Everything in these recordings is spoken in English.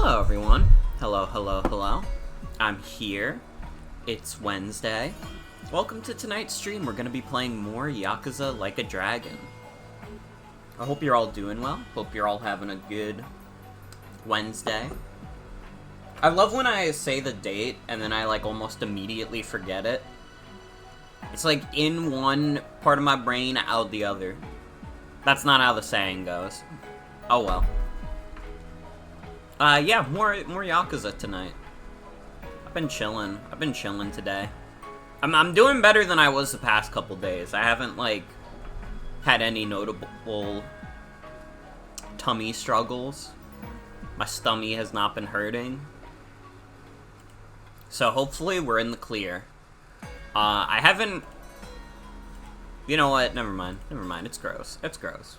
Hello, everyone. Hello, hello, hello. I'm here. It's Wednesday. Welcome to tonight's stream. We're going to be playing more Yakuza Like a Dragon. I hope you're all doing well. Hope you're all having a good Wednesday. I love when I say the date and then I almost immediately forget it. It's like in one part of my brain, out the other. That's not how the saying goes. Oh well. Yeah, more Yakuza tonight. I've been chilling today. I'm doing better than I was the past couple days. I haven't, had any notable tummy struggles. My stomach has not been hurting. So hopefully we're in the clear. I haven't... You know what? Never mind. It's gross.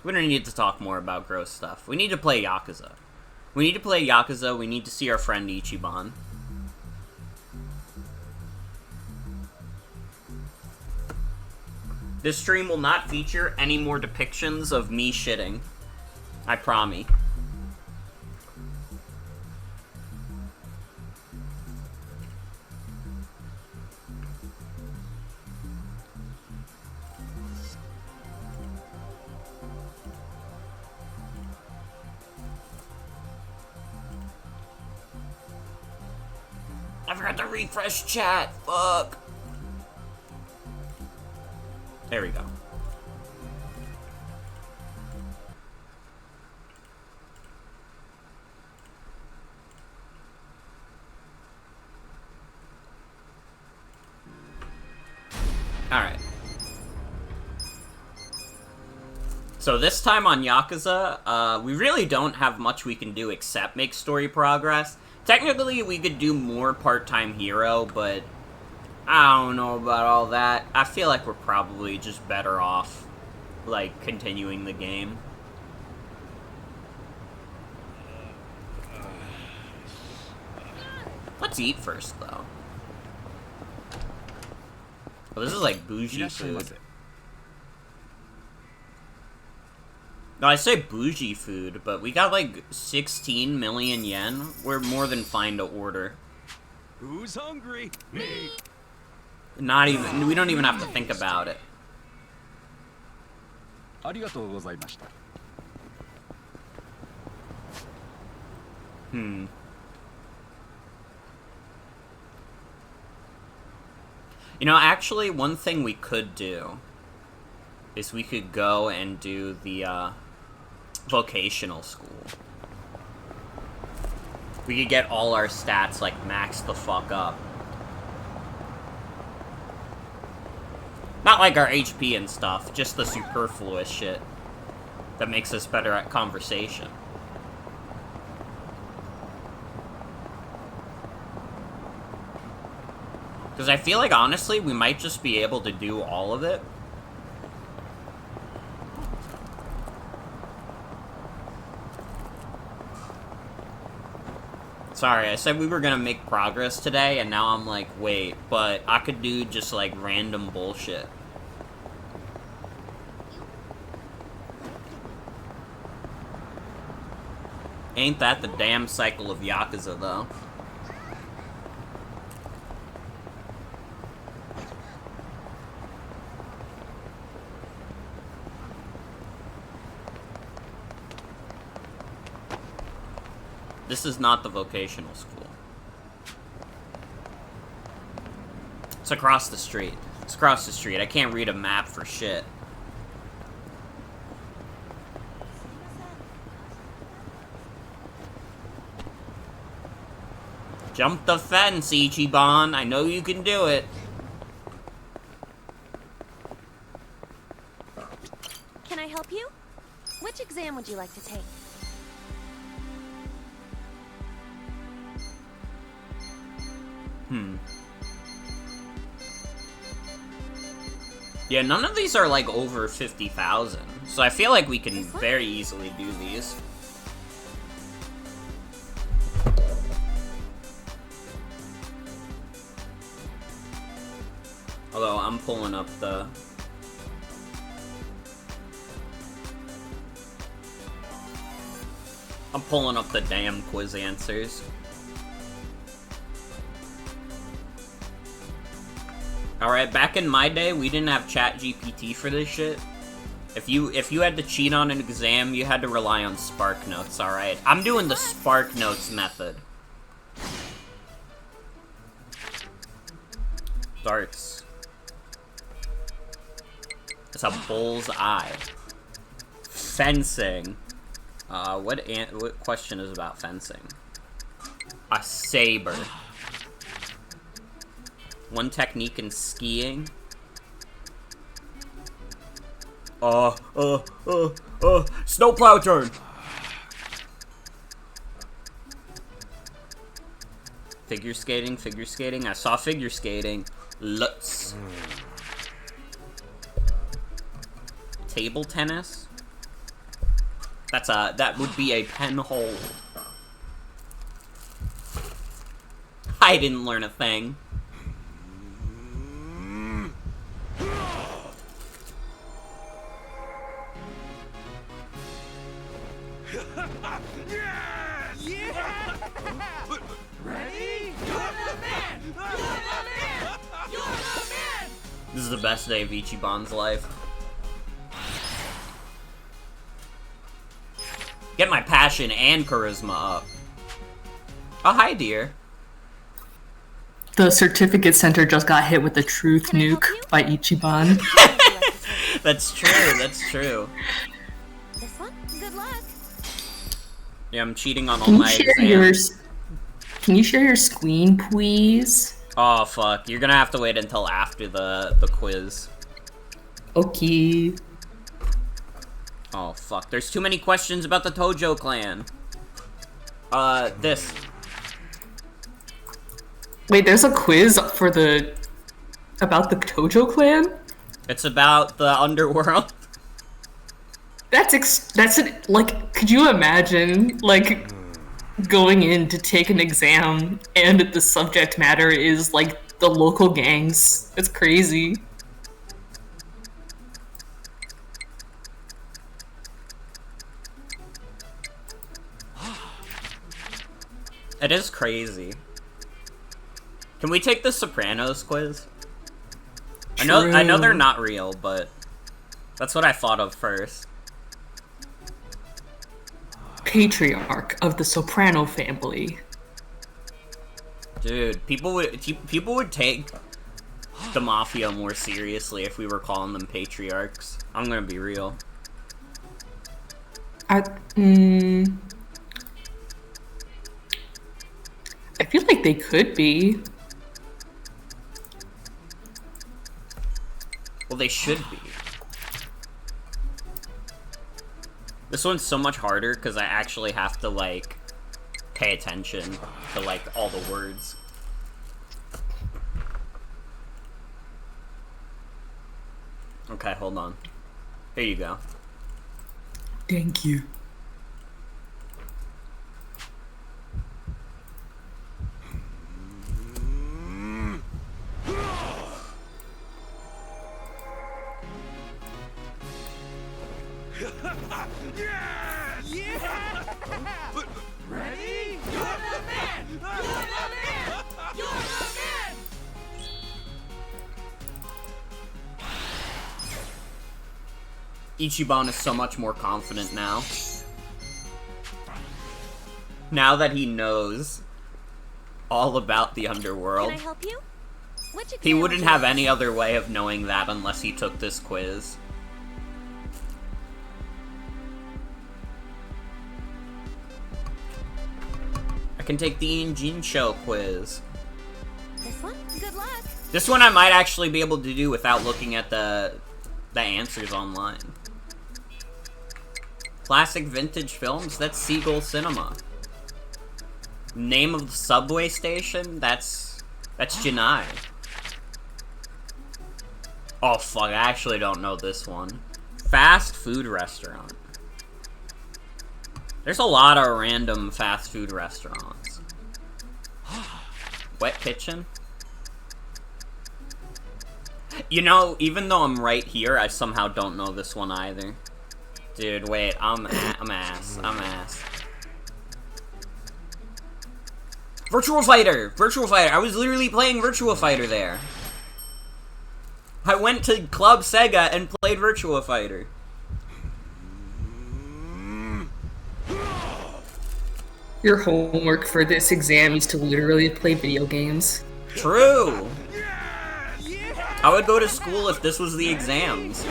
We don't need to talk more about gross stuff. We need to play Yakuza. We need to see our friend Ichiban. This stream will not feature any more depictions of me shitting. I promise. I forgot to refresh chat. Fuck. There we go. Alright. So this time on Yakuza, we really don't have much we can do except make story progress. Technically, we could do more part-time hero, but I don't know about all that. I feel like we're probably just better off, continuing the game. Let's eat first, though. Oh, this is bougie food. No, I say bougie food, but we got 16 million yen. We're more than fine to order. Who's hungry? Me. Not even, we don't even have to think about it. You know, actually, one thing we could do is we could go and do the, vocational school. We could get all our stats, maxed the fuck up. Not our HP and stuff, just the superfluous shit that makes us better at conversation. Because I feel honestly, we might just be able to do all of it. Sorry, I said we were gonna make progress today, and now I'm wait, but I could do just, random bullshit. Ain't that the damn cycle of Yakuza, though? This is not the vocational school. It's across the street. It's across the street. I can't read a map for shit. Jump the fence, Ichiban. I know you can do it. Can I help you? Which exam would you like to take? Yeah, none of these are, over 50,000. So I feel we can very easily do these. Although, I'm pulling up the... I'm pulling up the damn quiz answers. Alright, back in my day, we didn't have ChatGPT for this shit. If you had to cheat on an exam, you had to rely on Spark Notes, alright? I'm doing the Spark Notes method. Darts. It's a bull's eye. Fencing. What question is about fencing? A saber. One technique in skiing. Snowplow turn! Figure skating. I saw figure skating. Let's. Table tennis? That would be a penhole. I didn't learn a thing. Ready? You're the man! You're the man! You're the man! This is the best day of Ichiban's life. Get my passion and charisma up. Oh, hi, dear. The certificate center just got hit with the truth nuke by Ichiban. That's true, that's true. This one? Good luck. Yeah, I'm cheating on all my exams. Can you share your screen, please? Oh, fuck. You're gonna have to wait until after the quiz. Okay. Oh, fuck. There's too many questions about the Tojo clan. This. Wait, there's a quiz about the Tojo clan? It's about the underworld. Could you imagine, like, going in to take an exam and the subject matter is, like, the local gangs? It's crazy. It is crazy. Can we take the Sopranos quiz? I know they're not real, but that's what I thought of first. Patriarch of the Soprano family. Dude, people would take the Mafia more seriously if we were calling them patriarchs. I'm gonna be real. I feel like they could be. Well, they should be. This one's so much harder because I actually have to, like, pay attention to, like, all the words. Okay, hold on. Here you go. Thank you. Ready? You're the man! You're the man! You're the man! Ichiban is so much more confident now. Now that he knows all about the underworld. Can I help you? Which exam He wouldn't would you have like? any other way of knowing that unless he took this quiz. I can take the Injin Show quiz. This one? Good luck. This one I might actually be able to do without looking at the answers online. Classic vintage films? That's Seagull Cinema. Name of the subway station? That's Janai. Oh fuck, I actually don't know this one. Fast food restaurant. There's a lot of random fast food restaurants. Wet kitchen? You know, even though I'm right here, I somehow don't know this one either. Dude, wait, I'm ass. Virtual Fighter! Virtual Fighter! I was literally playing Virtual Fighter there. I went to Club Sega and played Virtua Fighter. Your homework for this exam is to literally play video games. True! I would go to school if this was the exams.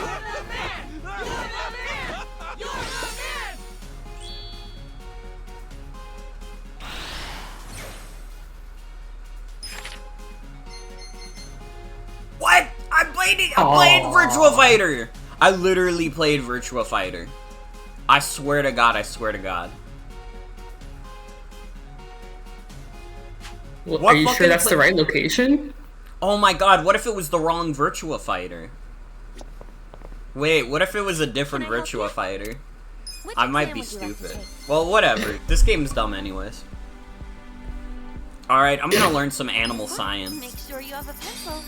What? I played Virtua Fighter! I literally played Virtua Fighter. I swear to God, I swear to God. Well, are you sure that's the right location? Oh my God, what if it was the wrong Virtua Fighter? Wait, what if it was a different Virtua Fighter? I might be stupid. Well, whatever. This game's dumb anyways. Alright, I'm gonna learn some animal science. Make sure you have a pencil.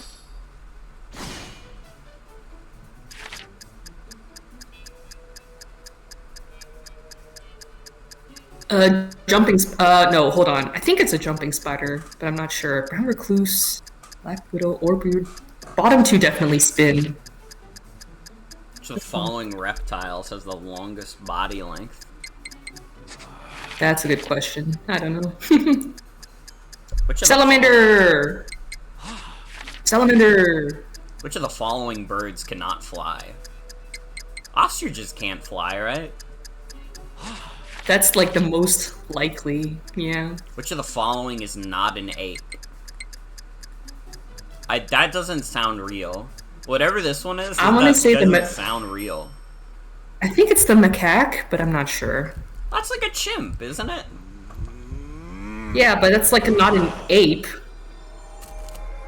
No, hold on. I think it's a jumping spider, but I'm not sure. Brown recluse, black widow, orb. Bottom two definitely spin. Which of the following reptiles has the longest body length? That's a good question. I don't know. Salamander! Salamander! Which of the following birds cannot fly? Ostriches can't fly, right? That's like the most likely, yeah. Which of the following is not an ape? That doesn't sound real. Whatever this one is, I'm gonna say doesn't sound real. I think it's the macaque, but I'm not sure. That's like a chimp, isn't it? Yeah, but that's like not an ape.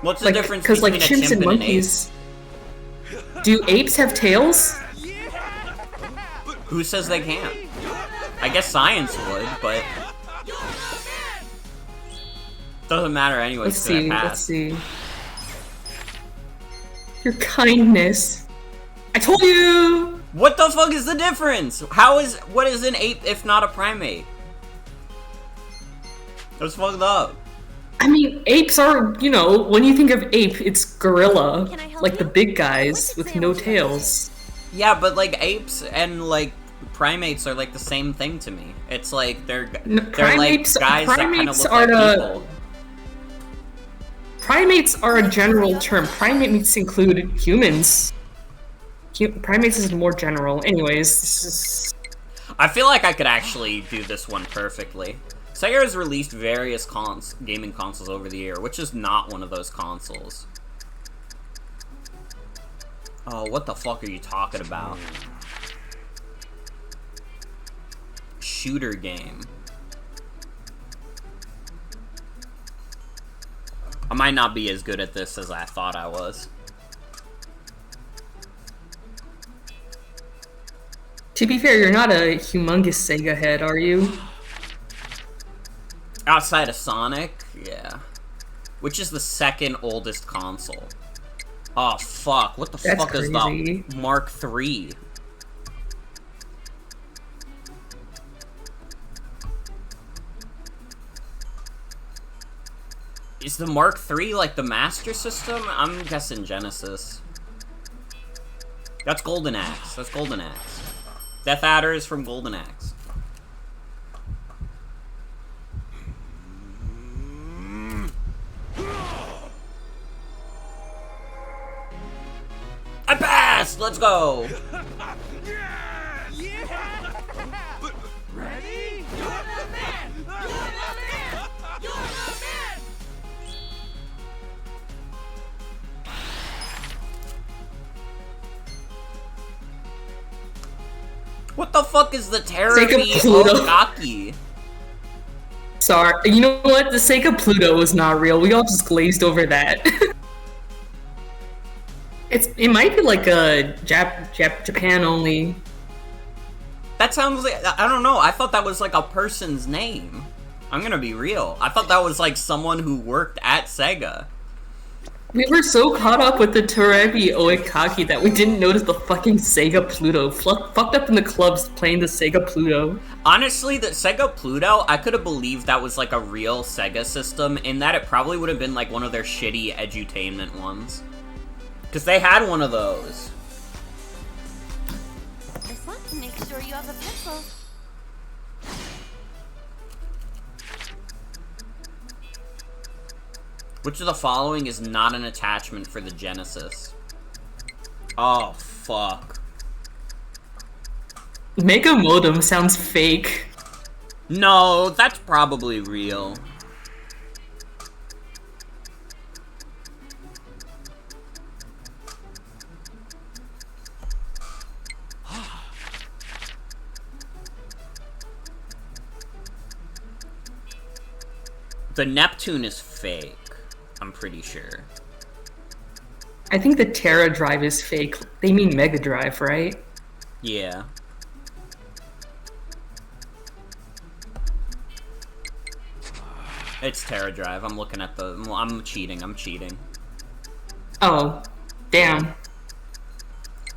What's the difference because between like a chimps chimp and and monkeys. Do apes have tails? Who says they can't? I guess science would, but doesn't matter anyway. Let's see. Your kindness. I told you! What the fuck is the difference? What is an ape if not a primate? That's fucked up. I mean, apes are, you know, when you think of ape, it's gorilla. Like the big guys with no tails. Yeah, but like apes and like primates are like the same thing to me. It's like they're like guys that kind of look like people. Primates are a general term. Primates include humans. Primates is more general. Anyways, this is... I feel like I could actually do this one perfectly. Sega has released various gaming consoles over the year, which is not one of those consoles. Oh, what the fuck are you talking about? Shooter game. I might not be as good at this as I thought I was. To be fair, you're not a humongous Sega head, are you? Outside of Sonic, yeah. Which is the second oldest console? Oh fuck! What the fuck is the Mark III? Is the Mark III like the Master System? I'm guessing Genesis. That's Golden Axe. That's Golden Axe. Death Adder is from Golden Axe. I passed! Let's go! Ready? You're the man! You're the man! You're the man! What the fuck is the Terrapy Okaki? Sorry, you know what? The sake of Pluto was not real. We all just glazed over that. It might be like a Japan only. That sounds like, I don't know, I thought that was like a person's name. I'm gonna be real. I thought that was like someone who worked at Sega. We were so caught up with the Terebi Oikaki that we didn't notice the fucking Sega Pluto. Fucked up in the clubs playing the Sega Pluto. Honestly, the Sega Pluto, I could have believed that was like a real Sega system, in that it probably would have been like one of their shitty edutainment ones. Because they had one of those. This one, make sure you have a pencil. Which of the following is not an attachment for the Genesis? Oh, fuck. Mega Modem sounds fake. No, that's probably real. The Neptune is fake, I'm pretty sure. I think the Terra Drive is fake. They mean Mega Drive, right? Yeah. It's Terra Drive. I'm looking at the... I'm cheating. Oh, damn.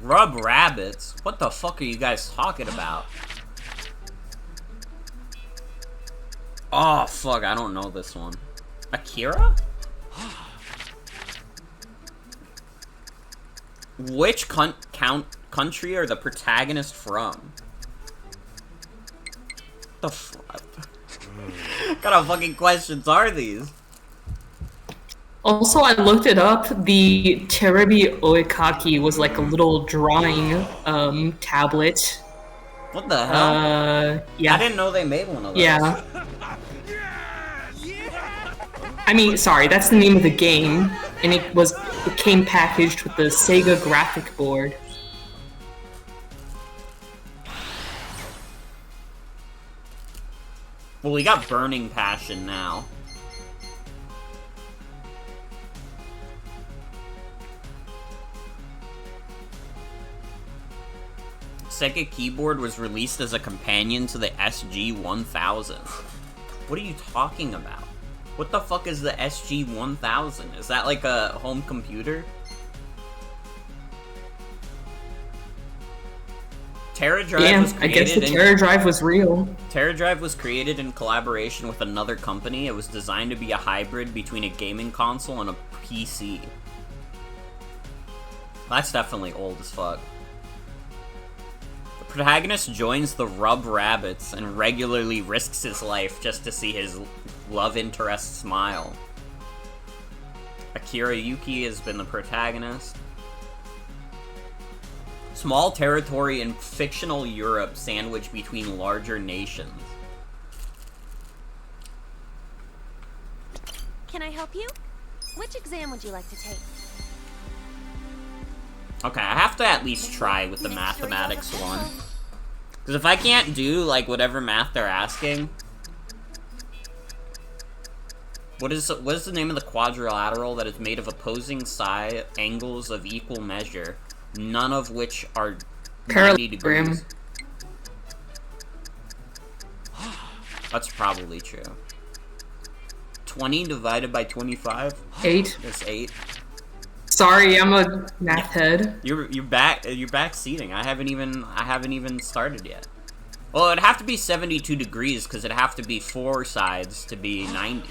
Rub Rabbits? What the fuck are you guys talking about? Oh, fuck. I don't know this one. Akira? Which country are the protagonist from? The fuck? What kind of fucking questions are these? Also, I looked it up. The Terebi Oikaki was like a little drawing tablet. What the hell? Yeah. I didn't know they made one of those. Yeah. I mean, sorry, that's the name of the game, and it came packaged with the Sega graphic board. Well, we got Burning Passion now. Sega Keyboard was released as a companion to the SG-1000. What are you talking about? What the fuck is the SG-1000? Is that like a home computer? Terra Drive was created I guess the Terra Drive was real. Terra Drive was created in collaboration with another company. It was designed to be a hybrid between a gaming console and a PC. That's definitely old as fuck. The protagonist joins the Rub Rabbits and regularly risks his life just to see his love interest smile. Akira Yuki has been the protagonist. Small territory in fictional Europe sandwiched between larger nations. Can I help you? Which exam would you like to take? Okay, I have to at least try with the mathematics one. Because if I can't do, like, whatever math they're asking... What is the name of the quadrilateral that is made of opposing side angles of equal measure, none of which are 90 degrees? That's probably true. 20 divided by 25? 8. That's 8. Sorry, I'm a math head. You're back seating. I haven't even started yet. Well, it'd have to be 72 degrees because it'd have to be 4 sides to be 90.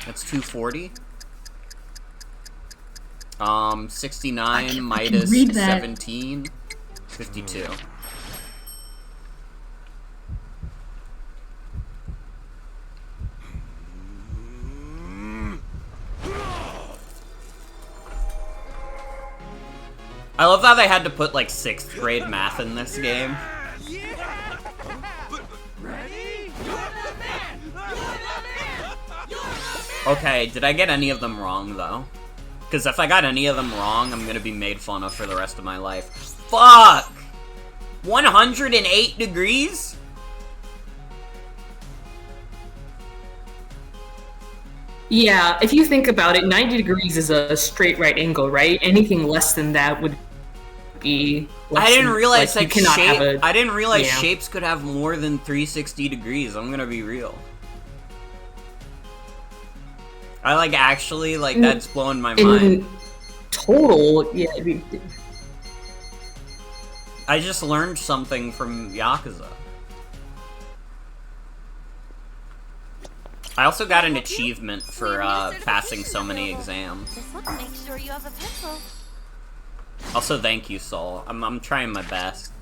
That's 240. 69 minus 17, 52. I love how they had to put, like, 6th grade math in this game. Okay, did I get any of them wrong, though? Because if I got any of them wrong, I'm gonna be made fun of for the rest of my life. Fuck! 108 degrees? Yeah, if you think about it, 90 degrees is a straight right angle, right? Anything less than that would be less I didn't realize like, I didn't realize shapes could have more than 360 degrees. I'm gonna be real. I like actually like that's blowing my mind. In total, yeah. I just learned something from Yakuza. I also got an achievement for passing so many exams. This one makes sure you have a pencil. Also, thank you, Soul. I'm trying my best.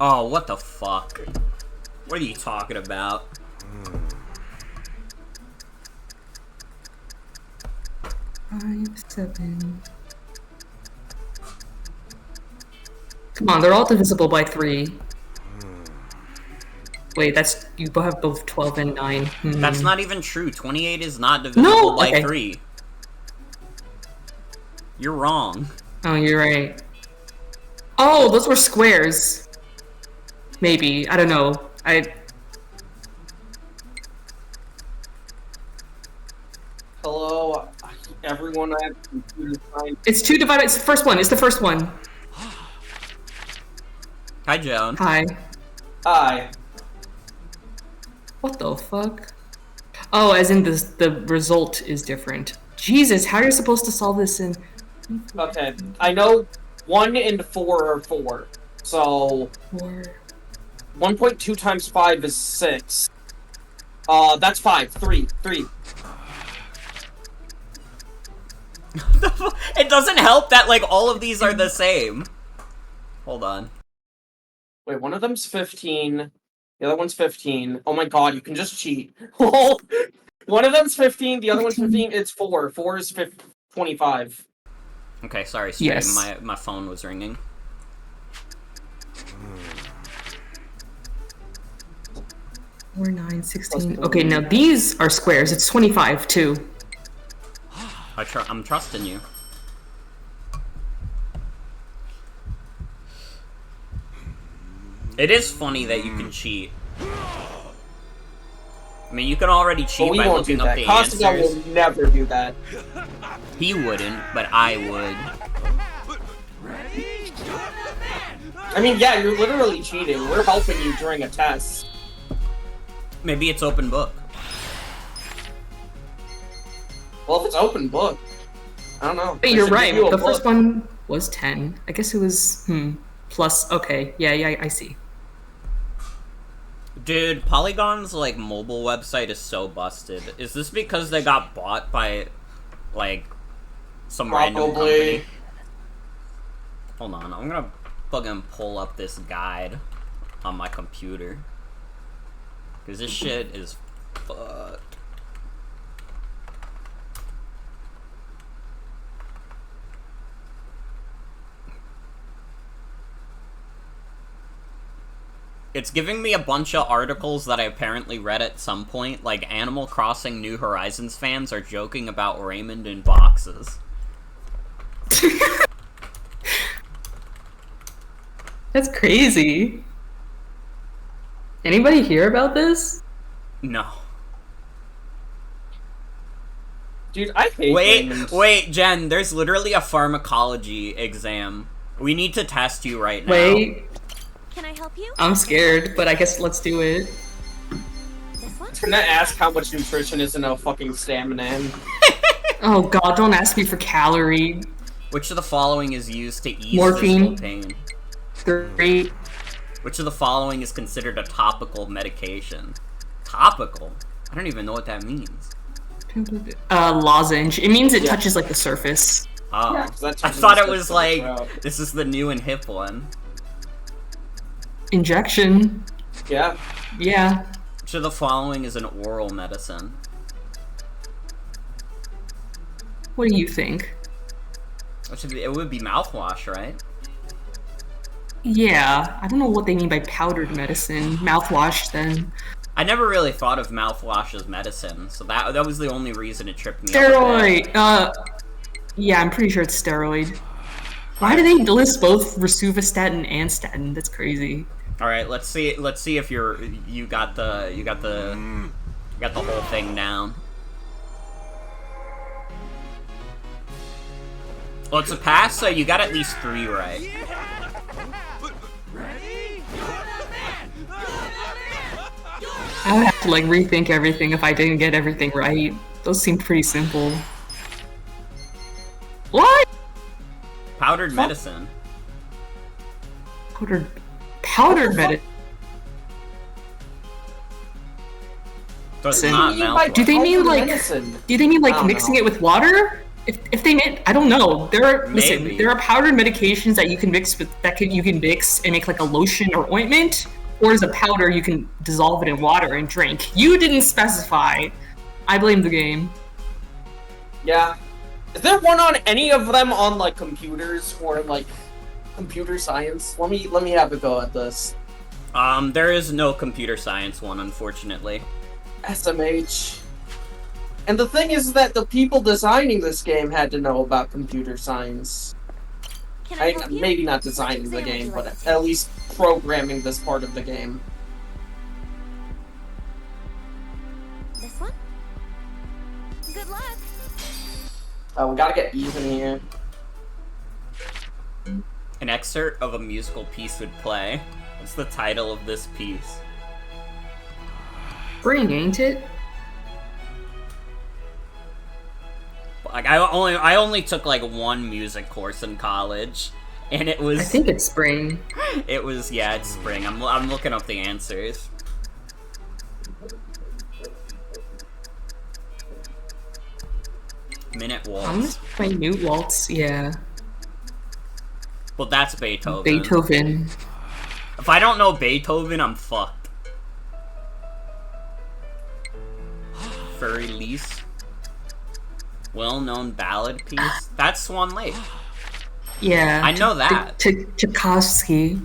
Oh, what the fuck? What are you talking about? 5, 7. Come on, they're all divisible by 3. Wait, that's you have both 12 and 9. That's not even true. 28 is not divisible by 3. You're wrong. Oh, you're right. Oh, those were squares. Maybe. I don't know. Hello, everyone. I have computer science. It's 2 divided. It's the first one. It's the first one. Hi, Joan. Hi. Hi. What the fuck? Oh, as in the result is different. Jesus, how are you supposed to solve this in... Okay, I know 1 and 4 are 4. So 4. 1.2 times 5 is 6. That's 5. 3. It doesn't help that like all of these are the same. Hold on. Wait, one of them's 15. The other one's 15. Oh my god, you can just cheat. One of them's 15, the other one's 15. It's 4. 4 is 25. Okay, sorry, stream. Yes. My phone was ringing. 4, 9, 16. Okay, now these are squares. It's 25 too. I'm trusting you. It is funny that you can cheat. I mean, you can already cheat by looking up the Costa answers. will never do that. He wouldn't, but I would. I mean, yeah, you're literally cheating. We're helping you during a test. Maybe it's open book. Well, if it's open book, I don't know. But They you're should right. give you a The book. first one was 10. I guess it was plus. Okay, yeah, I see. Dude, Polygon's like mobile website is so busted. Is this because they got bought by like some random company? Hold on, I'm gonna fucking pull up this guide on my computer. Cause this shit is fucked. It's giving me a bunch of articles that I apparently read at some point, like Animal Crossing New Horizons fans are joking about Raymond in boxes. That's crazy. Anybody hear about this? No. Dude, I hate Raymond. Wait, Jen, there's literally a pharmacology exam. We need to test you right now. Wait, Can I help you? I'm scared, but I guess let's do it. This one? I'm gonna ask how much nutrition is in a fucking stamina. Oh god, don't ask me for calorie. Which of the following is used to ease Morphine. physical pain? 3. Which of the following is considered a topical medication? Topical? I don't even know what that means. Lozenge. It means it Yeah. touches like the surface. Oh. Yeah, 'cause that's I usually thought it stuff was to like, throw out. this is the new and hip one. Injection. Yeah. Yeah. Which of the following is an oral medicine? What do you think? It would be mouthwash, right? Yeah, I don't know what they mean by powdered medicine. Mouthwash, then. I never really thought of mouthwash as medicine, so that was the only reason it tripped me up. a bit. Steroid! Yeah, I'm pretty sure it's steroid. Why do they list both rosuvastatin and statin? That's crazy. All right, let's see if you got the whole thing down. Well, it's a pass, so you got at least 3 right. Ready? You're the man! You're the man! You're the I I would have to like rethink everything if I didn't get everything right. Those seem pretty simple. What? Powdered medicine. Powdered medicine. So it's Medicine. not mouthwash. Do they mean like? Medicine? Do they mean I like don't mixing know. it with water? If they meant, I don't know. Listen, Maybe. there are powdered medications that you can mix with you can mix and make like a lotion or ointment, or as a powder you can dissolve it in water and drink. You didn't specify. I blame the game. Yeah. Is there one on any of them on like computers or like computer science? Let me have a go at this. There is no computer science one, unfortunately. SMH. And the thing is that the people designing this game had to know about computer science. Can I help you? Maybe not designing the Which exam game, would but you like? at least programming this part of the game. This one? Good luck. We gotta get even here. An excerpt of a musical piece would play. What's the title of this piece? Spring, ain't it? Like I only took like one music course in college, and it was I think it's spring. it was yeah, it's spring. I'm looking up the answers. Minute I'm Waltz. gonna play Newt Waltz. Yeah, Well, that's Beethoven. Beethoven. If I don't know Beethoven, I'm fucked. Furry Lease. Well-known ballad piece. That's Swan Lake. Yeah, I know that. Tchaikovsky.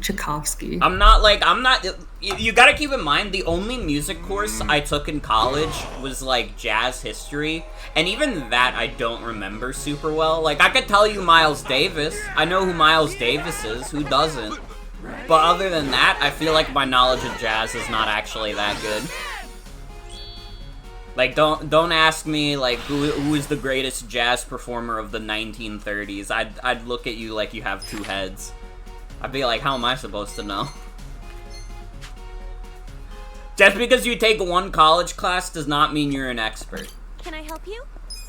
I'm not. You gotta keep in mind, the only music course I took in college was like jazz history, and even that I don't remember super well. Like, I could tell you Miles Davis. I know who Miles Davis is. Who doesn't? But other than that, I feel like my knowledge of jazz is not actually that good. Like, don't ask me, like, who is the greatest jazz performer of the 1930s. I'd look at you like you have two heads. I'd be like, how am I supposed to know? Just because you take one college class does not mean you're an expert. Can I help you?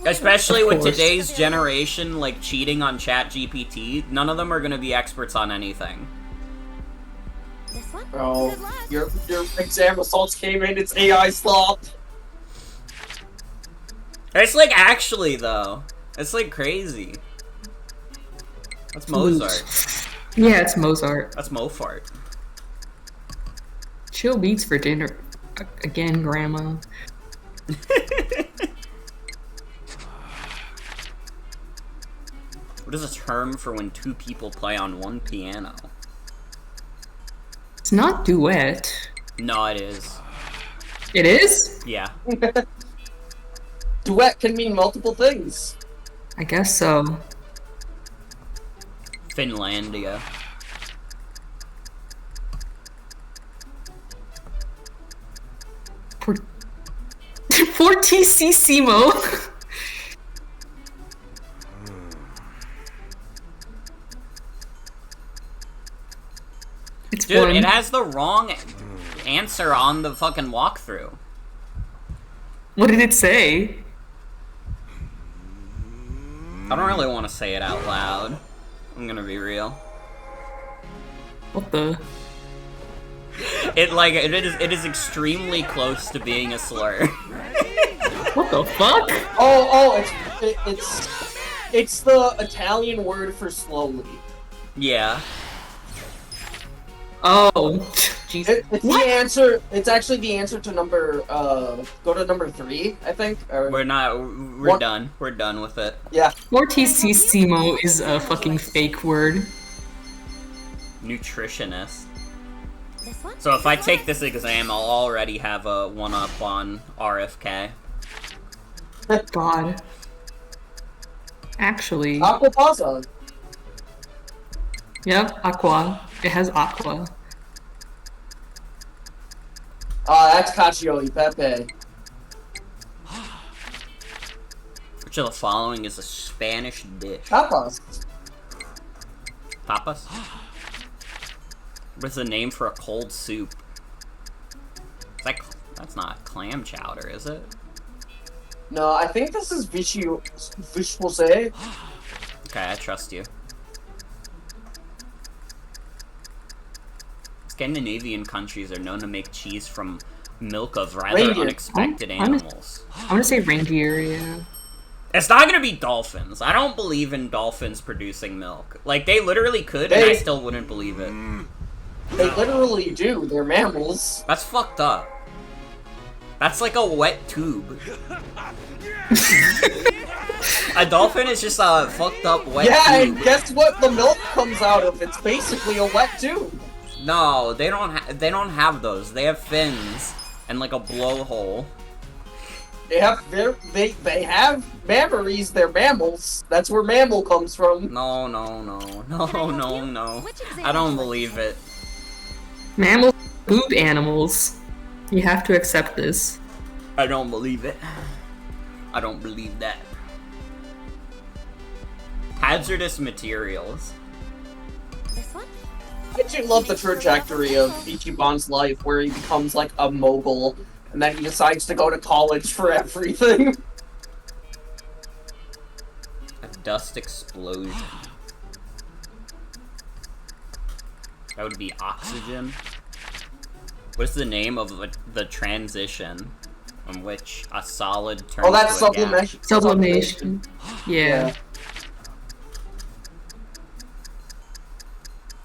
Especially Of with course. today's generation, like, cheating on ChatGPT, none of them are gonna be experts on anything. This one? Bro, Good luck. your exam results came in, it's AI slopped. It's like, actually, though. It's like crazy. That's Mozart. Yeah, it's Mozart. That's Mofart. Chill beats for dinner. Again, Grandma. What is a term for when two people play on one piano? It's not duet. No, it is. It is? Yeah. Duet can mean multiple things. I guess so. Finlandia. Fortissimo. It's Dude, fun. it has the wrong answer on the fucking walkthrough. What did it say? I don't really want to say it out loud. I'm gonna be real. What the? It is extremely close to being a slur. What the fuck? It's the Italian word for slowly. Yeah. Oh, Jesus. It's the answer. It's actually the answer to number. Go to number 3, I think. Or, We're What? done. We're done with it. yeah. Fortissimo is a fucking fake word. Nutritionist. This one? So if I take this exam, I'll already have a 1-up on RFK. God. Actually, Aquapazza. yep, aqua. It has aqua. That's cacio e pepe. Which of the following is a Spanish dish? Tapas. Tapas? What is the name for a cold soup? Is that That's not clam chowder, is it? No, I think this is Vishwase. Okay, I trust you. Scandinavian countries are known to make cheese from milk of rather Reindeer. unexpected animals. I'm gonna say reindeer, yeah. It's not gonna be dolphins. I don't believe in dolphins producing milk. Like, they literally could, and I still wouldn't believe it. They literally do. They're mammals. That's fucked up. That's like a wet tube. A dolphin is just a fucked up wet Yeah, tube. and guess what the milk comes out of? It's basically a wet tube. No, they don't have those. They have fins and like a blowhole. They have mammaries. They're mammals. That's where mammal comes from. No. Which exam I don't would you believe like it. Mammals, poop animals. You have to accept this. I don't believe it. I don't believe that. Hazardous materials. This one? I do love the trajectory of Ichiban's life, where he becomes like a mogul, and then he decides to go to college for everything. A dust explosion. That would be oxygen. What's the name of the transition in which a solid turns Oh, that's to a gas? sublimation. Sublimation. Yeah.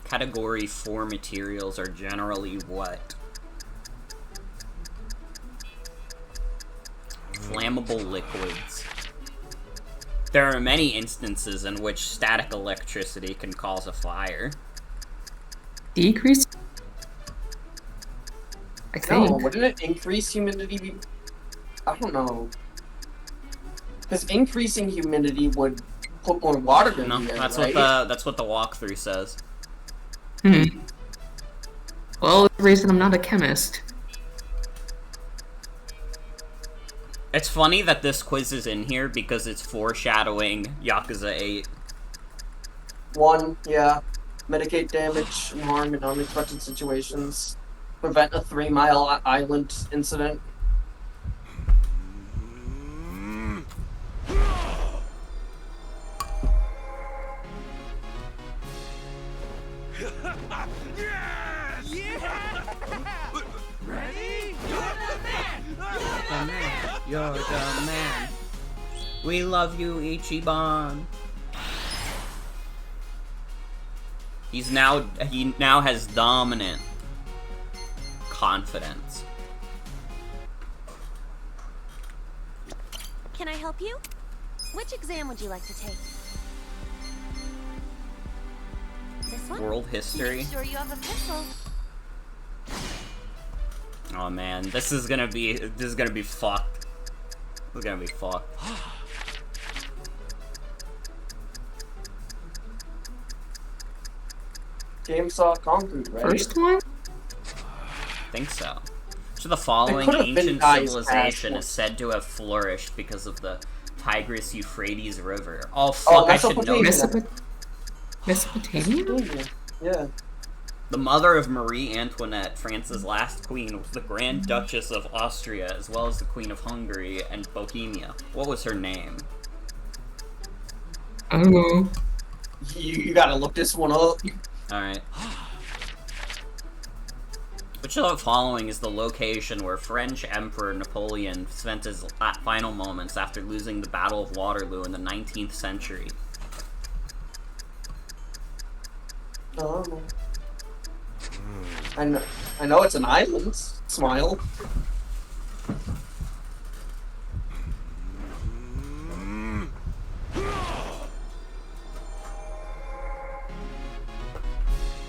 Category 4 materials are generally what? Flammable liquids. There are many instances in which static electricity can cause a fire. Decrease? I think. No, wouldn't it increase humidity? I don't know. Because increasing humidity would put more water in No, the air, that's right? that's what the walkthrough says. Well, the reason I'm not a chemist. It's funny that this quiz is in here because it's foreshadowing Yakuza 8. 1, yeah. Mitigate damage and harm in unexpected situations. Prevent a 3-mile island incident. Ready? You're the man! You're the man! You're the man. We love you, Ichiban. He now has dominant confidence. Can I help you? Which exam would you like to take? This one? World history. Make sure you have a pencil. Oh man, this is gonna be fucked. This is gonna be fucked. Game saw concrete, right? First one? I think so. So the following could've been ancient Guy's civilization past is said to have flourished because of the Tigris-Euphrates River. Oh fuck, I should know Mesopotamia. this. Mesopotamia? Yeah. The mother of Marie Antoinette, France's last queen, was the Grand Duchess of Austria, as well as the Queen of Hungary and Bohemia. What was her name? I don't know. You gotta look this one up. Alright. Which of the following is the location where French Emperor Napoleon spent his final moments after losing the Battle of Waterloo in the 19th century? Oh. I know it's an island. Smile.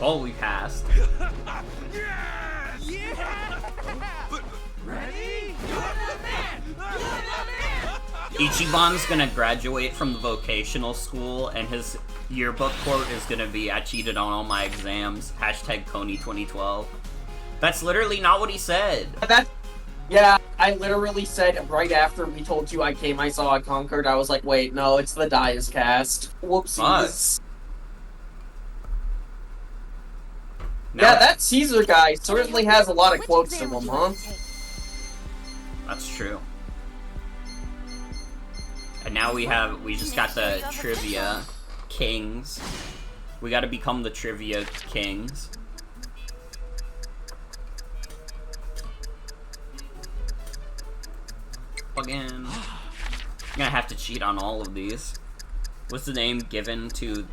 Oh, we passed. Ready? You're the man! You're the man! Ichiban's gonna graduate from the vocational school, and his yearbook quote is gonna be, "I cheated on all my exams. Hashtag Coney 2012. That's literally not what he said. Yeah, I literally said right after we told you I came, I saw, I conquered. I was like, wait, no, it's the Dias cast. Whoopsies. Now, Yeah, that Caesar guy certainly has a lot of Which quotes to exam would him, you huh? like to take? That's true. And now we just got the trivia kings. We gotta become the trivia kings. Again. I'm gonna have to cheat on all of these. What's the name given to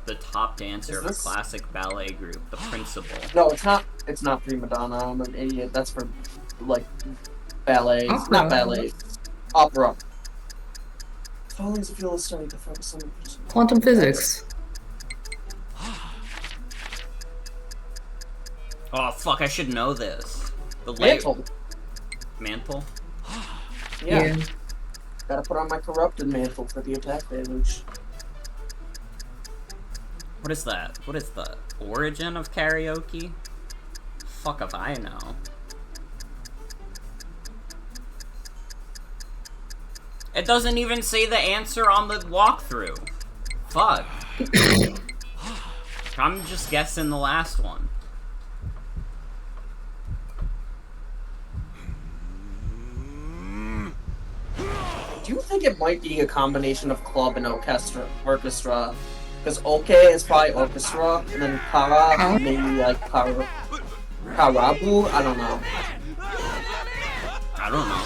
the top dancer of a classic ballet group? The principal. No, it's not. It's not prima donna. I'm an idiot. That's for like ballets, Opera. not ballets. Opera. Following is a field of study that focuses on Quantum physics. Oh fuck! I should know this. The mantle. Mantle. Yeah. Gotta put on my corrupted mantle for the attack damage. What is that? What is the origin of karaoke? Fuck if I know. It doesn't even say the answer on the walkthrough. Fuck. I'm just guessing the last one. Do you think it might be a combination of club and orchestra? Because oke is probably orchestra, and then kara maybe like karabu. I don't know. I don't know.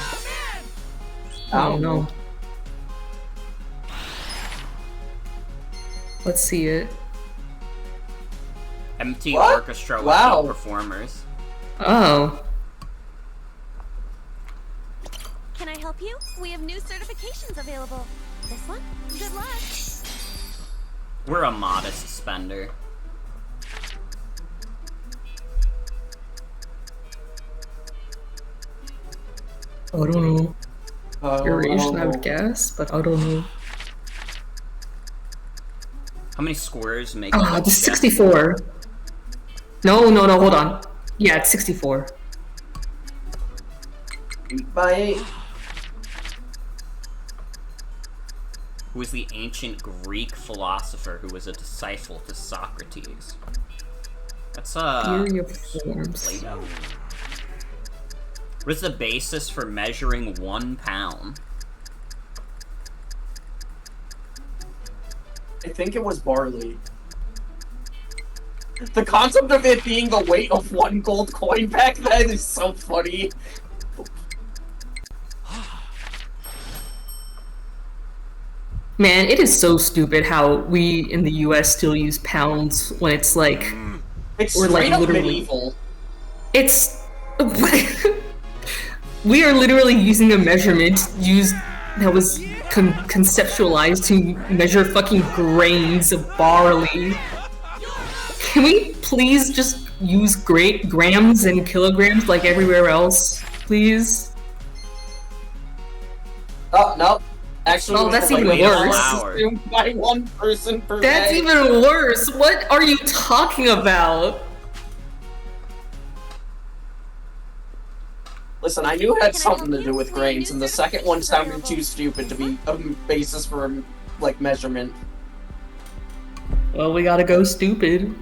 I don't know. Let's see it. Empty What? orchestra with Wow. no performers. Oh. Can I help you? We have new certifications available. This one? Good luck. We're a modest spender. I don't know. Variation, I would guess, but I don't know. How many squares make Ah, a the chef? 64. No, hold on. Yeah, it's 64. By 8. Who was the ancient Greek philosopher who was a disciple to Socrates? That's Theory of forms. Plato. What is the basis for measuring 1 pound? I think it was barley. The concept of it being the weight of 1 gold coin back then is so funny. Man, it is so stupid how we in the US still use pounds when it's like It's Or, like, straight up literally- medieval. it's we are literally using a measurement that was conceptualized to measure fucking grains of barley. Can we please just use grams and kilograms like everywhere else, please? Oh, no. Actually, Oh, that's even Wait, worse. flour. By 1 person per That's day. even worse. What are you talking about? Listen, I knew it had Can I something help to do you? with We have grains, new and the second one certifications sounded available. too stupid to be a basis for, like, measurement. Well, we gotta go stupid.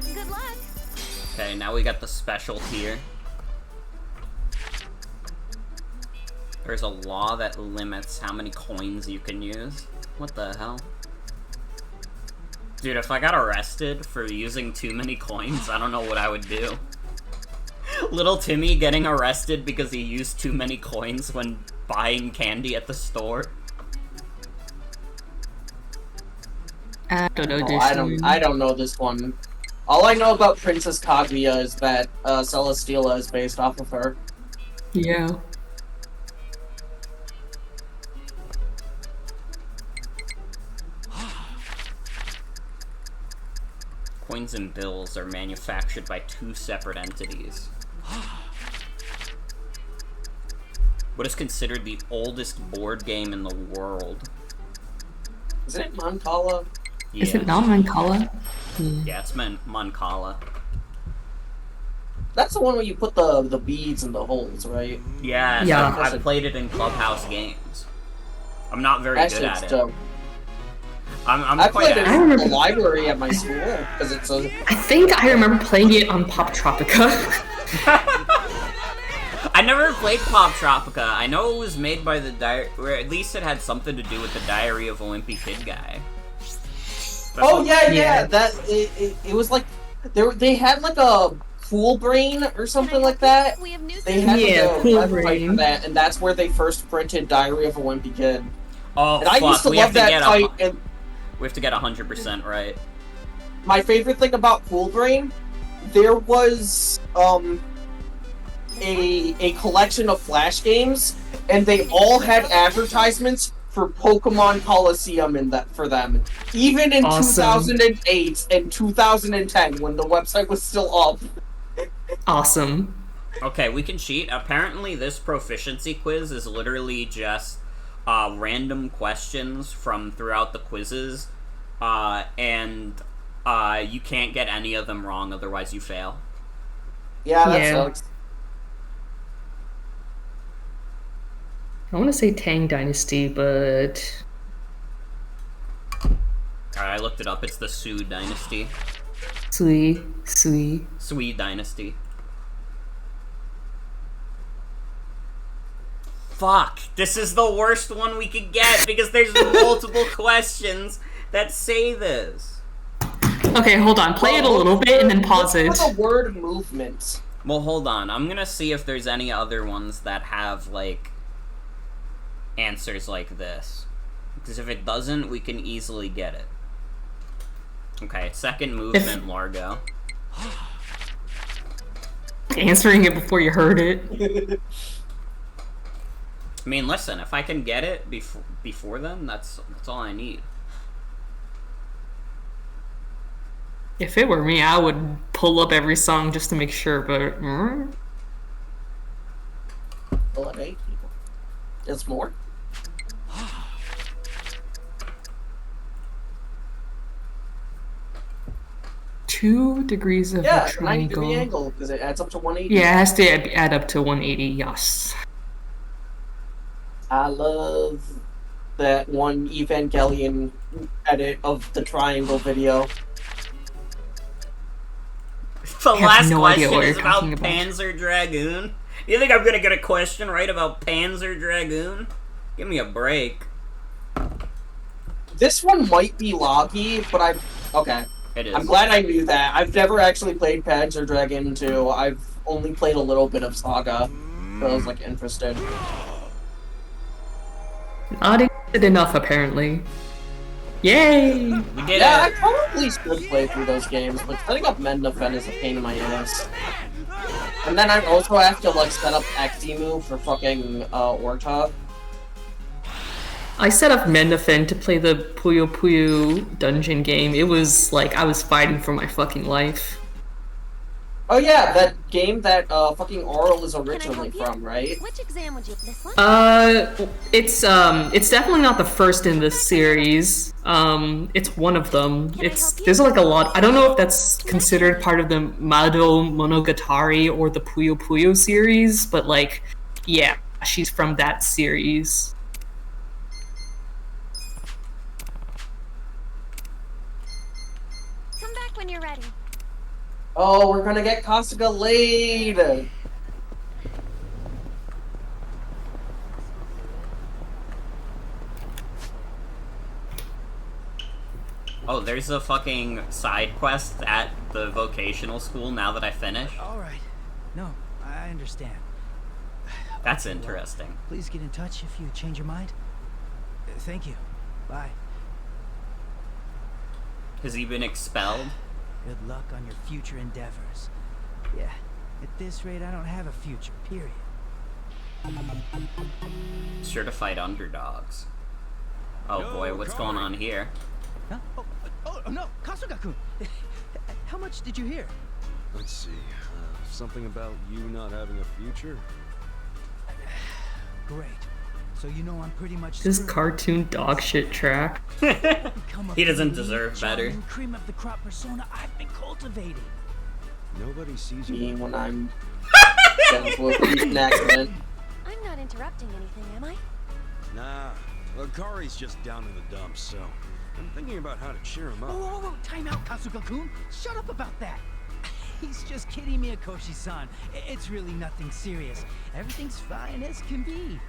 Good luck. Okay, now we got the special tier. There's a law that limits how many coins you can use. What the hell? Dude, if I got arrested for using too many coins, I don't know what I would do. Little Timmy getting arrested because he used too many coins when buying candy at the store. I don't know. Oh, I don't know this one. All I know about Princess Kaguya is that Celesteela is based off of her. Yeah. Coins and bills are manufactured by 2 separate entities. What is considered the oldest board game in the world? Isn't it Mancala? Yeah, Is it not Mancala? yeah, it's Mancala. That's the one where you put the beads in the holes, right? Yeah, Yeah. I've played it in Clubhouse games. I'm not very Actually, good it's at it. dope. I'm I quite played it I in remember- the library at my school because it's a. I think I remember playing it on Pop Tropica. I never played Pop Tropica. I know it was made by the or at least it had something to do with the Diary of a Wimpy Kid guy. Oh yeah. That it was like they had like a Cool Brain or something like that. We have new They had like a Cool website Brain. for that, and that's where they first printed Diary of a Wimpy Kid. Oh, And I used to we love have to that get site. And we have to get 100% right. my favorite thing about Cool Brain, there was a collection of Flash games, and they all had advertisements for Pokemon Coliseum in that for them. Even in Awesome. 2008 and 2010, when the website was still up. Awesome. Okay, we can cheat. Apparently, this proficiency quiz is literally just random questions from throughout the quizzes, and you can't get any of them wrong, otherwise you fail. Yeah, that Yeah. sucks. I want to say Tang Dynasty, but I looked it up. It's the Sui Dynasty. Sui. Sui Dynasty. Fuck! This is the worst one we could get because there's multiple questions that say this. Okay, hold on. Play it a little bit and then pause it. Look for the word movement. Well, hold on. I'm gonna see if there's any other ones that have, like, answers like this. Because if it doesn't, we can easily get it. Okay, second movement, Largo. Answering it before you heard it. I mean, listen, if I can get it before then, that's all I need. If it were me, I would pull up every song just to make sure, but... Well, at 8 people. It's more? Two degrees of Yeah, a it's a 90 degree triangle. angle, because it adds up to 180. Yeah, it has to add up to 180, yes. I love that one Evangelion edit of the triangle video. The have last no idea question what is you're about talking about. Panzer Dragoon. You think I'm gonna get a question right about Panzer Dragoon? Give me a break. This one might be loggy, but okay. It is. I'm glad I knew that. I've never actually played Panzer Dragoon 2. I've only played a little bit of Saga, so I was like interested. Not interested enough, apparently. Yay! We did Yeah, I it. probably should play through those games, but setting up Mendafen is a pain in my ass. And then I also have to like set up Eximu for fucking Orta. I set up Mendafen to play the Puyo Puyo dungeon game. It was like I was fighting for my fucking life. Oh yeah, that game that fucking Oral is Can I originally help you? from, right? Which exam would you? This one? It's definitely not the first in this series. It's one of them. Can I help you? There's like a lot. I don't know if that's considered part of the Mado Monogatari or the Puyo Puyo series, but like, yeah, she's from that series. Come back when you're ready. Oh, we're gonna get Kasuga laid! Oh, there's a fucking side quest at the vocational school now that I finish. Alright. No, I understand. That's Okay, well, interesting. please get in touch if you change your mind. Thank you. Bye. Has he been expelled? Good luck on your future endeavors. Yeah, at this rate, I don't have a future, period. Certified underdogs. Oh boy, what's going on here? Huh? Oh no, Kasuga-kun! How much did you hear? Let's see. Something about you not having a future? Great. So you know I'm pretty much This screwed. cartoon dog shit track. Become a He doesn't elite, deserve better. charming cream of the crop persona I've been cultivating. Nobody sees Me you. when I'm getting into a freaking accident. I'm not interrupting anything, am I? Nah. Akari's just down in the dumps, so I'm thinking about how to cheer him up. Whoa, time out, Kasuga-kun! Shut up about that! He's just kidding me, Akoshi-san. It's really nothing serious. Everything's fine as can be.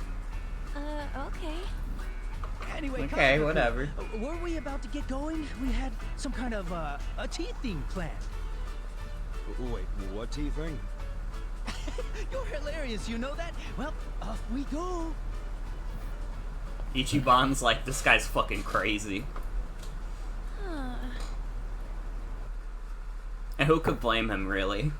Okay. Anyway, Okay, Kaku, whatever. Were we about to get going? We had some kind of a tea thing planned. Wait, what tea thing? You're hilarious, you know that? Well, off we go. Ichiban's like, this guy's fucking crazy. Huh. And who could blame him, really?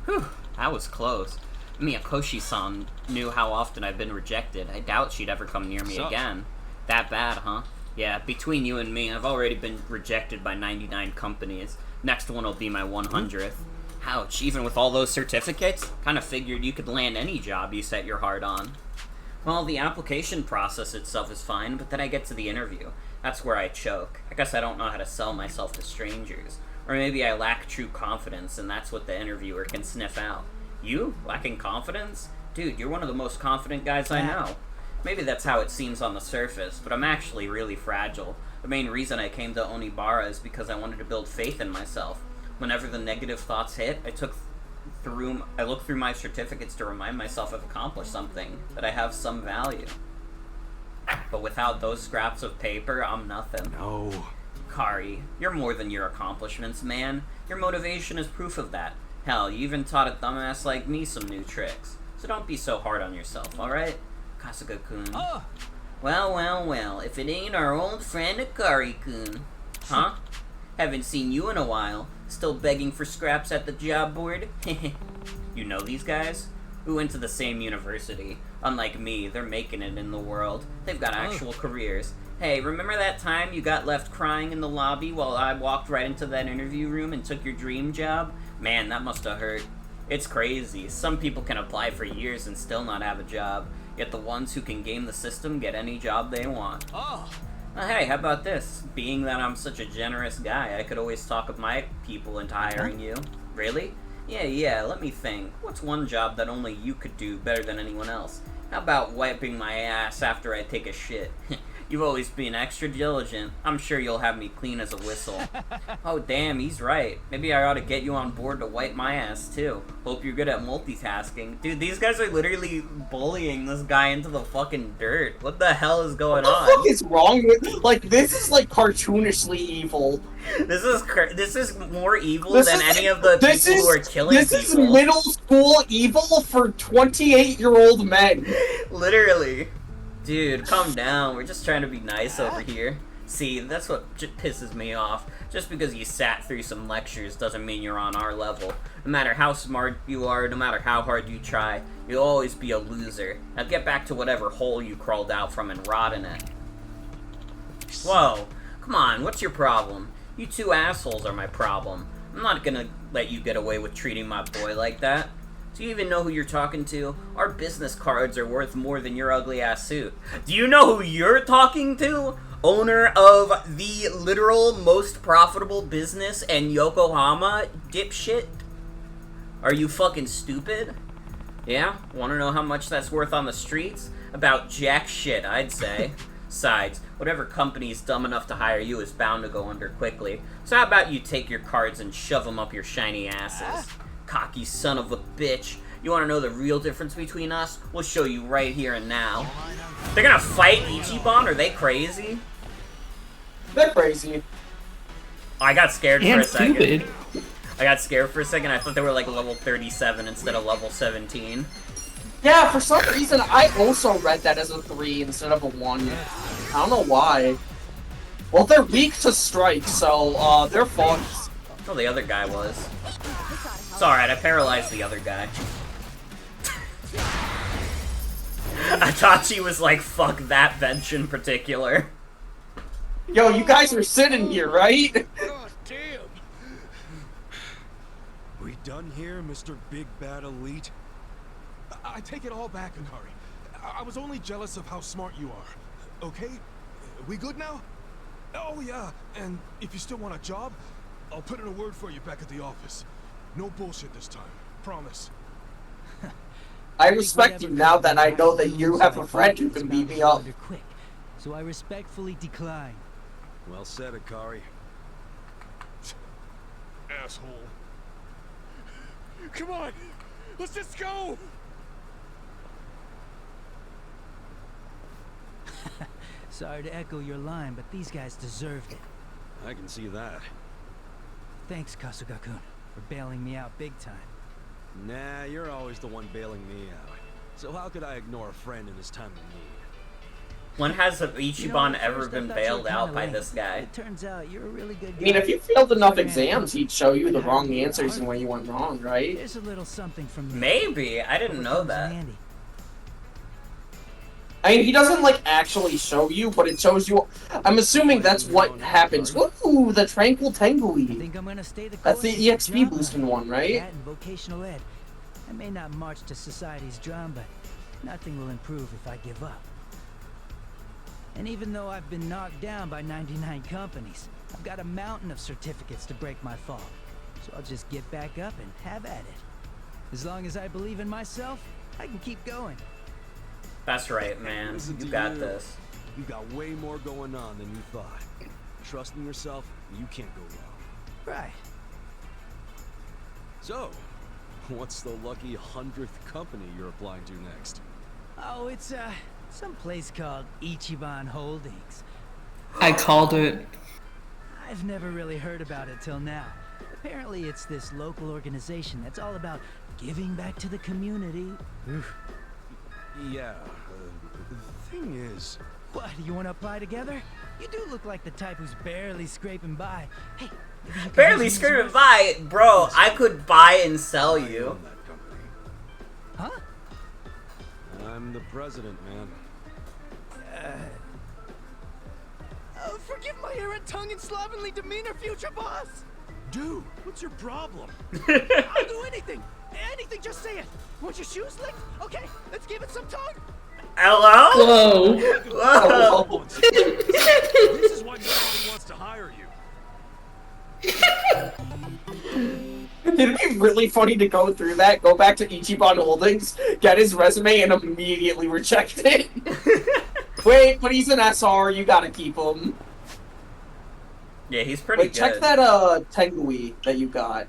Whew, that was close. Miyakoshi-san knew how often I've been rejected. I doubt she'd ever come near me Sup? again. That bad, huh? Yeah, between you and me, I've already been rejected by 99 companies. Next one will be my 100th. Ouch, even with all those certificates? Kinda figured you could land any job you set your heart on. Well, the application process itself is fine, but then I get to the interview. That's where I choke. I guess I don't know how to sell myself to strangers. Or maybe I lack true confidence, and that's what the interviewer can sniff out. You? Lacking confidence? Dude, you're one of the most confident guys I know. Maybe that's how it seems on the surface, but I'm actually really fragile. The main reason I came to Onibara is because I wanted to build faith in myself. Whenever the negative thoughts hit, I look through my certificates to remind myself I've accomplished something, that I have some value. But without those scraps of paper, I'm nothing. No. Kari, you're more than your accomplishments, man. Your motivation is proof of that. Hell, you even taught a dumbass like me some new tricks. So don't be so hard on yourself, alright? Kasuga-kun. Oh, Well, well, well, if it ain't our old friend Akari-kun. Huh? Haven't seen you in a while. Still begging for scraps at the job board? You know these guys? We went to the same university. Unlike me, they're making it in the world. They've got actual careers. Hey, remember that time you got left crying in the lobby while I walked right into that interview room and took your dream job? Man, that must have hurt. It's crazy. Some people can apply for years and still not have a job. Yet the ones who can game the system get any job they want. oh. Hey, how about this? Being that I'm such a generous guy, I could always talk of my people into hiring you. Really? Yeah, let me think. What's one job that only you could do better than anyone else? How about wiping my ass after I take a shit? You've always been extra diligent. I'm sure you'll have me clean as a whistle. Oh, damn, he's right. Maybe I ought to get you on board to wipe my ass, too. Hope you're good at multitasking. Dude, these guys are literally bullying this guy into the fucking dirt. What the hell is going on? What the fuck is wrong with... Like, this is, like, cartoonishly evil. This is more evil than any of the people who are killing people. This is middle school evil for 28-year-old men. Literally. Dude, calm down. We're just trying to be nice over here. See, that's what pisses me off. Just because you sat through some lectures doesn't mean you're on our level. No matter how smart you are, no matter how hard you try, you'll always be a loser. Now get back to whatever hole you crawled out from and rot in it. Whoa. Come on, what's your problem? You two assholes are my problem. I'm not gonna let you get away with treating my boy like that. Do you even know who you're talking to? Our business cards are worth more than your ugly-ass suit. Do you know who you're talking to? Owner of the literal most profitable business in Yokohama, dipshit? Are you fucking stupid? Yeah? Wanna know how much that's worth on the streets? About jack shit, I'd say. Besides, whatever company's dumb enough to hire you is bound to go under quickly. So how about you take your cards and shove them up your shiny asses? Cocky son of a bitch. You want to know the real difference between us? We'll show you right here and now. They're gonna fight Ichiban? Are they crazy? They're crazy. I got scared for And a second. stupid. I got scared for a second. I thought they were like level 37 instead of level 17. Yeah, for some reason, I also read that as a 3 instead of a 1. I don't know why. Well, they're weak to strike, so, they're fucked. Oh, the other guy was. It's alright, I paralyzed the other guy. Itachi was like, fuck that bench in particular. Yo, you guys are sitting here, right? God damn. We done here, Mr. Big Bad Elite? I take it all back, Akari. I was only jealous of how smart you are. Okay? We good now? Oh yeah, and if you still want a job, I'll put in a word for you back at the office. No bullshit this time. Promise. I respect you now that I know that you have a friend who can beat me up. Quick. so I respectfully decline. Well said, Akari. Asshole. Come on, let's just go. Sorry to echo your line, but these guys deserved it. I can see that. Thanks, Kasuga-kun, for bailing me out big time. Nah, you're always the one bailing me out. So how could I ignore a friend in his time of need? When has Ichiban at ever first I been thought you were bailed out kinda by lame. this guy? It turns out you're a really good guy. I mean, if you failed enough exams, he'd show you the wrong answers and where you went wrong, right? Here's a little something from me. Maybe. I didn't know Comes in that. handy. I mean, he doesn't, like, actually show you, but it shows you... I'm assuming that's what happens. Ooh, the Tranquil I Tengui. think I'm gonna stay the That's course the and EXP drama. boosting one, right? That and vocational ed. I may not march to society's drum, but nothing will improve if I give up. And even though I've been knocked down by 99 companies, I've got a mountain of certificates to break my fall. So I'll just get back up and have at it. As long as I believe in myself, I can keep going. That's right, man. Listen You to got you. this. You got way more going on than you thought. Trust in yourself, you can't go wrong. Right. So, what's the lucky 100th company you're applying to next? Oh, it's some place called Ichiban Holdings. I called it. I've never really heard about it till now. Apparently it's this local organization that's all about giving back to the community. Oof. Yeah, the thing is... What, do you want to apply together? You do look like the type who's barely scraping by. Hey, maybe you can Barely use me as screaming a- by, bro. I could buy and sell I you. own that company. Huh? I'm the president, man. Forgive my errant tongue and slovenly demeanor, future boss! Dude, what's your problem? I'll do anything! Anything, just say it! Want your shoes licked? Okay, let's give it some tongue! Hello? Whoa. Whoa. This is why nobody wants to hire you. It'd be really funny to go through that, go back to Ichiban Holdings, get his resume, and immediately reject it. Wait, but he's an SR, you gotta keep him. Yeah, he's pretty Wait, good. check that, Tengui that you got.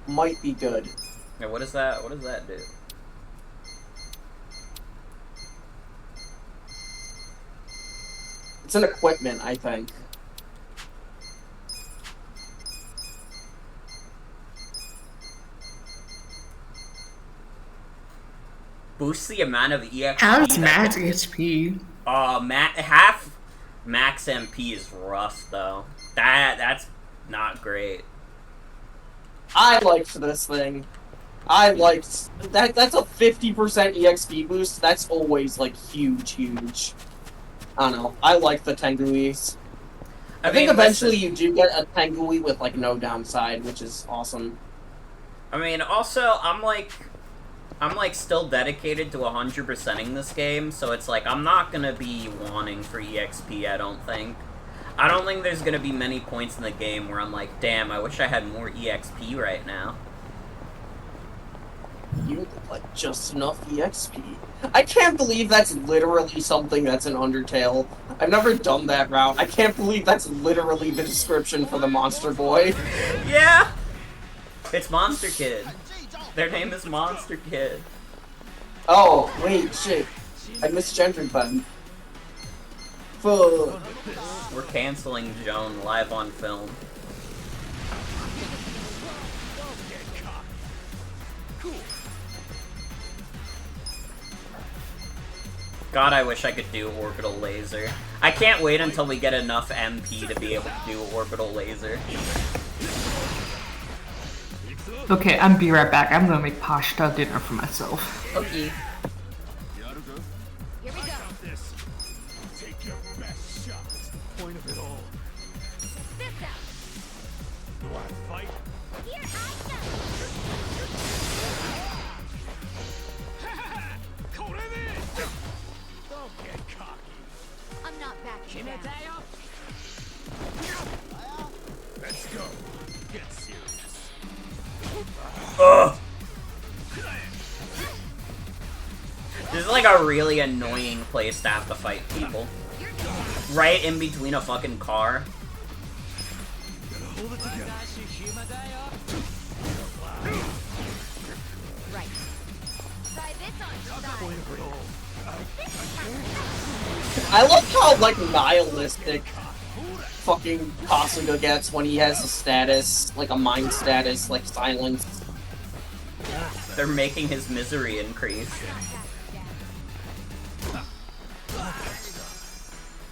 Might be good. Yeah, what is that? What does that do? It's an equipment, I think. Boosts the amount of EXP. How's that Max can- HP? Half max MP is rough though. That's not great. I liked this thing. I liked that. That's a 50% EXP boost. That's always like huge. I don't know. I like the Tenguis. I think eventually you do get a Tengui with like no downside, which is awesome. I mean, also I'm like still dedicated to 100%ing this game, so it's like I'm not gonna be wanting for EXP. I don't think there's gonna be many points in the game where I'm like, damn, I wish I had more EXP right now. You would like just enough EXP. I can't believe that's literally something that's in Undertale. I've never done that route. I can't believe that's literally the description for the Monster Boy. Yeah, it's Monster Kid. Their name is Monster Kid. Oh, wait, shit. I misgendered them. Fuck. We're canceling Joan live on film. God, I wish I could do orbital laser. I can't wait until we get enough MP to be able to do orbital laser. Okay, I'm be right back. I'm gonna make pasta dinner for myself. Okay. Here we go. This. Take your best shot. It's the point of it all. This out. You want to fight? Here I Don't get cocky. go. I'm not backing down. Let's go. Get serious. Ugh. There's like a really annoying place to have to fight people. Right in between a fucking car. Right. Try this on I love how, like, nihilistic fucking Kasuga gets when he has a status, like a mind status, like silence. They're making his misery increase.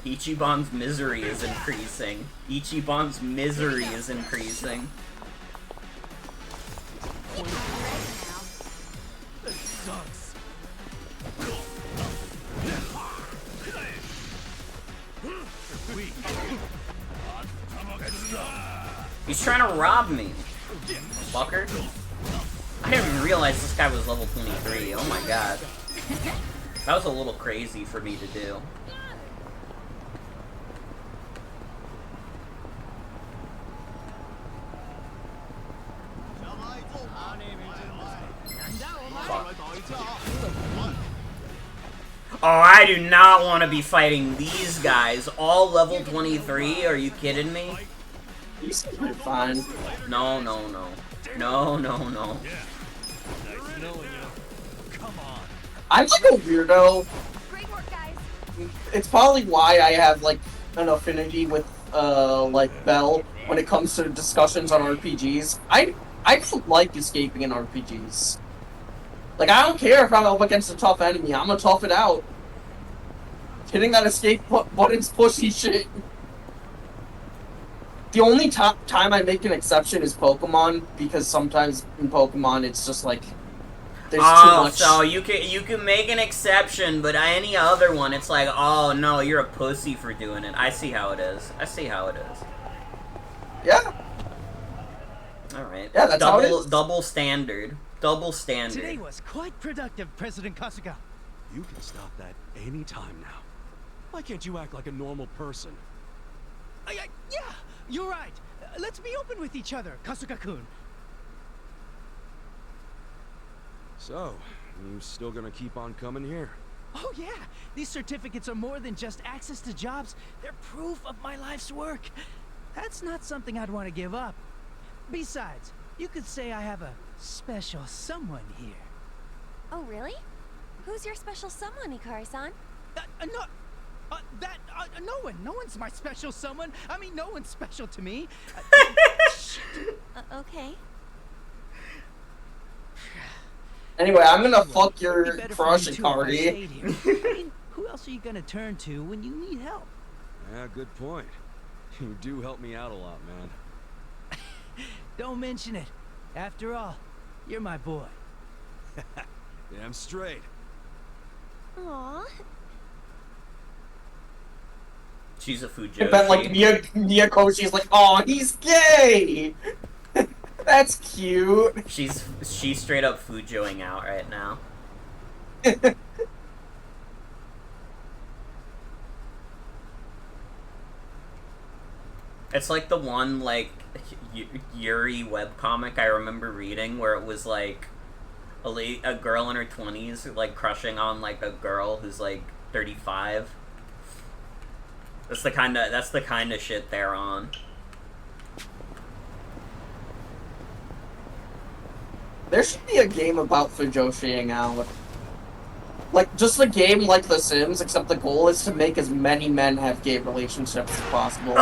Ichiban's misery is increasing. Ichiban's misery is increasing. He's trying to rob me. Fucker. I didn't even realize this guy was level 23. Oh my god. That was a little crazy for me to do. Fuck. Oh, I do not want to be fighting these guys. All level 23? Are you kidding me? You seem pretty fine. No, no, no. No, no, no. I'm like a weirdo. Great work, guys. It's probably why I have like an affinity with like Bell when it comes to discussions on RPGs. I don't like escaping in RPGs. Like, I don't care if I'm up against a tough enemy. I'm gonna tough it out. Hitting that escape button's pushy shit. The only time I make an exception is Pokemon, because sometimes in Pokemon it's just like there's too much. So you can make an exception, but any other one, it's like, oh no, you're a pussy for doing it. I see how it is. I see how it is. Yeah. All right. Yeah, that's how it is. Double standard. Double standard. Today was quite productive, President Kasuga. You can stop that any time now. Why can't you act like a normal person? Yeah, you're right. Let's be open with each other, Kasuga-kun. So, you still gonna keep on coming here? Oh yeah, these certificates are more than just access to jobs. They're proof of my life's work. That's not something I'd want to give up. Besides, you could say I have a special someone here. Oh, really? Who's your special someone, Ikari-san? No one. No one's my special someone. I mean, no one's special to me. Okay. Anyway, I'm gonna fuck your It'd be better for crush, you two if I Ikari. stayed here. I mean, who else are you gonna turn to when you need help? Yeah, good point. You do help me out a lot, man. Don't mention it. After all, you're my boy. Damn straight. Aww. She's a Fujoshi. I bet like Miyakoshi's like, oh, he's gay. That's cute. She's straight up Fujoing out right now. It's like the one like Yuri webcomic I remember reading where it was like a girl in her 20s like crushing on like a girl who's like 35. That's the kind of shit they're on. There should be a game about Fujoshiing out. Like, just a game like The Sims, except the goal is to make as many men have gay relationships as possible.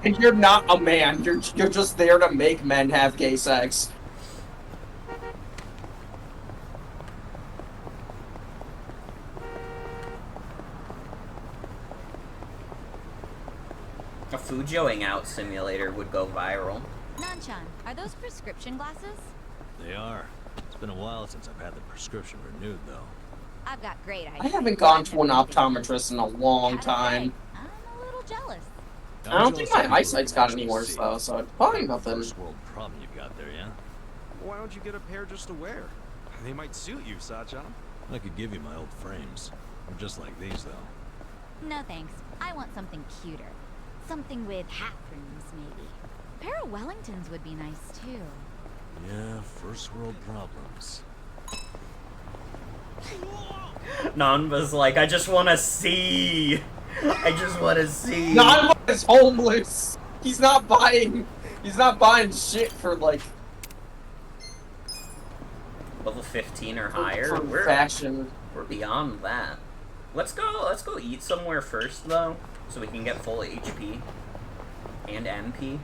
And you're not a man, you're just there to make men have gay sex. A Fujoing out simulator would go viral. Nanchan, are those prescription glasses? They are. It's been a while since I've had the prescription renewed, though. I've got great ideas. I haven't gone to an optometrist in a long time. I'm a little jealous. I don't think my eyesight's got any worse though, so it's probably nothing. First world problem you've got there, yeah? Why don't you get a pair just to wear? They might suit you, Sachan. I could give you my old frames. I'm just like these, though. No thanks. I want something cuter. Something with hat rooms, maybe. A pair of Wellingtons would be nice, too. Yeah, first world problems. Nanba's like, I just want to see. I just want to see. Nanba is homeless. He's not buying shit for like level 15 or higher. for fashion. We're beyond that. Let's go eat somewhere first though, so we can get full HP and MP.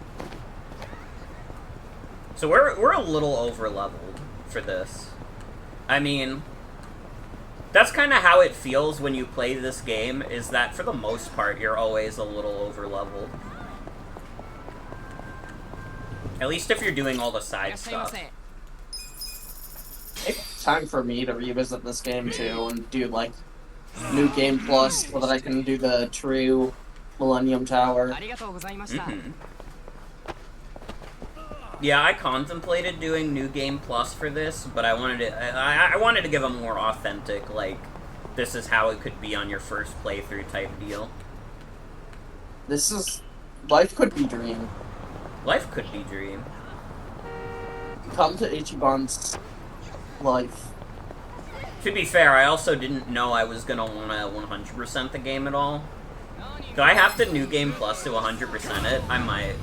So we're a little over leveled for this. I mean, that's kind of how it feels when you play this game, is that for the most part you're always a little over leveled. At least if you're doing all the side stuff. It's time for me to revisit this game too and do like New Game Plus so that I can do the true Millennium Tower. Mm-hmm. Yeah, I contemplated doing New Game Plus for this, but I wanted to give a more authentic, like, this is how it could be on your first playthrough type deal. This is... Life could be dream. Life could be dream. Come to Ichiban's life. To be fair, I also didn't know I was gonna wanna 100% the game at all. Do I have to New Game Plus to 100% it? I might.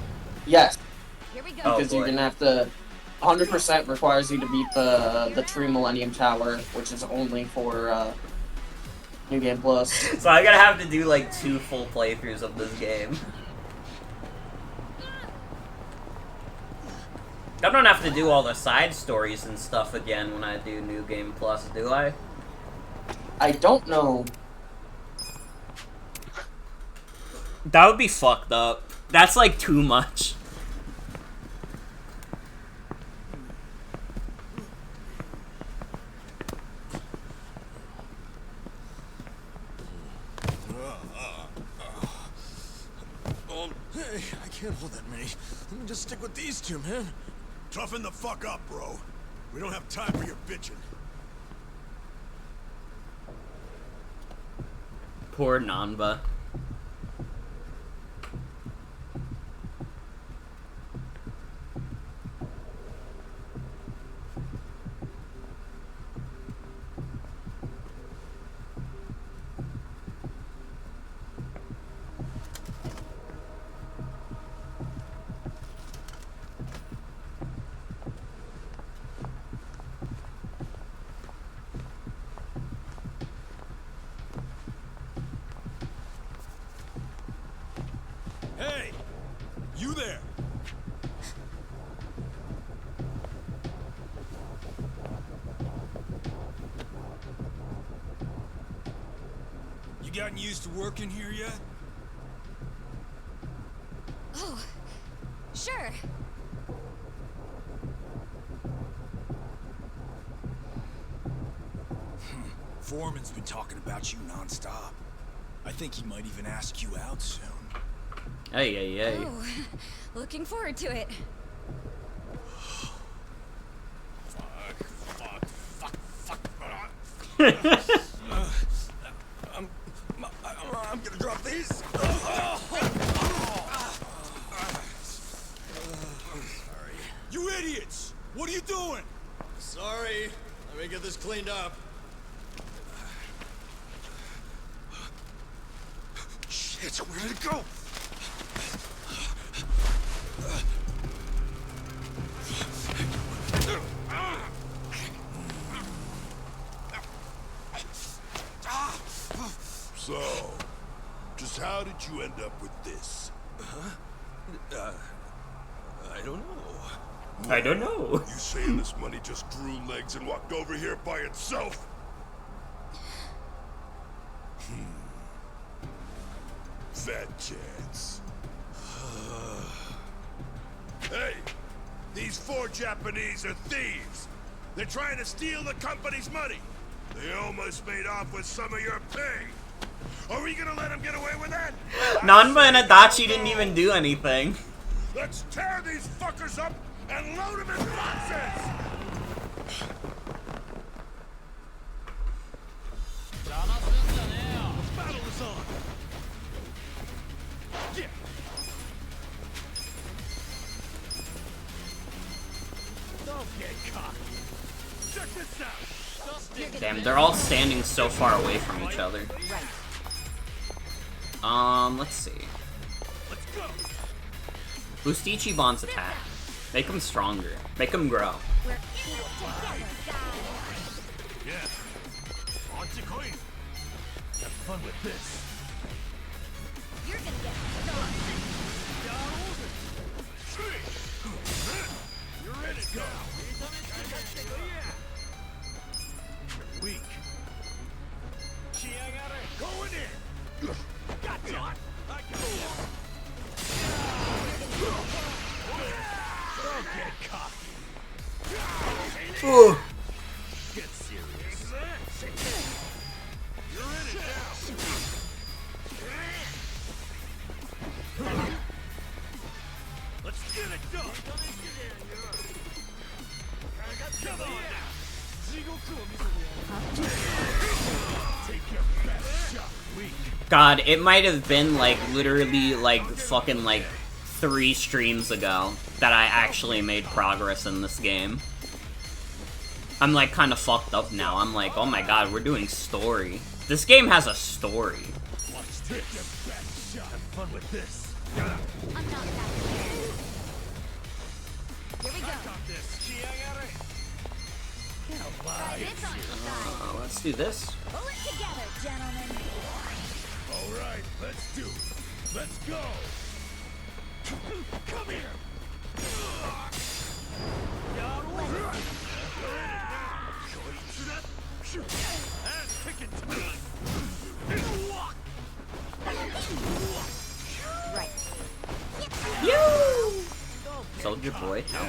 Yes. Here we go. Oh, Because you're gonna have to... 100% requires you to beat the true Millennium Tower, which is only for New Game Plus. So I'm gonna have to do like 2 full playthroughs of this game. I don't have to do all the side stories and stuff again when I do New Game Plus, do I? I don't know. That would be fucked up. That's like too much. Hey, I can't hold that many. Let me just stick with these two, man. Toughen the fuck up, bro. We don't have time for your bitching. Poor Nanba. Hey! You there! You gotten used to working here yet? Oh, sure. Foreman's been talking about you nonstop. I think he might even ask you out soon. Hey, hey, hey. Oh, looking forward to it. I'm gonna drop these. Sorry. You idiots! What are you doing? Sorry. Let me get this cleaned up. Shit, where did it go? So, just how did you end up with this? I don't know. I don't know. You saying this money just grew legs and walked over here by itself? Fat chance. Hey, these 4 Japanese are thieves. They're trying to steal the company's money. They almost made off with some of your pay. Are we gonna let them get away with that? Nanba and Adachi didn't even do anything. Let's tear these fuckers up and load them in boxes! The battle is on. Yeah. Don't get cocky. Check this out. Damn, they're all standing so far away from each other. Let's see. Boost Ichiban's attack. Make him stronger. Make him grow. Have fun with this. You're gonna get You're in it, go. You're weak. Going in. Gotcha. I can Don't get cocky. Get serious. You're in it now. Let's get it done. Come on now. Take your best shot. Weak. God, it might have been like literally like fucking like 3 streams ago that I actually made progress in this game. I'm like kind of fucked up now. I'm like, oh my god, we're doing story. This game has a story. Watch this. Take your best shot. Have fun with this. I'm not that good. Here we go. Got this. It's on your side. Let's do this. Pull it together, gentlemen. All right, let's do it. Let's go. Come here. Right. You! Soldier boy. Oh.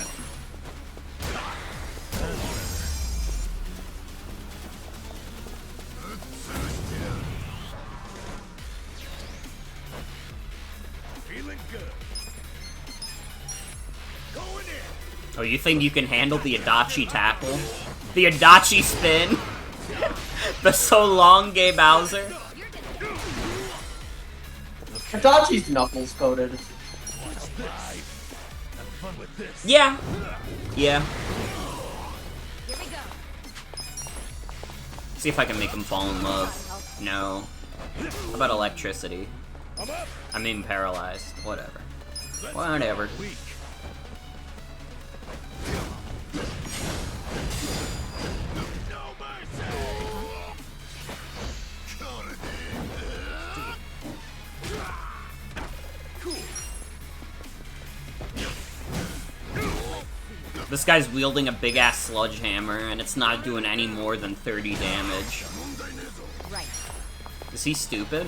Feeling good. Going in. Oh, you think you can handle the Adachi tackle? The Adachi spin? The so long, gay Bowser? Adachi's knuckles coated. Yeah. Yeah. Here we go. See if I can make him fall in love. No. How about electricity? I mean paralyzed. Whatever. Whatever. This guy's wielding a big-ass sludge hammer, and it's not doing any more than 30 damage. Right. Is he stupid?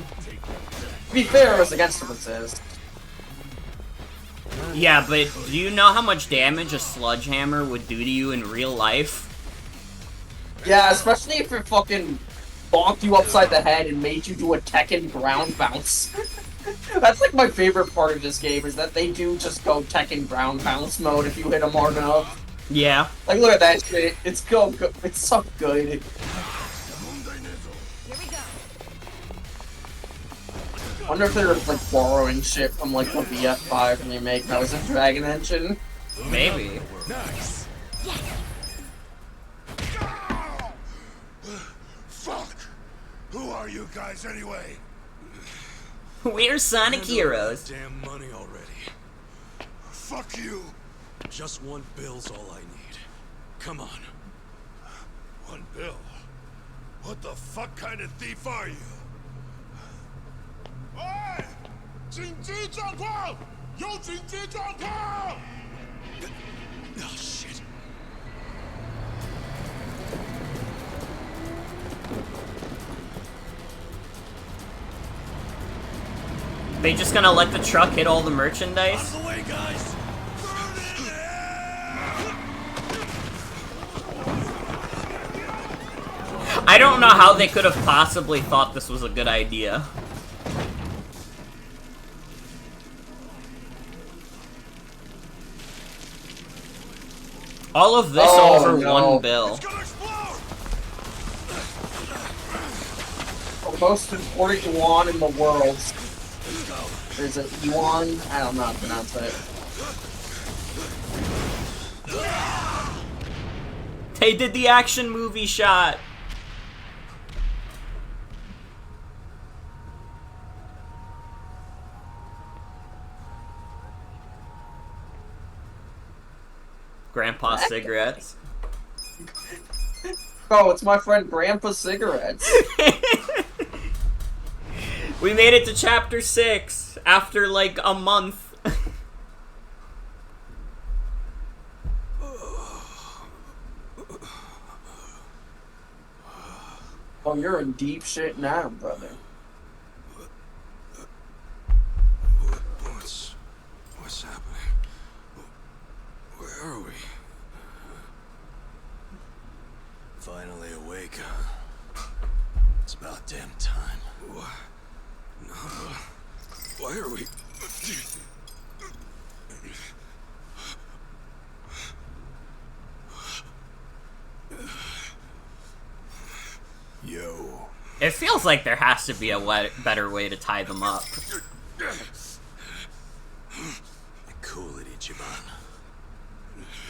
To be fair, it was against the resist. Yeah, but do you know how much damage a sludge hammer would do to you in real life? Yeah, especially if it fucking bonked you upside the head and made you do a Tekken ground bounce. That's like my favorite part of this game, is that they do just go Tekken ground bounce mode if you hit them hard enough. Yeah. Like, look at that shit. It's so good. It's so good. Here we go. I wonder if they're like borrowing shit from like the VF5 remake that was a Dragon Engine. Maybe. Nice. Fuck! Who are you guys anyway? We're Sonic Heroes. Damn money already. Fuck you! Just 1 bill's all I need. Come on. 1 bill? What the fuck kind of thief are you? Hey! 紧急状况! 有紧急状况! Oh shit. They just gonna let the truck hit all the merchandise? Out of the way, guys. I don't know how they could have possibly thought this was a good idea. All of this over no. 1 bill. It's gonna explode. The most important yuan in the world. Is it yuan? I don't know how to pronounce it. They did the action movie shot. Grandpa cigarettes. Oh, it's my friend Grandpa Cigarettes. We made it to chapter 6 after like a month. Oh, you're in deep shit now, brother. What's happening? Where are we? Finally awake, huh? It's about damn time. What? No, why are we... Yo. It feels like there has to be a better way to tie them up. Cool it, Ichiban.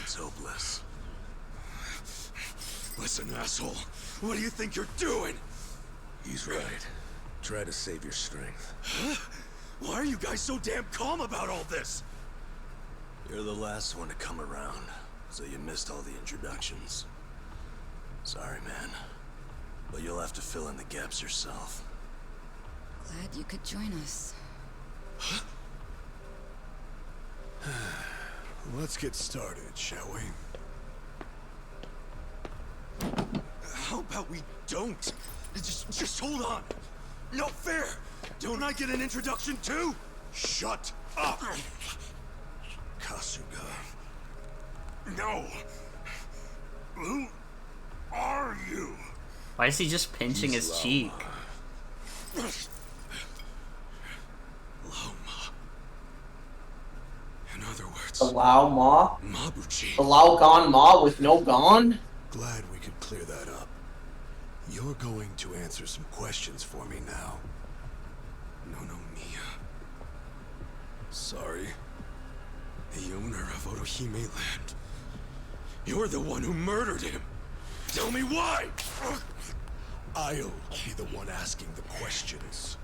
It's hopeless. Listen, asshole. What do you think you're doing? He's right. Try to save your strength. Huh? Why are you guys so damn calm about all this? You're the last one to come around, so you missed all the introductions. Sorry, man. But you'll have to fill in the gaps yourself. Glad you could join us. Let's get started, shall we? How about we don't? Just hold on. No fair. Don't I get an introduction too? Shut up. Kasuga. No. Who are you? Why is he just pinching his cheek? Loma. In other words, The Lao Ma? Mabuchi. The Lao Gon Ma with no Gon? Glad we could clear that up. You're going to answer some questions for me now. No, Mia. Sorry. The owner of Otohime Land. You're the one who murdered him. Tell me why! I'll be the one asking the questions.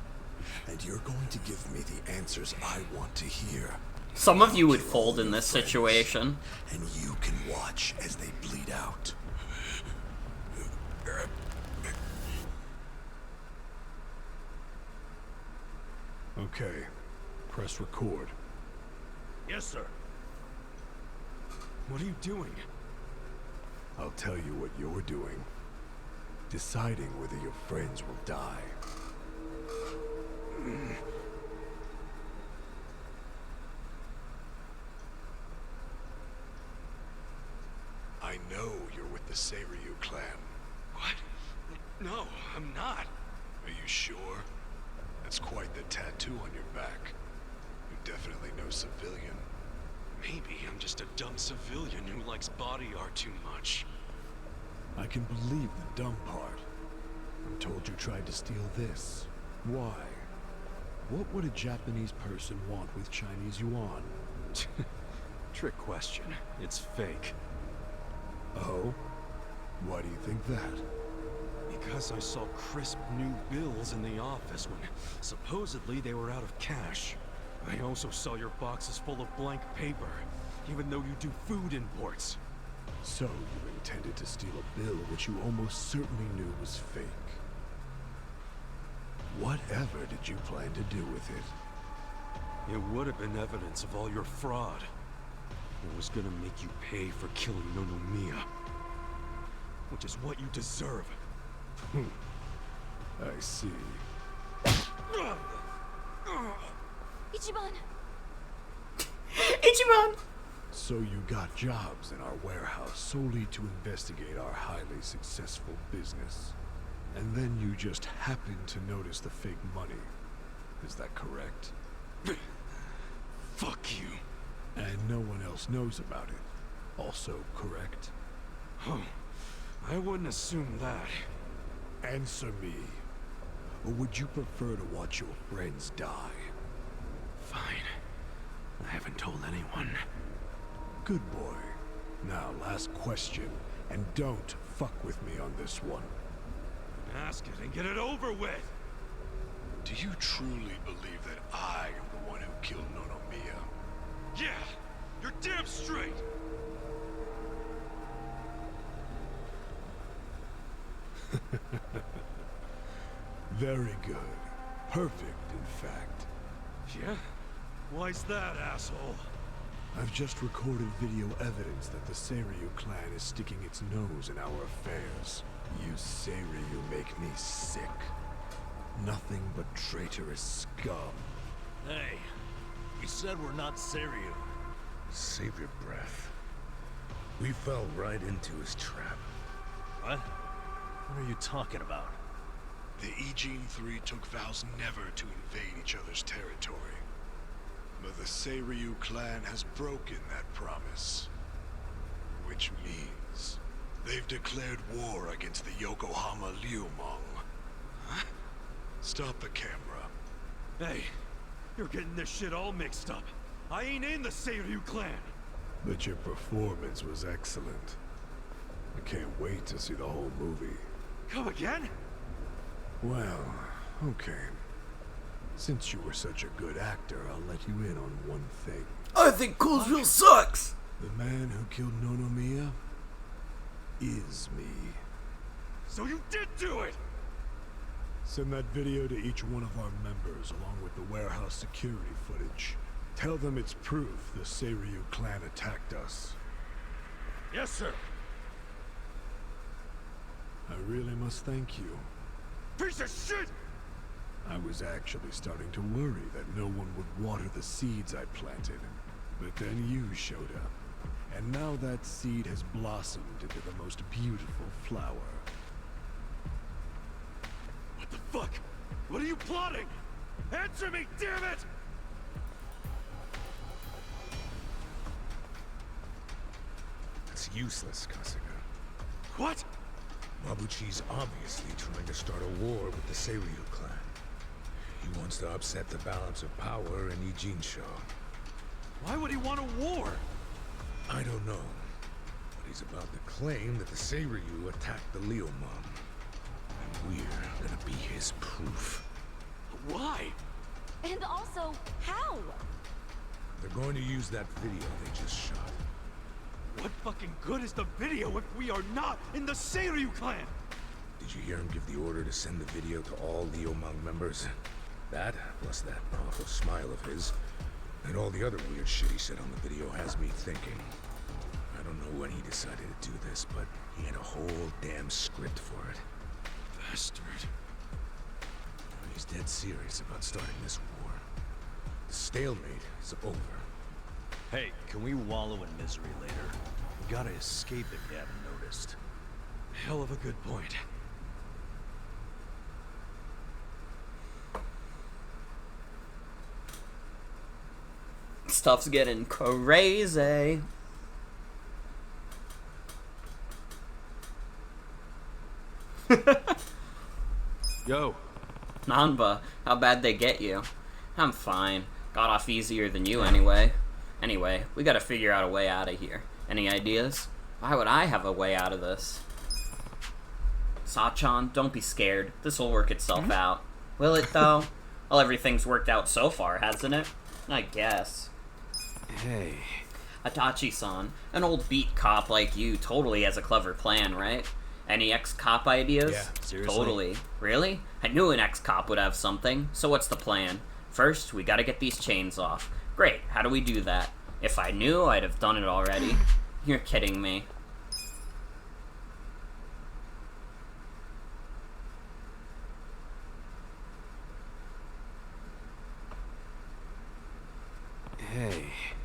And you're going to give me the answers I want to hear. Some of you would fold in this situation. And you can watch as they bleed out. Okay. Press record. Yes, sir. What are you doing? I'll tell you what you're doing. Deciding whether your friends will die. I know you're with the Seiryu clan. What? No, I'm not. Are you sure? That's quite the tattoo on your back. You're definitely no civilian. Maybe I'm just a dumb civilian who likes body art too much. I can believe the dumb part. I'm told you tried to steal this. Why? What would a Japanese person want with Chinese yuan? Trick question. It's fake. Oh? Why do you think that? Because I saw crisp new bills in the office when supposedly they were out of cash. I also saw your boxes full of blank paper, even though you do food imports. So you intended to steal a bill which you almost certainly knew was fake. Whatever did you plan to do with it? It would have been evidence of all your fraud. It was gonna make you pay for killing Nonomiya. Which is what you deserve. I see. Ichiban! Ichiban! So you got jobs in our warehouse solely to investigate our highly successful business. And then you just happened to notice the fake money. Is that correct? Fuck you. And no one else knows about it. Also correct? Oh, I wouldn't assume that. Answer me. Or would you prefer to watch your friends die? Fine. I haven't told anyone. Good boy. Now, last question. And don't fuck with me on this one. Ask it and get it over with! Do you truly believe that I am the one who killed Nonomiya? Yeah! You're damn straight! Very good. Perfect, in fact. Yeah? Why's that, asshole? I've just recorded video evidence that the Seiryu clan is sticking its nose in our affairs. You Seiryu make me sick. Nothing but traitorous scum. Hey, we said we're not Seiryu. Save your breath. We fell right into his trap. What? What are you talking about? The Ijin Three took vows never to invade each other's territory. But the Seiryu clan has broken that promise. Which means they've declared war against the Yokohama Liumang. Huh? Stop the camera. Hey, you're getting this shit all mixed up. I ain't in the Seiryu clan. But your performance was excellent. I can't wait to see the whole movie. Come again? Well, okay. Since you were such a good actor, I'll let you in on one thing. I think Coolsville sucks! The man who killed Nonomiya is me. So you did do it! Send that video to each one of our members, along with the warehouse security footage. Tell them it's proof the Seiryu clan attacked us. Yes, sir. I really must thank you. Piece of shit! I was actually starting to worry that no one would water the seeds I planted. But then you showed up. And now that seed has blossomed into the most beautiful flower. What the fuck? What are you plotting? Answer me, damn it! It's useless, Kasuga. What? Mabuchi's obviously trying to start a war with the Seiryu clan. He wants to upset the balance of power in Ijinsho. Why would he want a war? I don't know, but he's about to claim that the Seiryu attacked the Liumang. And we're gonna be his proof. Why? And also, how? They're going to use that video they just shot. What fucking good is the video if we are not in the Seiryu clan? Did you hear him give the order to send the video to all Liumang members? That, plus that awful smile of his, and all the other weird shit he said on the video has me thinking. I don't know when he decided to do this, but he had a whole damn script for it. Bastard. He's dead serious about starting this war. The stalemate is over. Hey, can we wallow in misery later? We gotta escape if you haven't noticed. Hell of a good point. Stuff's getting crazy. Yo. Nanba, how bad they get you? I'm fine. Got off easier than you anyway. Anyway, we gotta figure out a way out of here. Any ideas? Why would I have a way out of this? Sachan, don't be scared. This'll work itself out. Will it, though? Well, everything's worked out so far, hasn't it? I guess. Hey. Itachi-san, an old beat cop like you totally has a clever plan, right? Any ex-cop ideas? Yeah, seriously? Totally. Really? I knew an ex-cop would have something. So what's the plan? First, we gotta get these chains off. Great, how do we do that? If I knew, I'd have done it already. You're kidding me.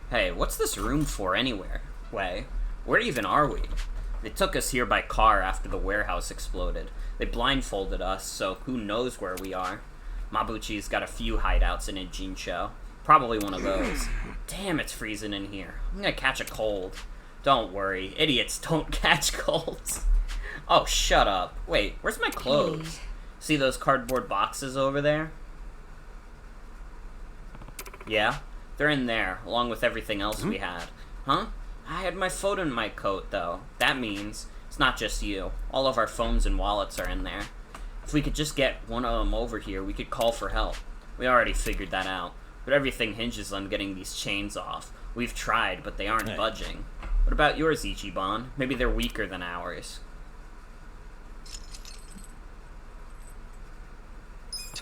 Hey, what's this room for anywhere? Where even are we? They took us here by car after the warehouse exploded. They blindfolded us, so who knows where we are. Mabuchi's got a few hideouts in Ijinsho. Probably one of those. Damn, it's freezing in here. I'm gonna catch a cold. Don't worry, idiots don't catch colds. Oh, shut up. Wait, where's my clothes? See those cardboard boxes over there? Yeah? They're in there, along with everything else we had. Huh? I had my phone in my coat, though. That means it's not just you. All of our phones and wallets are in there. If we could just get one of them over here, we could call for help. We already figured that out. But everything hinges on getting these chains off. We've tried, but they aren't budging. What about yours, Ichiban? Maybe they're weaker than ours.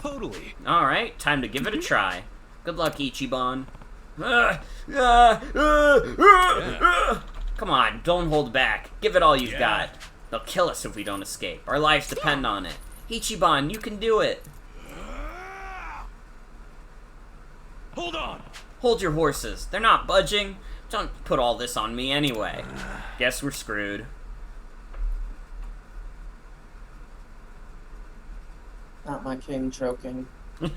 Totally. Alright, time to give it a try. Good luck, Ichiban. Come on, don't hold back. Give it all you've got. They'll kill us if we don't escape. Our lives depend on it. Ichiban, you can do it. Hold on. Hold your horses. They're not budging. Don't put all this on me anyway. Guess we're screwed. Not my king choking. Do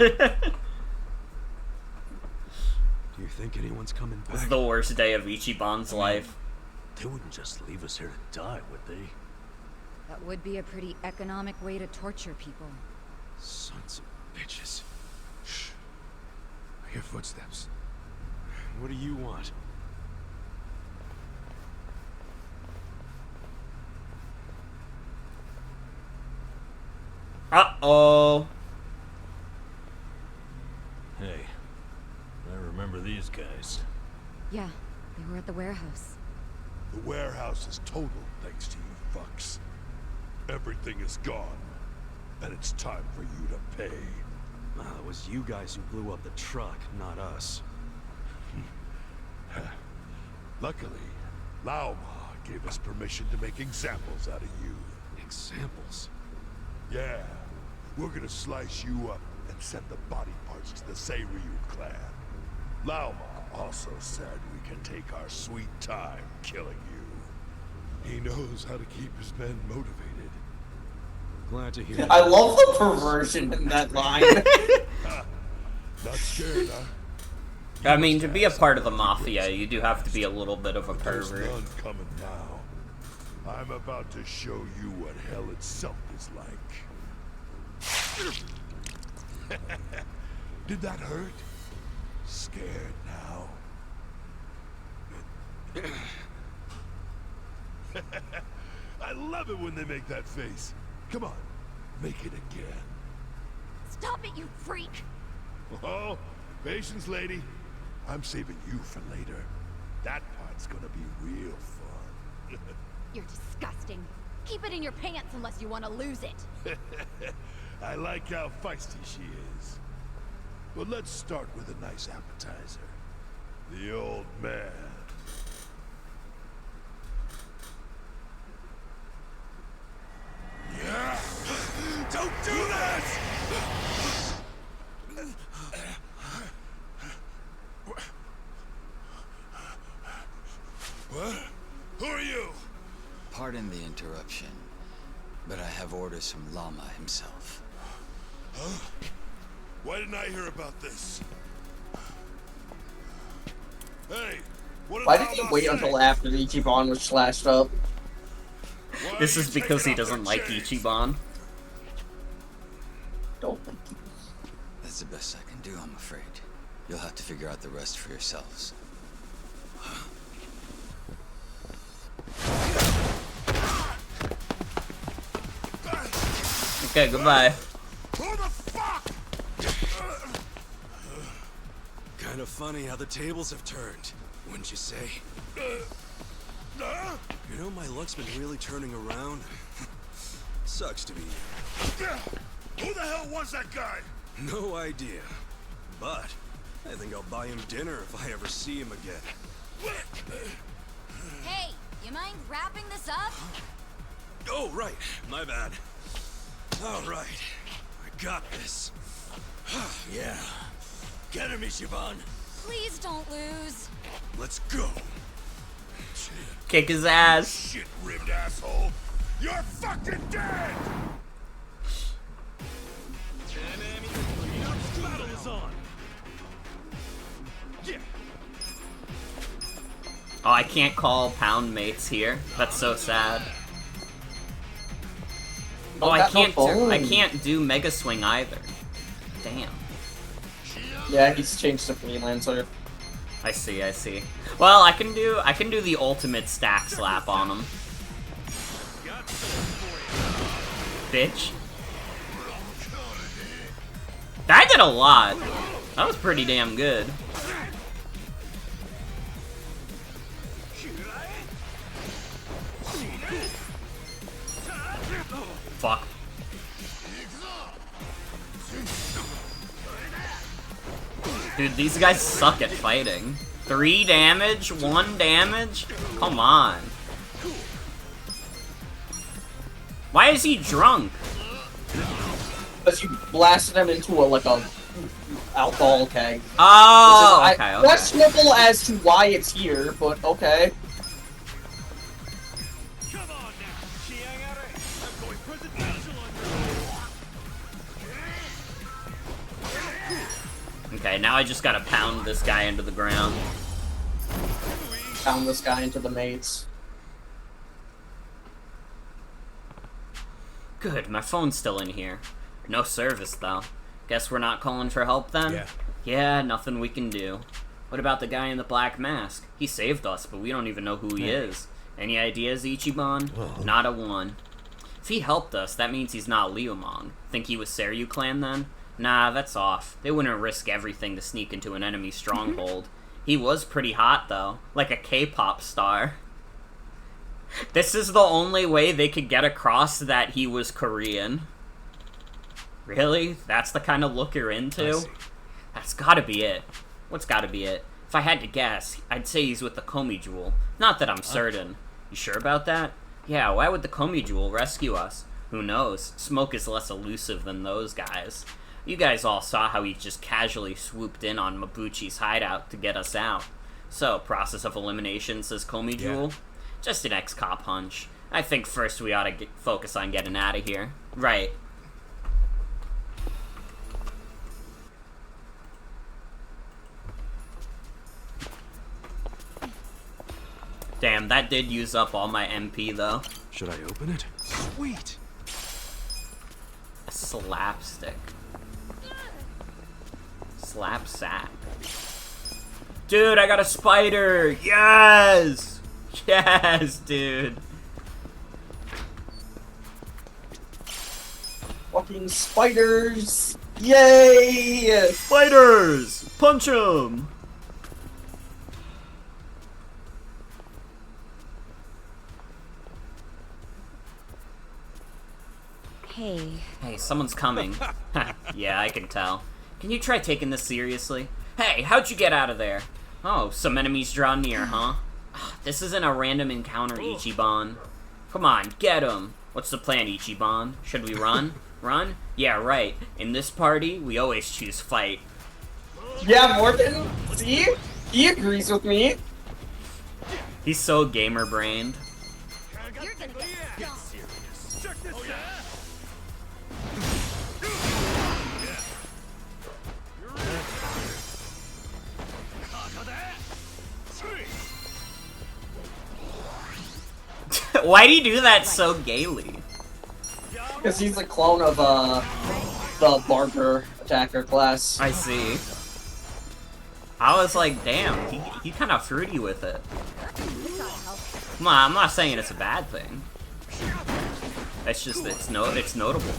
you think anyone's coming back? This is the worst day of Ichiban's life. They wouldn't just leave us here to die, would they? That would be a pretty economic way to torture people. Sons of bitches. Shh. I hear footsteps. What do you want? Uh-oh. Hey, I remember these guys. Yeah, they were at the warehouse. The warehouse is total thanks to you fucks. Everything is gone, and it's time for you to pay. It was you guys who blew up the truck, not us. Luckily, Lao Ma gave us permission to make examples out of you. Examples? Yeah, we're gonna slice you up and send the body parts to the Seiryu clan. Lao Ma also said we can take our sweet time killing you. He knows how to keep his men motivated. Glad to hear I love the perversion in that line. Not scared, huh? I mean, to be a part of the Mafia, you do have to be a little bit of a There's pervert. none coming now. I'm about to show you what hell itself is like. Did that hurt? Scared now? I love it when they make that face. Come on, make it again. Stop it, you freak! Oh, patience, lady. I'm saving you for later. That part's gonna be real fun. You're disgusting. Keep it in your pants unless you want to lose it. I like how feisty she is. But let's start with a nice appetizer. The old man. Yeah! Don't do that! What? Who are you? Pardon the interruption, but I have orders from Lama himself. Huh? Why didn't I hear about this? Hey, what did Why did he Lama wait say? until after Ichiban was slashed up? Why This are is you because he taking off doesn't the like chains? Ichiban. Don't think he... That's the best I can do, I'm afraid. You'll have to figure out the rest for yourselves. Okay, goodbye. Who the fuck? Kind of funny how the tables have turned, wouldn't you say? You know, my luck's been really turning around. Sucks to be you. Who the hell was that guy? No idea. But I think I'll buy him dinner if I ever see him again. Hey, you mind wrapping this up? Oh, right. My bad. All right. I got this. Yeah. Get him, Ichiban. Please don't lose. Let's go. Kick his ass. Shit-ribbed asshole. You're fucking dead! Battle is on. Yeah. Oh, I can't call pound mates here. That's so sad. Oh, I can't do Mega Swing either. Damn. Yeah, he's changed to freelancer. I see. Well, I can do the ultimate stack slap on him. Bitch. That did a lot. That was pretty damn good. Fuck. Dude, these guys suck at fighting. 3 damage? 1 damage? Come on. Why is he drunk? Because you blasted him into a alcohol keg. Oh, okay. Questionable as to why it's here, but okay. Okay, now I just gotta pound this guy into the ground. Pound this guy into the mates. Good, my phone's still in here. No service, though. Guess we're not calling for help, then? Yeah. Yeah, nothing we can do. What about the guy in the black mask? He saved us, but we don't even know who he is. Any ideas, Ichiban? Well. Not a one. If he helped us, that means he's not Liumang. Think he was Seiryu clan, then? Nah, that's off. They wouldn't risk everything to sneak into an enemy stronghold. He was pretty hot, though. Like a K-pop star. This is the only way they could get across that he was Korean. Really? That's the kind of look you're into? That's gotta be it. What's gotta be it? If I had to guess, I'd say he's with the Komi Jewel. Not that I'm certain. You sure about that? Yeah, why would the Komi Jewel rescue us? Who knows? Smoke is less elusive than those guys. You guys all saw how he just casually swooped in on Mabuchi's hideout to get us out. So, process of elimination, says Komi Jewel? Just an ex-cop hunch. I think first we ought to focus on getting out of here. Right. Damn, that did use up all my MP, though. Should I open it? Sweet! A slapstick. Slap sack. Dude, I got a spider! Yes! Yes, dude. Fucking spiders! Yay! Spiders! Punch them! Hey. Hey, someone's coming. Yeah, I can tell. Can you try taking this seriously? Hey, how'd you get out of there? Oh, some enemies draw near, huh? This isn't a random encounter, Ichiban. Come on, get him. What's the plan, Ichiban? Should we run? Run? Yeah, right. In this party, we always choose fight. Yeah, Morgan, see? He agrees with me. He's so gamer-brained. You're gonna get stumped. Check this out. Why do you do that so gaily? Because he's a clone of, the barber attacker class. I see. I was like, damn, he kind of fruity with it. Come on, I'm not saying it's a bad thing. It's just, it's notable.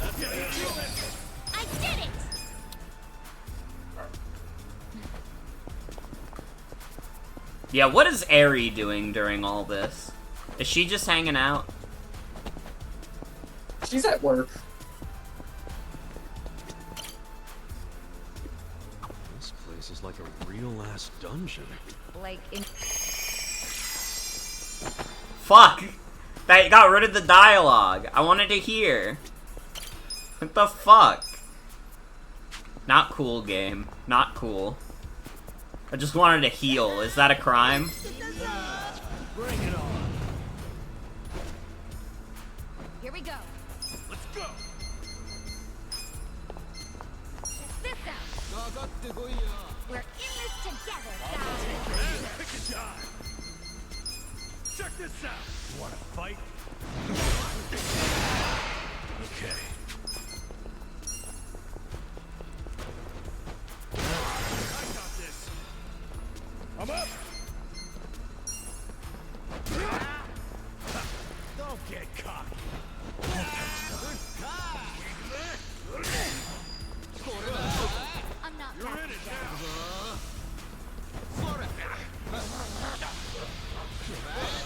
I did it! Yeah, what is Eri doing during all this? Is she just hanging out? She's at work. This place is like a real-ass dungeon. Like in. Fuck! That got rid of the dialogue. I wanted to hear. What the fuck? Not cool, game. Not cool. I just wanted to heal. Is that a crime? Bring it on. Here we go. Let's go. Check this out. We're in this together, guys. Pick a time. Check this out. You wanna fight? Okay. I got this. I'm up. Don't get cocky. I'm not You're in backing it down.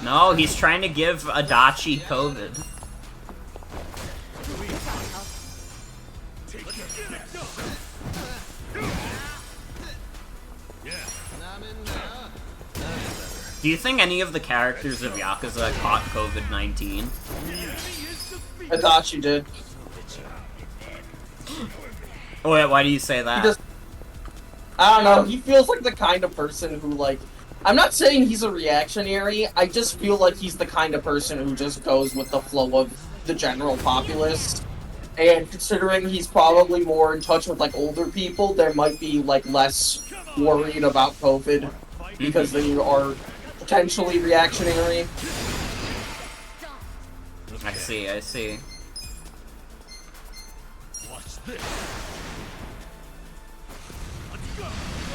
No, he's trying to give Adachi COVID. Take it. Do you think any of the characters of Yakuza caught COVID-19? I thought you did. Oh, wait, why do you say that? I don't know, he feels like the kind of person who, like... I'm not saying he's a reactionary, I just feel like he's the kind of person who just goes with the flow of the general populace. And considering he's probably more in touch with, like, older people, there might be, like, less worried about COVID because they are potentially reactionary. I see, I see.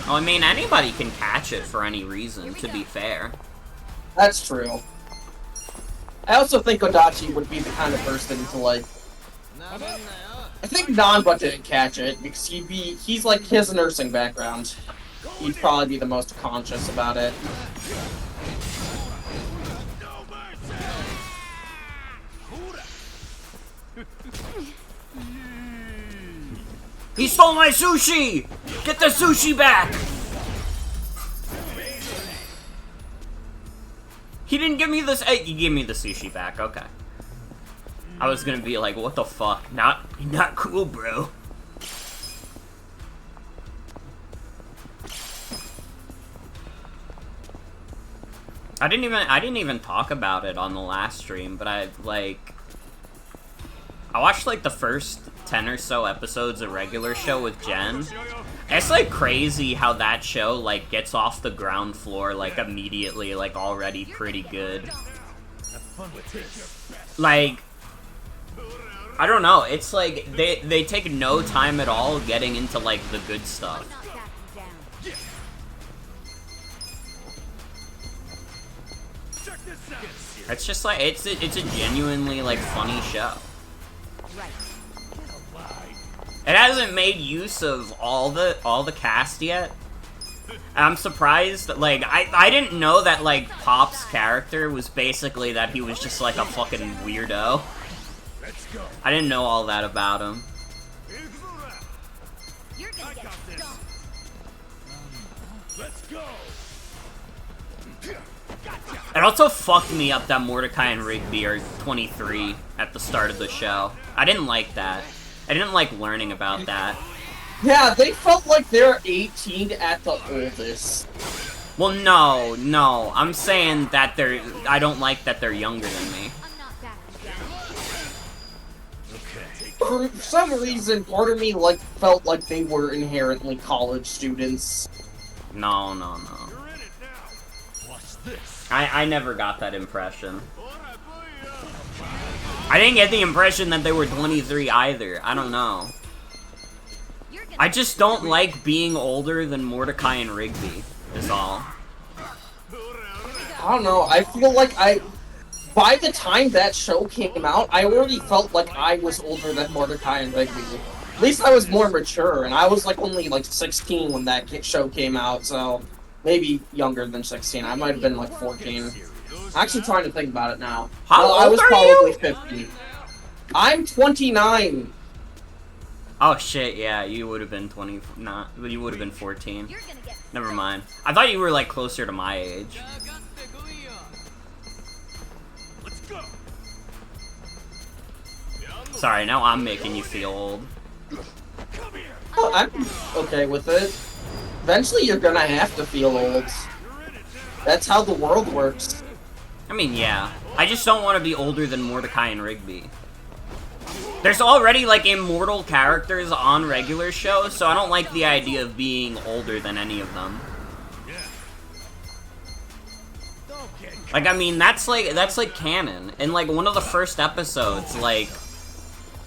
Well, I mean, anybody can catch it for any reason, to be fair. That's true. I also think Odachi would be the kind of person to, like... I think Nanba didn't catch it, because he's like, his nursing background. He'd probably be the most conscious about it. He stole my sushi! Get the sushi back! He didn't give me this. Hey, he gave me the sushi back. Okay. I was gonna be like, what the fuck? Not cool, bro. I didn't even talk about it on the last stream, but I watched like the first 10 or so episodes of regular show with Jen. It's like crazy how that show like gets off the ground floor like immediately, like already pretty good. Like, I don't know, it's like they take no time at all getting into like the good stuff. It's just like it's a genuinely like funny show. It hasn't made use of all the cast yet. I'm surprised that, like, I didn't know that, like, Pop's character was basically that he was just, like, a fucking weirdo. I didn't know all that about him. It also fucked me up that Mordecai and Rigby are 23 at the start of the show. I didn't like that. I didn't like learning about that. Yeah, they felt like they're 18 at the oldest. Well, no. I'm saying that I don't like that they're younger than me. For some reason, part of me, like, felt like they were inherently college students. No. I never got that impression. I didn't get the impression that they were 23 either. I don't know. I just don't like being older than Mordecai and Rigby, is all. I don't know, I feel like by the time that show came out, I already felt like I was older than Mordecai and Rigby. At least I was more mature, and I was like only like 16 when that show came out, so maybe younger than 16. I might have been like 14. I'm actually trying to think about it now. How old I was are probably you? 50. I'm 29. Oh shit, yeah, you would have been 20, you would have been 14. Never mind. I thought you were like closer to my age. Sorry, now I'm making you feel old. Oh, I'm okay with it. Eventually you're gonna have to feel old. That's how the world works. I mean, yeah. I just don't want to be older than Mordecai and Rigby. There's already, like, immortal characters on regular shows, so I don't like the idea of being older than any of them. Like, I mean, that's like canon. In, like, one of the first episodes, like,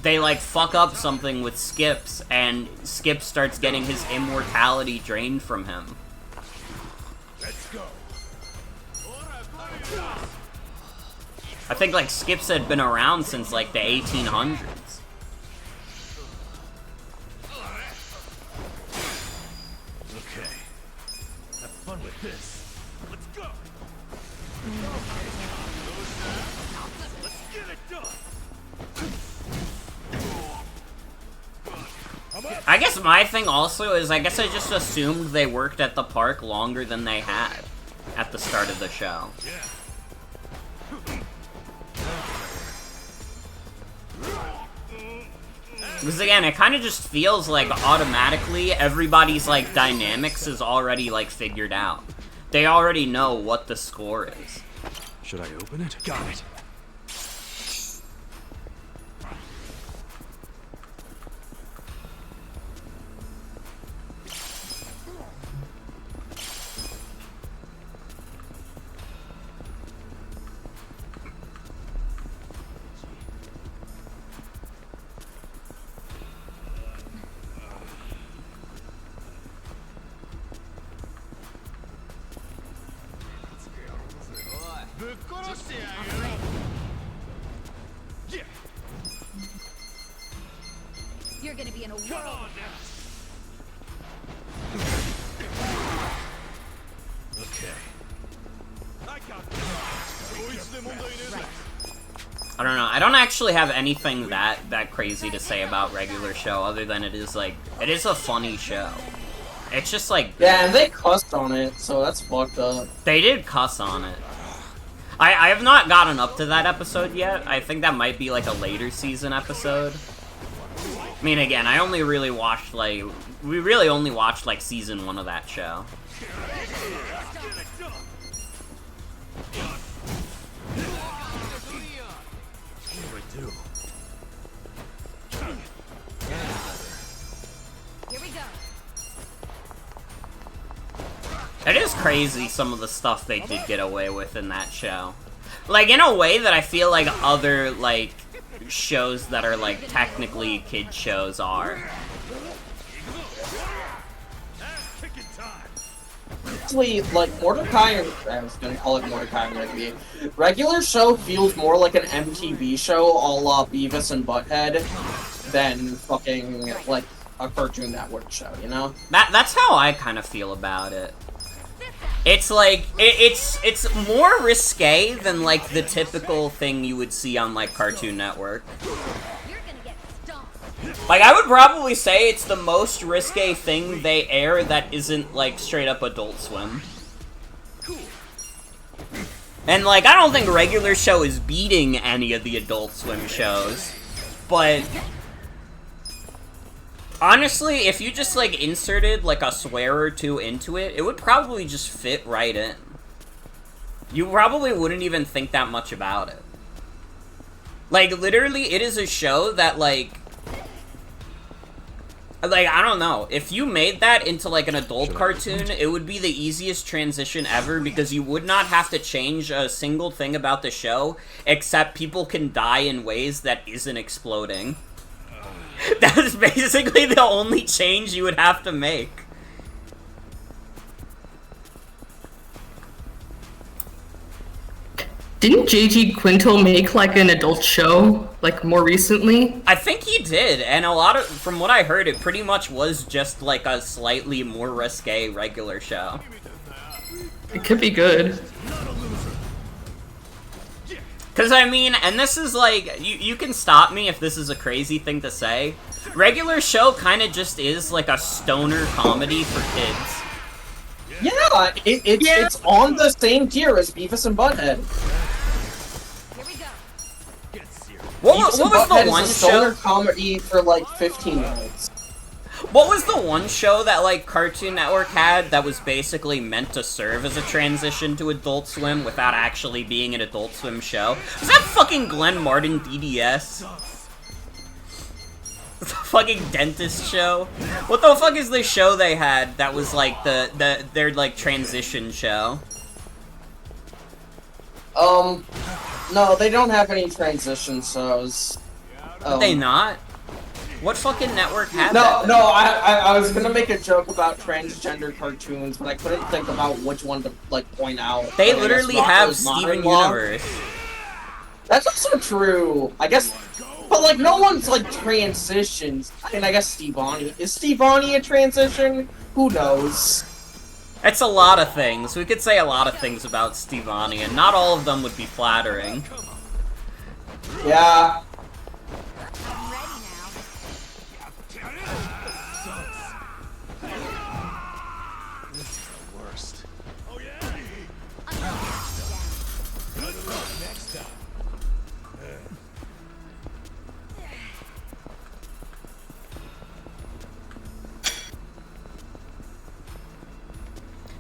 they, like, fuck up something with Skips, and Skip starts getting his immortality drained from him. Let's go. I think, like, Skips had been around since, like, the 1800s. Okay. Have fun with this. Let's go. Let's get it done. I guess my thing also is, I guess I just assumed they worked at the park longer than they had at the start of the show. Because again, it kind of just feels like automatically everybody's like dynamics is already like figured out. They already know what the score is. Should I open it? Got it. You're gonna be in a whirl. Okay. I don't know. I don't actually have anything that crazy to say about regular show other than it is a funny show. It's just like Yeah, and they cussed on it, so that's fucked up. they did cuss on it. I have not gotten up to that episode yet. I think that might be like a later season episode. I mean, again, I only really watched we really only watched like season 1 of that show. Here we go. It is crazy some of the stuff they did get away with in that show. Like, in a way that I feel like other, like, shows that are, like, technically kid shows are. Actually, like, Mordecai, I was gonna call it Mordecai and Rigby. Regular show feels more like an MTV show a la Beavis and Butthead than fucking, like, a Cartoon Network show, you know? That's how I kind of feel about it. It's like, it's more risque than, like, the typical thing you would see on, like, Cartoon Network. You're gonna get stomped. Like, I would probably say it's the most risque thing they air that isn't, like, straight up Adult Swim. And, like, I don't think regular show is beating any of the Adult Swim shows, but honestly, if you just, like, inserted, like, a swear or two into it, it would probably just fit right in. You probably wouldn't even think that much about it. Like, literally, it is a show that, like, I don't know. If you made that into, like, an adult cartoon, it would be the easiest transition ever because you would not have to change a single thing about the show, except people can die in ways that isn't exploding. That is basically the only change you would have to make. Didn't JG Quinto make like an adult show like more recently? I think he did, and a lot of, from what I heard, it pretty much was just like a slightly more risque regular show. It could be good. Because, I mean, and this is like, you can stop me if this is a crazy thing to say. Regular show kind of just is like a stoner comedy for kids. Yeah, it's on the same tier as Beavis and Butthead. Here we go. What was the one is a stoner show? comedy for like 15 minutes. What was the one show that, like, Cartoon Network had that was basically meant to serve as a transition to Adult Swim without actually being an Adult Swim show? Was that fucking Glenn Martin DDS? The fucking dentist show? What the fuck is the show they had that was, like, their, like, transition show? No, they don't have any transition shows. Did they not? What fucking network had No, that? no, I was gonna make a joke about transgender cartoons, but I couldn't think about which one to, like, point out. They I guess literally Rocko's have Steven Modern-in-Law. Universe. That's also true, I guess, but, like, no one's, like, transitions. I mean, I guess Stevani. Is Stevani a transition? Who knows? It's a lot of things. We could say a lot of things about Stevani, and not all of them would be flattering. Yeah. I'm ready now.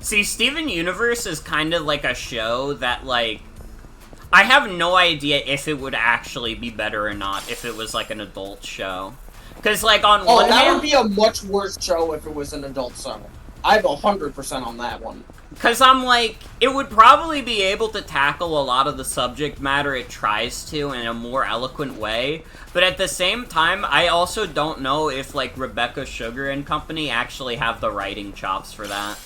See, Steven Universe is kind of like a show that, like, I have no idea if it would actually be better or not if it was, like, an adult show. Because, like, on one that hand... would be a much worse show if it was an adult show. I'm 100% on that one. Because I'm like, it would probably be able to tackle a lot of the subject matter it tries to in a more eloquent way, but at the same time, I also don't know if, like, Rebecca Sugar and company actually have the writing chops for that.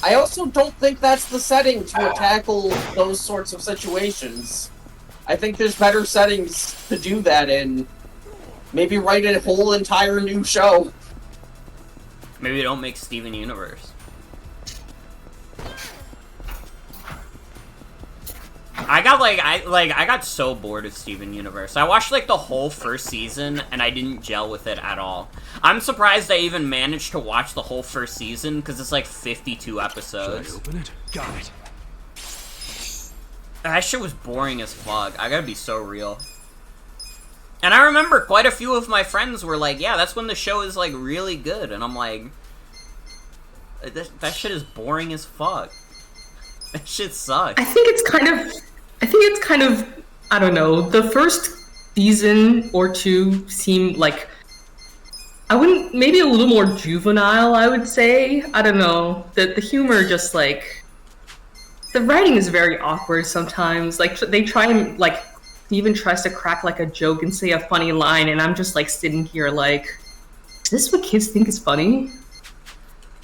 I also don't think that's the setting to tackle those sorts of situations. I think there's better settings to do that in. Maybe write a whole entire new show. Maybe don't make Steven Universe. I got so bored of Steven Universe. I watched, like, the whole first season, and I didn't gel with it at all. I'm surprised I even managed to watch the whole first season, because it's, like, 52 episodes. Should I open it? Got it. That shit was boring as fuck. I gotta be so real. And I remember quite a few of my friends were like, yeah, that's when the show is, like, really good. And I'm like, that shit is boring as fuck. That shit sucks. I think it's kind of, I don't know, the first season or two seemed like, maybe a little more juvenile, I would say. I don't know. The humor just, like, the writing is very awkward sometimes. Like, they try and, like, Steven tries to crack, like, a joke and say a funny line, and I'm just, like, sitting here like, is this what kids think is funny?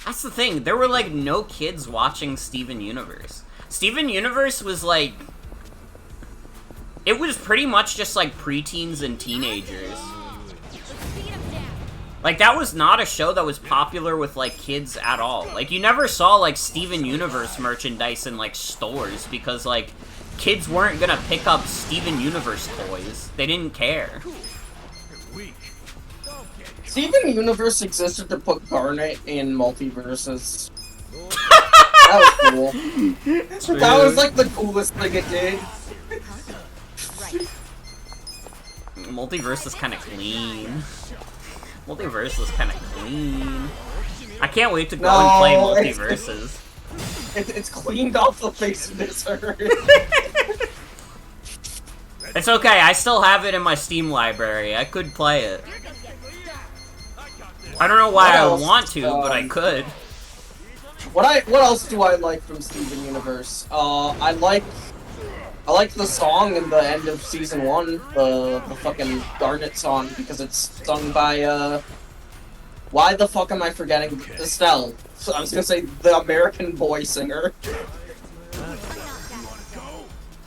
That's the thing. There were, like, no kids watching Steven Universe. Steven Universe was, like... It was pretty much just, like, preteens and teenagers. Like, that was not a show that was popular with, like, kids at all. Like, you never saw, like, Steven Universe merchandise in, like, stores because, like, kids weren't gonna pick up Steven Universe toys. They didn't care. Steven Universe existed to put Garnet in multiverses. That was cool. That was, like, the coolest thing it did. Multiverse is kind of clean. Multiverse is kind of clean. I can't wait to go and play Multiverses. It's cleaned off the face of this earth. It's okay, I still have it in my Steam library. I could play it. I don't know why I want to, but I could. What else do I like from Steven Universe? I like the song in the end of season 1, the fucking Garnet song, because it's sung by why the fuck am I forgetting Estelle? So I was gonna say the American Boy singer.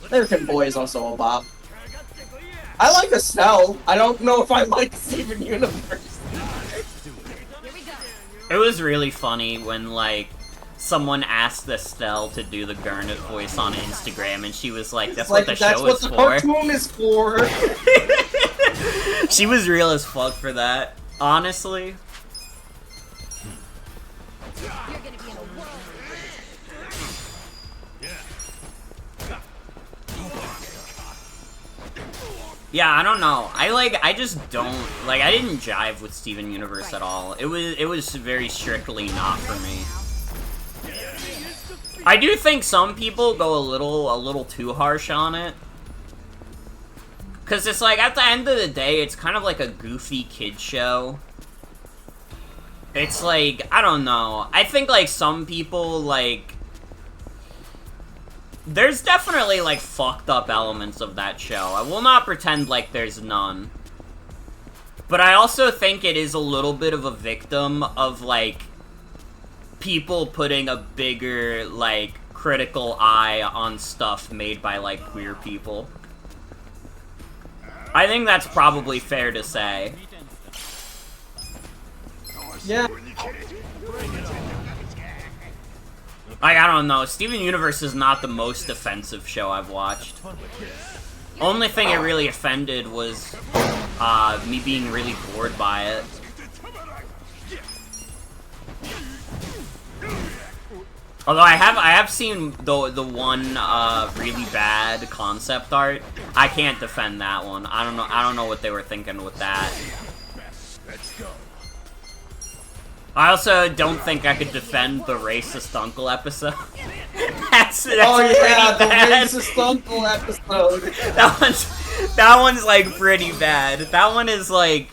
American Boy is also a bop. I like Estelle. I don't know if I like Steven Universe. It was really funny when, like, someone asked Estelle to do the Garnet voice on Instagram, and she was like, that's what the show is for. That's what the cartoon is for. She was real as fuck for that, honestly. Yeah, I don't know. I just don't, like, I didn't jive with Steven Universe at all. It was very strictly not for me. I do think some people go a little too harsh on it. Cause it's like, at the end of the day, it's kind of like a goofy kid show. It's like, I don't know. I think, like, some people, like... There's definitely, like, fucked up elements of that show. I will not pretend like there's none. But I also think it is a little bit of a victim of, like, people putting a bigger, like, critical eye on stuff made by, like, queer people. I think that's probably fair to say. Yeah. Like, I don't know. Steven Universe is not the most offensive show I've watched. Only thing it really offended was me being really bored by it. Although I have seen the one really bad concept art. I can't defend that one. I don't know what they were thinking with that. Let's go. I also don't think I could defend the racist uncle episode. that's Oh yeah, the pretty bad. racist uncle episode. That one's like pretty bad. That one is like,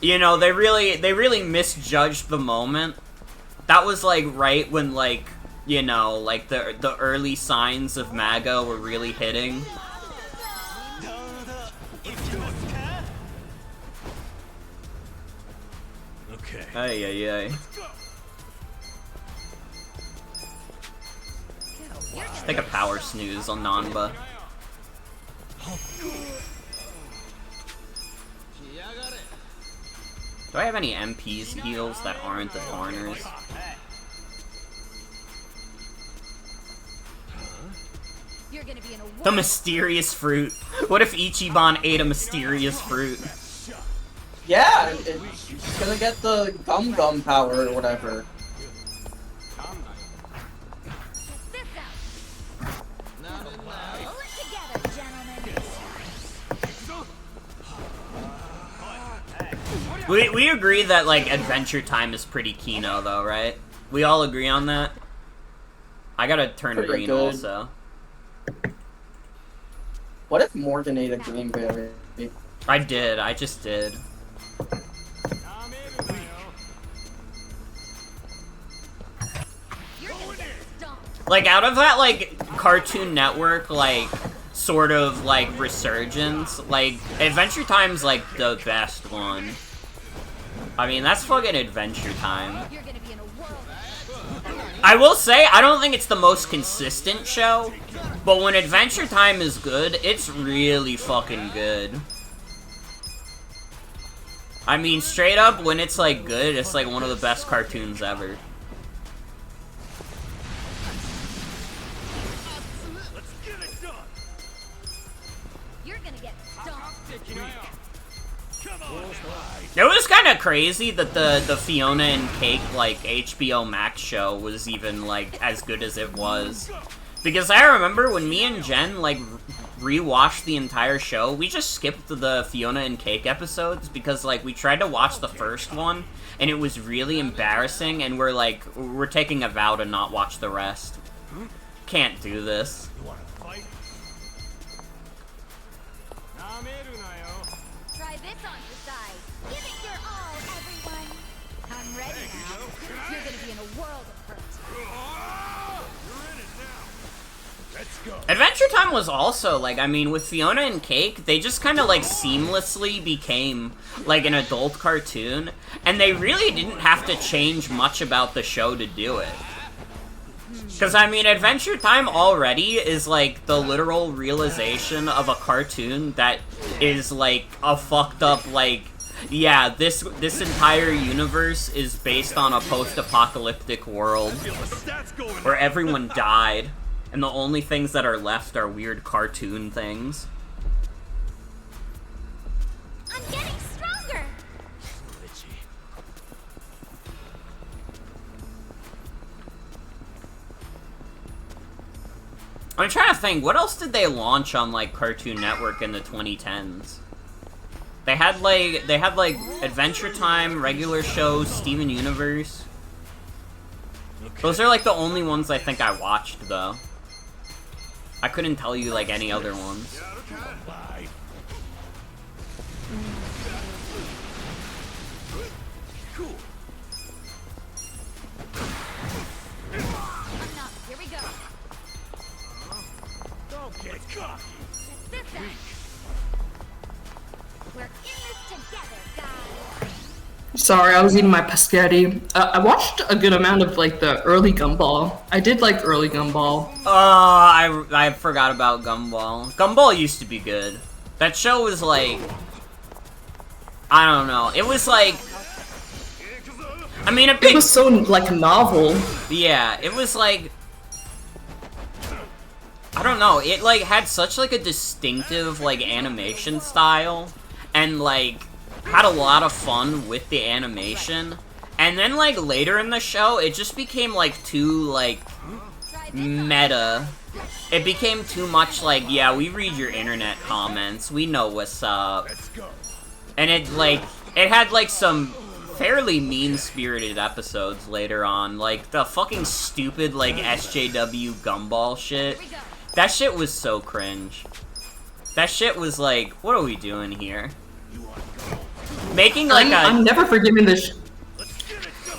you know, they really misjudged the moment. That was like right when like, you know, like the early signs of MAGA were really hitting. Okay. Ay, ay, ay. Let's take a power snooze on Nanba. Do I have any MP's heals that aren't the Tarners? The mysterious fruit. What if Ichiban ate a mysterious fruit? Yeah, it's gonna get the gum power or whatever. We agree that, like, Adventure Time is pretty Kino, though, right? We all agree on that? I gotta turn Pretty green good. also. What if Morgan ate a green berry? I just did. Like, out of that, like, Cartoon Network, like, sort of, like, resurgence, like, Adventure Time's, like, the best one. I mean, that's fucking Adventure Time. I will say, I don't think it's the most consistent show, but when Adventure Time is good, it's really fucking good. I mean, straight up, when it's, like, good, it's, like, one of the best cartoons ever. It was kind of crazy that the Fiona and Cake, like, HBO Max show was even, like, as good as it was. Because I remember when me and Jen, like, rewatched the entire show, we just skipped the Fiona and Cake episodes because, like, we tried to watch the first one, and it was really embarrassing, and we're taking a vow to not watch the rest. Can't do this. Adventure Time was also, like, I mean, with Fiona and Cake, they just kind of, like, seamlessly became, like, an adult cartoon, and they really didn't have to change much about the show to do it. Because, I mean, Adventure Time already is, like, the literal realization of a cartoon that is, like, a fucked up, like, yeah, this entire universe is based on a post-apocalyptic world where everyone died. And the only things that are left are weird cartoon things. I'm getting stronger. I'm trying to think, what else did they launch on, like, Cartoon Network in the 2010s? They had like Adventure Time, regular shows, Steven Universe. Okay. Those are, like, the only ones I think I watched, though. I couldn't tell you, like, any other ones. Here we go. Don't get cocky. We're in this together, guys. Sorry, I was eating my spaghetti. I watched a good amount of, like, the early Gumball. I did like early Gumball. I forgot about Gumball. Gumball used to be good. That show was, like, I don't know. It was, like, I mean, It was so, like, novel. Yeah, it was, like, I don't know. It, like, had such, like, a distinctive, like, animation style. And, like, had a lot of fun with the animation. And then, like, later in the show, it just became, like, too, like, meta. It became too much like, yeah, we read your internet comments, we know what's up. And it, like, it had, like, some fairly mean-spirited episodes later on. Like, the fucking stupid, like, SJW gumball shit. That shit was so cringe. That shit was like, what are we doing here? Making, like, I'm never forgiving this.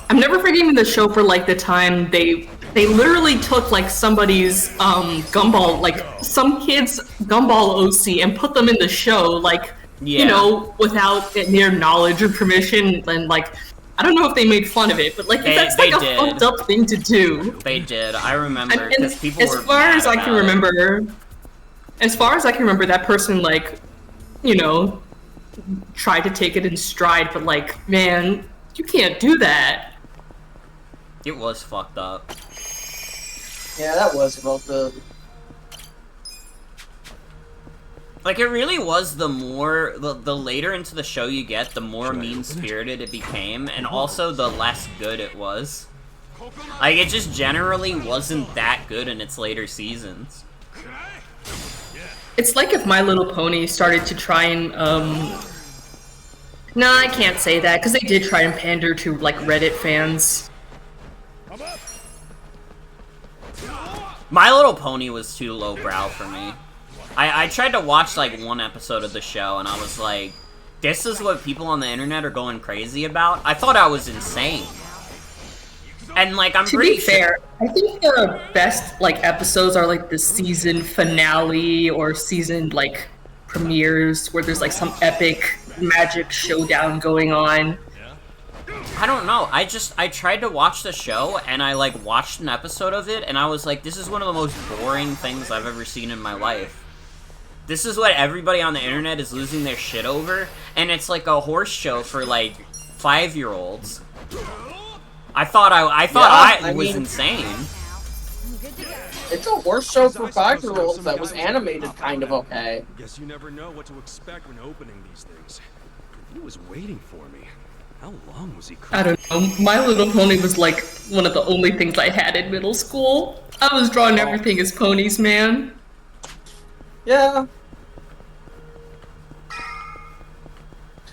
I'm never forgiving the show for, like, the time they literally took, like, somebody's, gumball, like, some kid's gumball OC and put them in the show, like, yeah. You know, without their knowledge or permission, and, like, I don't know if they made fun of it, but, like, that's, like, a fucked up thing to do. They did, I remember, And because people as were far mad as I can about it. remember, as far as I can remember, that person, like, you know, tried to take it in stride, but, like, man, you can't do that. It was fucked up. Yeah, that was about the... Like, it really was the more... The later into the show you get, the more mean-spirited it became, and also the less good it was. Like, it just generally wasn't that good in its later seasons. It's like if My Little Pony started to try and, No, I can't say that, because they did try and pander to, like, Reddit fans. My Little Pony was too lowbrow for me. I tried to watch, like, one episode of the show, and I was like, this is what people on the internet are going crazy about? I thought I was insane. And, like, I'm pretty To be fair, I think the best, like, episodes are, like, the season finale or season, like, premieres where there's, like, some epic magic showdown going on. I don't know, I tried to watch the show, and I, like, watched an episode of it, and I was like, this is one of the most boring things I've ever seen in my life. This is what everybody on the internet is losing their shit over, and it's like a horse show for, like, 5-year-olds. I thought I was insane. It's a horse show for 5-year-olds that was animated kind of okay. Guess you never know what to expect when opening these things. He was waiting for me. How long was he I don't know. My Little Pony was, like, one of the only things I had in middle school. I was drawing everything as ponies, man. Yeah.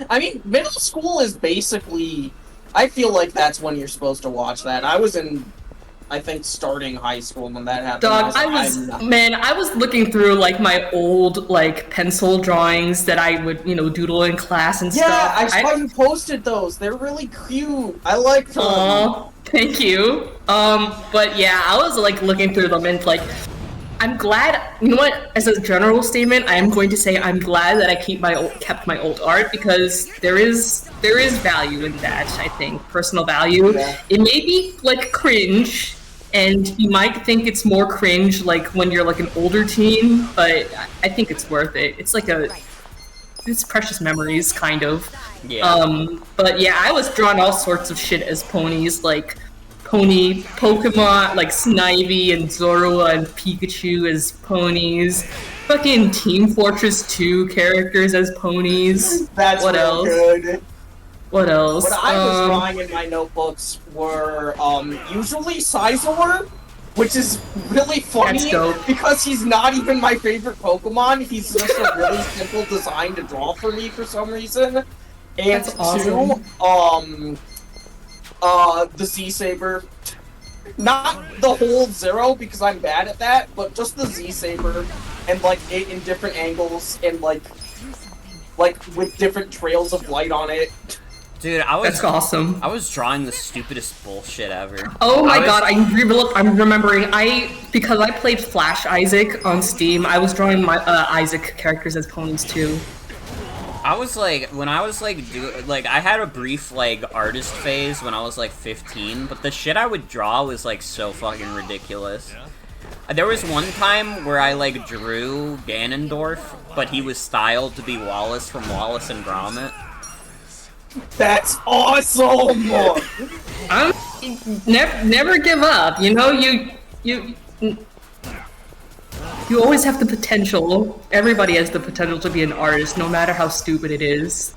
I mean, middle school is basically... I feel like that's when you're supposed to watch that. I was in, I think, starting high school when that happened. Dog, I was looking through, like, my old, like, pencil drawings that I would, you know, doodle in class and stuff. Yeah, I saw you posted those. They're really cute. I like them. Aw, thank you. But yeah, I was, like, looking through them and, like, I'm glad, you know what, as a general statement, I am going to say I'm glad that I kept my old art, because there is value in that, I think, personal value. Yeah. It may be, like, cringe, and you might think it's more cringe, like, when you're, like, an older teen, but I think it's worth it. It's like it's precious memories, kind of. Yeah. But yeah, I was drawing all sorts of shit as ponies, like, pony Pokemon, like Snivy and Zorua and Pikachu as ponies. Fucking Team Fortress 2 characters as ponies. That's what real else? good. What else? What I was drawing in my notebooks were usually Sizor, which is really funny because he's not even my favorite Pokemon. He's just a really simple design to draw for me for some reason. And That's awesome. The Z-Saber. Not the whole Zero, because I'm bad at that, but just the Z-Saber, and, like, it in different angles, and, like, with different trails of light on it. Dude, That's awesome. I was drawing the stupidest bullshit ever. Oh my god, I'm remembering, because I played Flash Isaac on Steam, I was drawing my Isaac characters as ponies too. I was like, when I was like, I had a brief, like, artist phase when I was like 15, but the shit I would draw was like so fucking ridiculous. There was one time where I like drew Ganondorf, but he was styled to be Wallace from Wallace and Gromit. That's awesome! Never give up, you know, you always have the potential. Everybody has the potential to be an artist, no matter how stupid it is.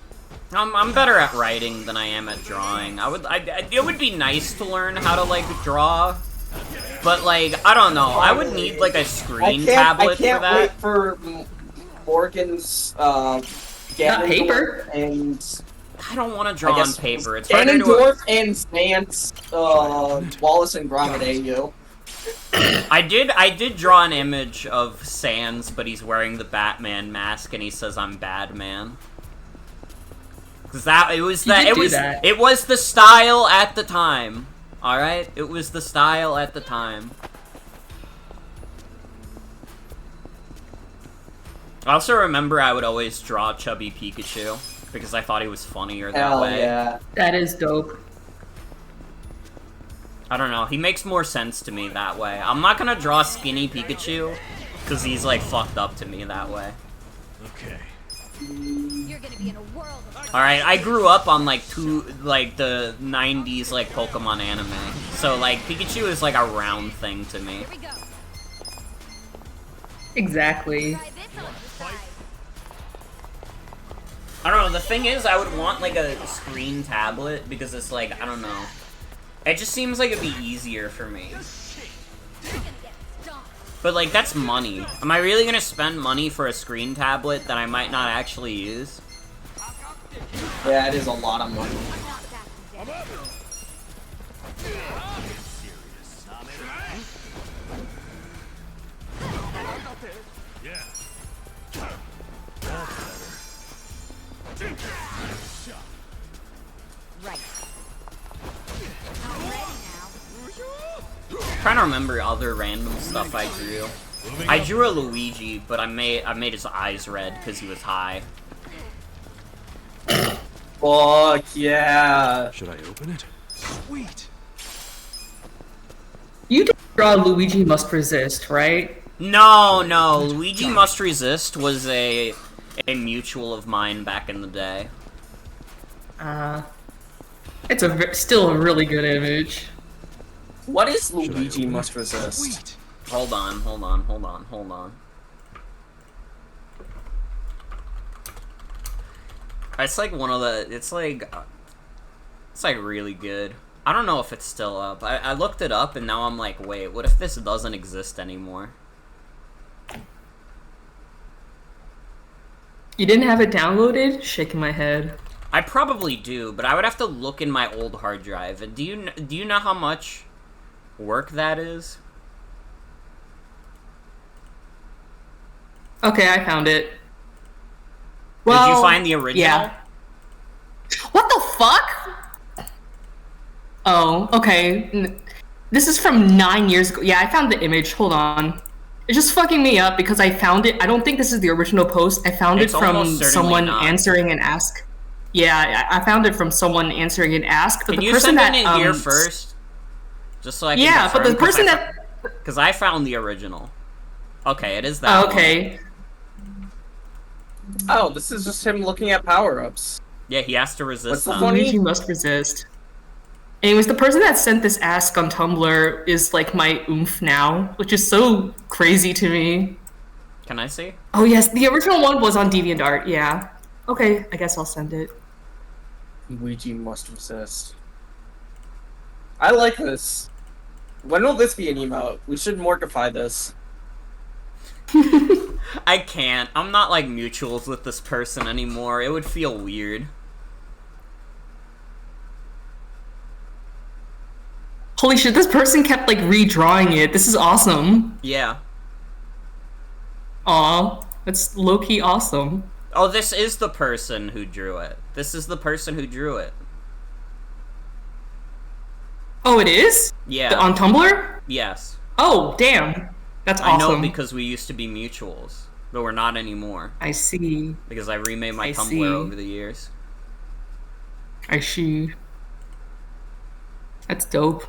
I'm better at writing than I am at drawing. It would be nice to learn how to, like, draw, but, like, I don't know. I would need, like, a screen tablet for that. I can't wait for Morgan's, paper. And I don't want to draw on paper. It's harder to... Ganondorf and Sans, Wallace and Gromit AU. I did draw an image of Sans, but he's wearing the Batman mask and he says I'm Badman. Cause it was the style at the time. Alright? It was the style at the time. I also remember I would always draw Chubby Pikachu because I thought he was funnier that way. Yeah. That is dope. I don't know, he makes more sense to me that way. I'm not gonna draw Skinny Pikachu, because he's, like, fucked up to me that way. Okay. You're gonna be in a world of... Alright, I grew up on, like, the 90s, like, Pokemon anime. So, like, Pikachu is, like, a round thing to me. Here we go. Exactly. Try this on the side. I don't know, the thing is, I would want, like, a screen tablet, because it's, like, I don't know. It just seems like it'd be easier for me. You're gonna get stomped. But, like, that's money. Am I really gonna spend money for a screen tablet that I might not actually use? Yeah, it is a lot of money. Not that dead. Yeah. Right. I'm ready now. I'm trying to remember other random stuff I drew. I drew a Luigi, but I made his eyes red because he was high. Fuck yeah. Should I open it? Sweet. You did draw Luigi Must Resist, right? No, Luigi Must Resist was a mutual of mine back in the day. It's still a really good image. What is Luigi Must Resist? Sweet. Hold on. It's like one of the, it's like really good. I don't know if it's still up. I looked it up and now I'm like, wait, what if this doesn't exist anymore? You didn't have it downloaded? Shaking my head. I probably do, but I would have to look in my old hard drive. And do you know how much work that is? Okay, I found it. Well, did you find the original? Yeah. What the fuck? Oh, okay. This is from 9 years ago. Yeah, I found the image. Hold on. It's just fucking me up because I found it. I don't think this is the original post. I found it from someone answering an ask. Yeah, I found it from someone answering an ask. But Can the you person send that it in here first? Just so I can yeah, but the confirm, person that... Because I found the original. Okay, it is that okay. one. Oh, this is just him looking at power-ups. Yeah, he has to resist them. Luigi Must Resist. Anyways, the person that sent this ask on Tumblr is like my oomph now, which is so crazy to me. Can I see? Oh yes, the original one was on DeviantArt, yeah. Okay, I guess I'll send it. Luigi Must Resist. I like this. When will this be an emote? We should mortify this. I can't. I'm not like mutuals with this person anymore. It would feel weird. Holy shit, this person kept like redrawing it. This is awesome. Yeah. Aw, that's low-key awesome. Oh, this is the person who drew it. This is the person who drew it. Oh, it is? Yeah. On Tumblr? Yes. Oh, damn. That's awesome. I know because we used to be mutuals, but we're not anymore. I see. Because I remade my Tumblr over the years. I see. That's dope.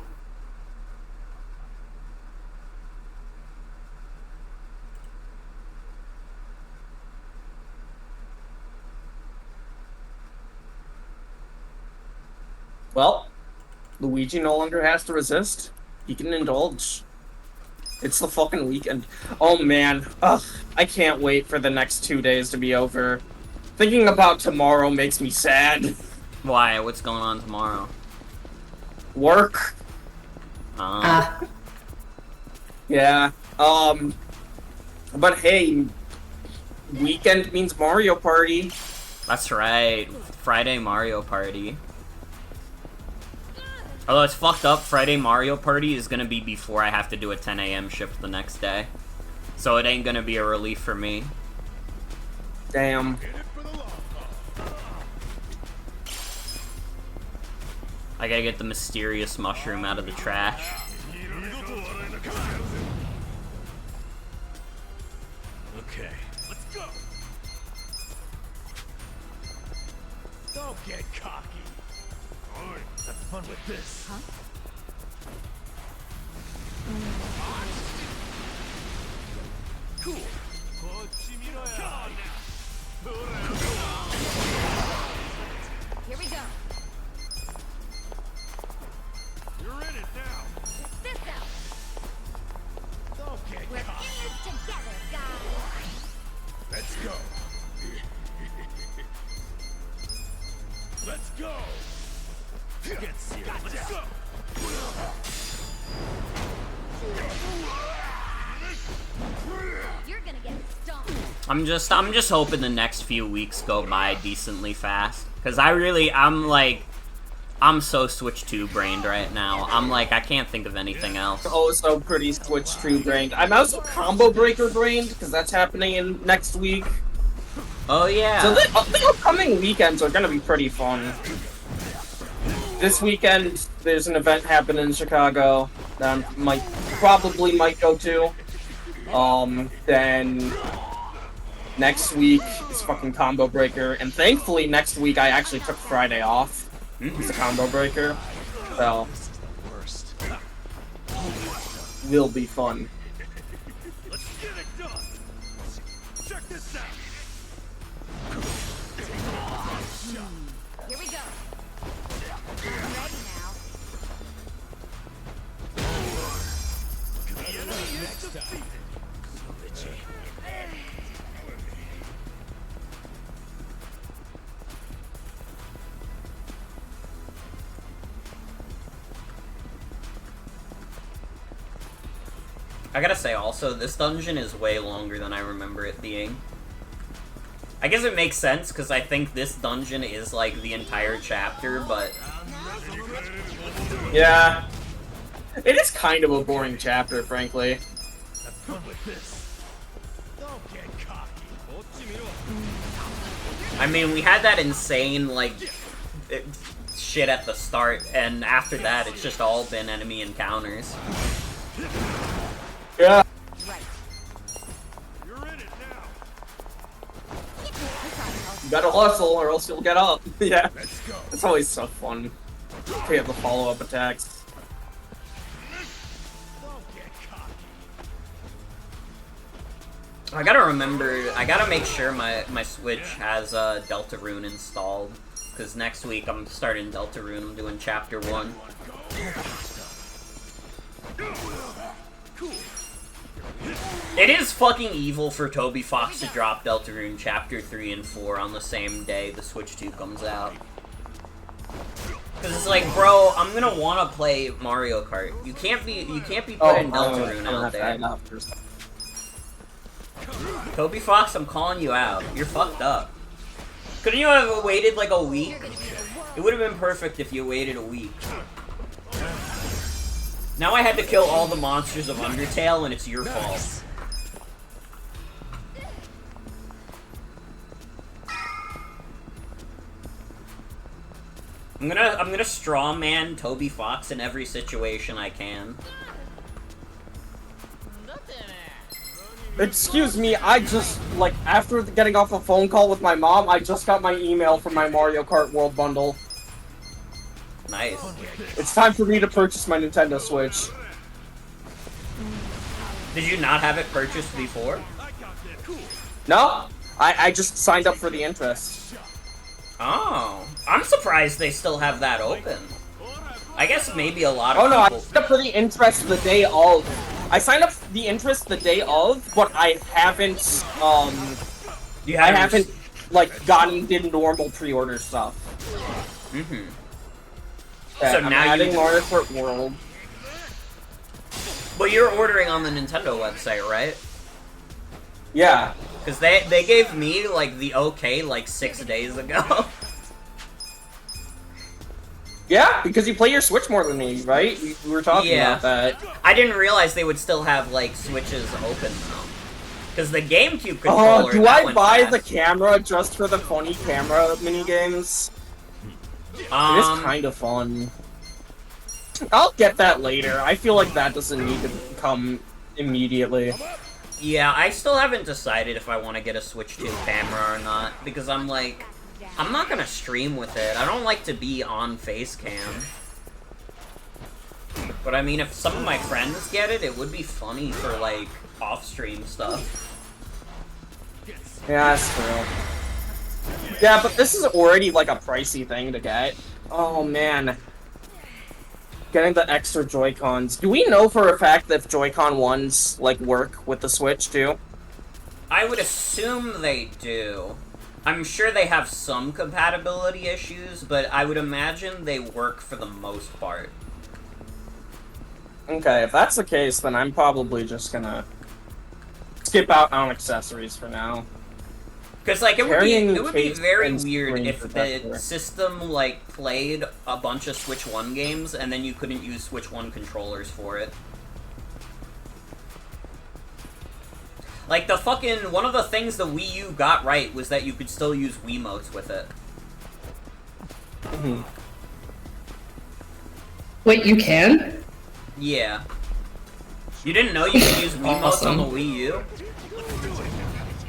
Well, Luigi no longer has to resist. He can indulge. It's the fucking weekend. Oh man, ugh, I can't wait for the next 2 days to be over. Thinking about tomorrow makes me sad. Why? What's going on tomorrow? Work. Yeah. But hey, weekend means Mario Party. That's right. Friday Mario Party. Although it's fucked up, Friday Mario Party is gonna be before I have to do a 10 a.m. shift the next day. So it ain't gonna be a relief for me. Damn. I gotta get the mysterious mushroom out of the trash. Okay, let's go. Don't get cocky. Alright, have fun with this. Huh? Cool. Come on now. Here we go. You're in it now. Check this out. Don't get We're in cocky. this together, guys. Let's go. Let's go. Get serious. Let's go. You're gonna get stomped. I'm just hoping the next few weeks go by decently fast. Cause I'm so Switch 2 brained right now. I'm like, I can't think of anything else. Also pretty Switch 2 brained. I'm also Combo Breaker brained, because that's happening in next week. Oh yeah. So the upcoming weekends are gonna be pretty fun. This weekend, there's an event happening in Chicago that I probably might go to. Then next week is fucking Combo Breaker, and thankfully next week I actually took Friday off. It's a Combo Breaker, so will be fun. Let's get it done. Check this out. Here we go. I'm ready now. Next time. I gotta say also, this dungeon is way longer than I remember it being. I guess it makes sense, because I think this dungeon is like the entire chapter, but... Yeah. It is kind of a boring chapter, frankly. Have fun with this. Don't get cocky. I mean, we had that insane, like, shit at the start, and after that, it's just all been enemy encounters. Yeah. Right. You're in it now. You gotta hustle or else you'll get up. Yeah. Let's go. It's always so fun to get the follow-up attacks. Don't get cocky. I gotta make sure my Switch has Deltarune installed, because next week I'm starting Deltarune, I'm doing Chapter 1. Cool. It is fucking evil for Toby Fox to drop Deltarune Chapter 3 and 4 on the same day the Switch 2 comes out. Cause it's like, bro, I'm gonna wanna play Mario Kart. You can't be putting Deltarune out there. Toby Fox, I'm calling you out. You're fucked up. Couldn't you have waited like a week? It would have been perfect if you waited a week. Now I had to kill all the monsters of Undertale, and it's your fault. I'm gonna strawman Toby Fox in every situation I can. Excuse me, I just, like, after getting off a phone call with my mom, I just got my email from my Mario Kart World Bundle. Nice. It's time for me to purchase my Nintendo Switch. Did you not have it purchased before? No, I just signed up for the interest. Oh, I'm surprised they still have that open. I guess maybe a lot of Oh no, I people... signed up for the interest the day of. I signed up for the interest the day of, but I haven't, You I haven't, like, gotten the normal pre-order stuff. Mm-hmm. Yeah, So I'm now adding you... Mario Kart World. But you're ordering on the Nintendo website, right? Yeah. Because they gave me, like, the okay, like, 6 days ago. Yeah, because you play your Switch more than me, right? We were talking about that. I didn't realize they would still have, like, Switches open, though. Because the GameCube controller... do I buy the camera just for the funny camera minigames? It is kind of fun. I'll get that later. I feel like that doesn't need to come immediately. Yeah, I still haven't decided if I want to get a Switch 2 camera or not, because I'm like, I'm not gonna stream with it. I don't like to be on face cam. But I mean, if some of my friends get it, it would be funny for, like, off-stream stuff. Yeah, that's true. Yeah, but this is already, like, a pricey thing to get. Oh, man. Getting the extra Joy-Cons. Do we know for a fact that Joy-Con 1s, like, work with the Switch, too? I would assume they do. I'm sure they have some compatibility issues, but I would imagine they work for the most part. Okay, if that's the case, then I'm probably just gonna skip out on accessories for now. Because, like, it would be very weird if the system, like, played a bunch of Switch 1 games, and then you couldn't use Switch 1 controllers for it. Like, the fucking... One of the things the Wii U got right was that you could still use Wiimotes with it. Mm-hmm. Wait, you can? Yeah. You didn't know you could use Wiimotes on the Wii U?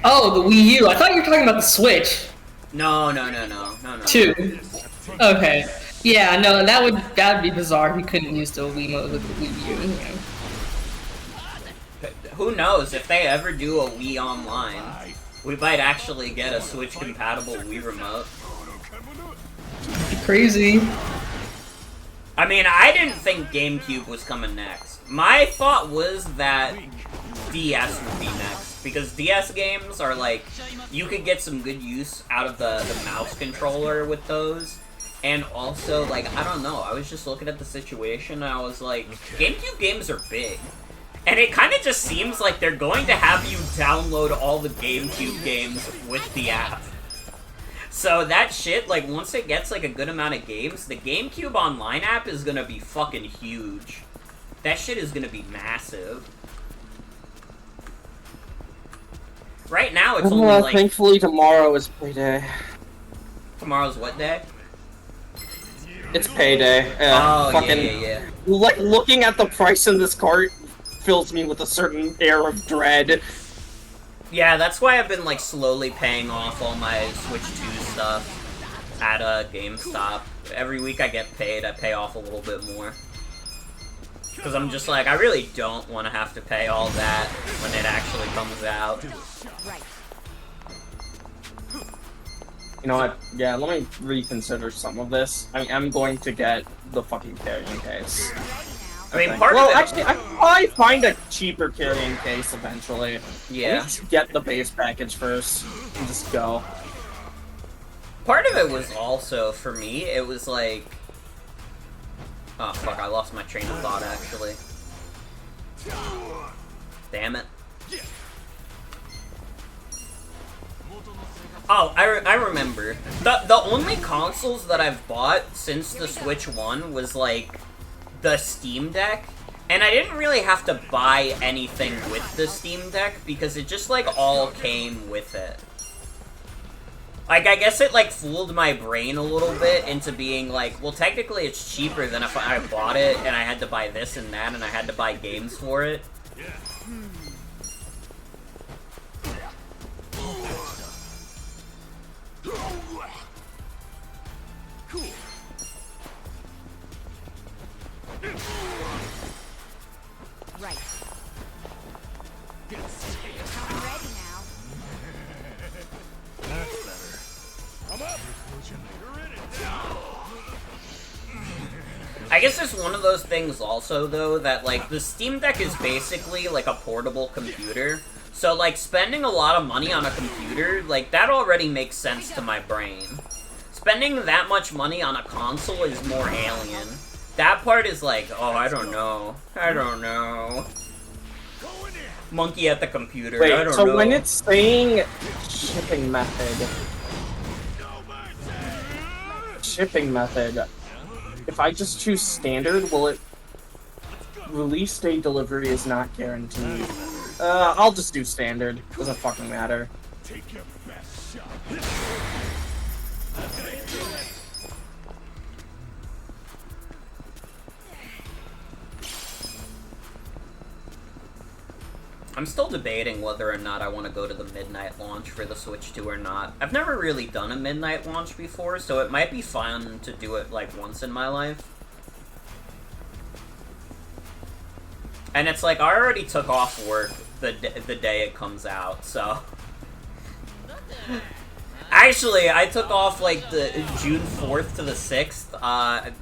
Oh, the Wii U. I thought you were talking about the Switch. No. 2. Okay. Yeah, no, that would be bizarre if you couldn't use the Wiimote with the Wii U. Who knows, if they ever do a Wii Online, we might actually get a Switch-compatible Wii Remote. Crazy. I mean, I didn't think GameCube was coming next. My thought was that DS would be next. Because DS games are like, you could get some good use out of the mouse controller with those. And also, like, I don't know, I was just looking at the situation and I was like, GameCube games are big. And it kind of just seems like they're going to have you download all the GameCube games with the app. So that shit, like, once it gets, like, a good amount of games, the GameCube Online app is gonna be fucking huge. That shit is gonna be massive. Right now, it's only, like... Thankfully, tomorrow is payday. Tomorrow's what day? It's payday. Yeah. Like, looking at the price in this cart fills me with a certain air of dread. Yeah, that's why I've been, like, slowly paying off all my Switch 2 stuff at GameStop. Every week I get paid, I pay off a little bit more. Because I'm just like, I really don't want to have to pay all that when it actually comes out. You know what? Yeah, let me reconsider some of this. I mean, I'm going to get the fucking carrying case. I mean, part of it... actually, I can probably find a cheaper carrying case eventually. Yeah. Let me just get the base package first and just go. Part of it was also, for me, it was like... Oh, fuck, I lost my train of thought, actually. Damn it. Oh, I remember. The only consoles that I've bought since the Switch 1 was, like, the Steam Deck. And I didn't really have to buy anything with the Steam Deck, because it just, like, all came with it. Like, I guess it, like, fooled my brain a little bit into being like, well, technically it's cheaper than if I bought it and I had to buy this and that and I had to buy games for it. Right. I'm ready now. That's better. I'm up. You're in it now. I guess it's one of those things also, though, that, like, the Steam Deck is basically, like, a portable computer. So, like, spending a lot of money on a computer, like, that already makes sense to my brain. Spending that much money on a console is more alien. That part is like, oh, I don't know. Monkey at the computer. Wait, I don't so know. when it's saying shipping method, if I just choose standard, will it release date delivery is not guaranteed? I'll just do standard. Doesn't fucking matter. Take your best shot. I'm still debating whether or not I want to go to the midnight launch for the Switch 2 or not. I've never really done a midnight launch before, so it might be fun to do it like once in my life. And it's like, I already took off work the day it comes out, so... Actually, I took off like the June 4th to the 6th,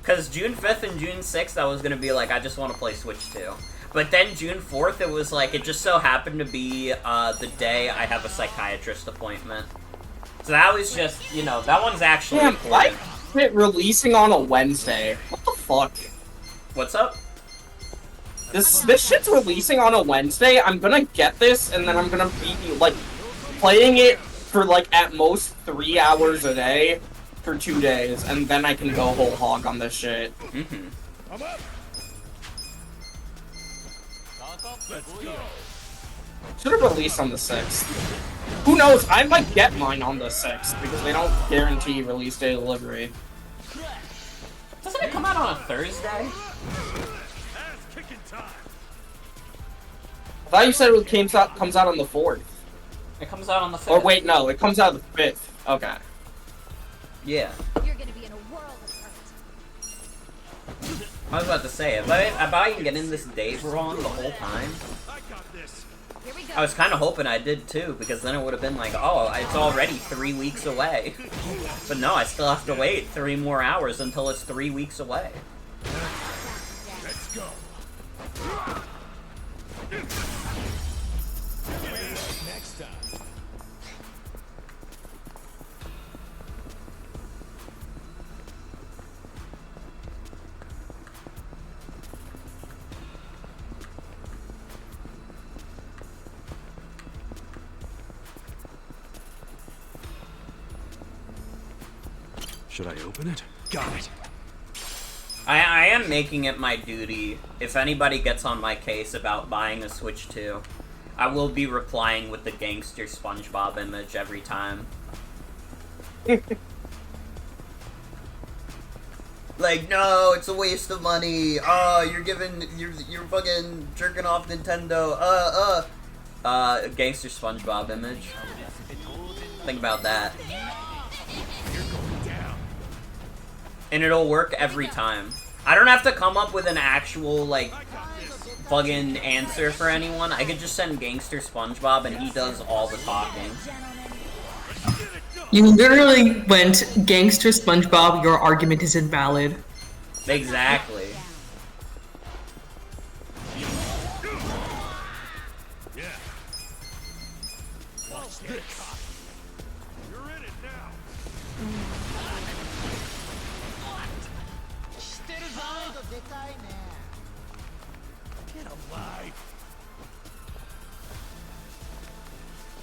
because June 5th and June 6th I was gonna be like, I just want to play Switch 2. But then June 4th, it was like, it just so happened to be the day I have a psychiatrist appointment. So that was just, you know, that one's actually Damn, important. like it releasing on a Wednesday. What the fuck? What's up? This shit's releasing on a Wednesday. I'm gonna get this, and then I'm gonna be, like, playing it for, like, at most 3 hours a day for 2 days, and then I can go whole hog on this shit. Mm-hmm. I'm up. Let's go. Should have released on the 6th. Who knows? I might get mine on the 6th, because they don't guarantee release day delivery. Doesn't it come out on a Thursday? Ass-kicking time. I thought you said it comes out on the 4th. It comes out on the 5th. Or wait, no, it comes out on the 5th. Okay. Yeah. You're gonna be in a world of hurt. I was about to say, if I can get in this date wrong the whole time, I got this. Here we go. I was kind of hoping I did too, because then it would have been like, oh, it's already 3 weeks away. But no, I still have to wait 3 more hours until it's 3 weeks away. Let's go. Next time. Should I open it? Got it. I am making it my duty, if anybody gets on my case about buying a Switch 2, I will be replying with the gangster SpongeBob image every time. Like, no, it's a waste of money. You're fucking jerking off Nintendo. Gangster SpongeBob image. Think about that. And it'll work every time. I don't have to come up with an actual, like, fucking answer for anyone. I could just send Gangster SpongeBob and he does all the talking. You literally went, Gangster SpongeBob, your argument is invalid. Exactly. Yeah. Watch this. You're in it now. Get alive.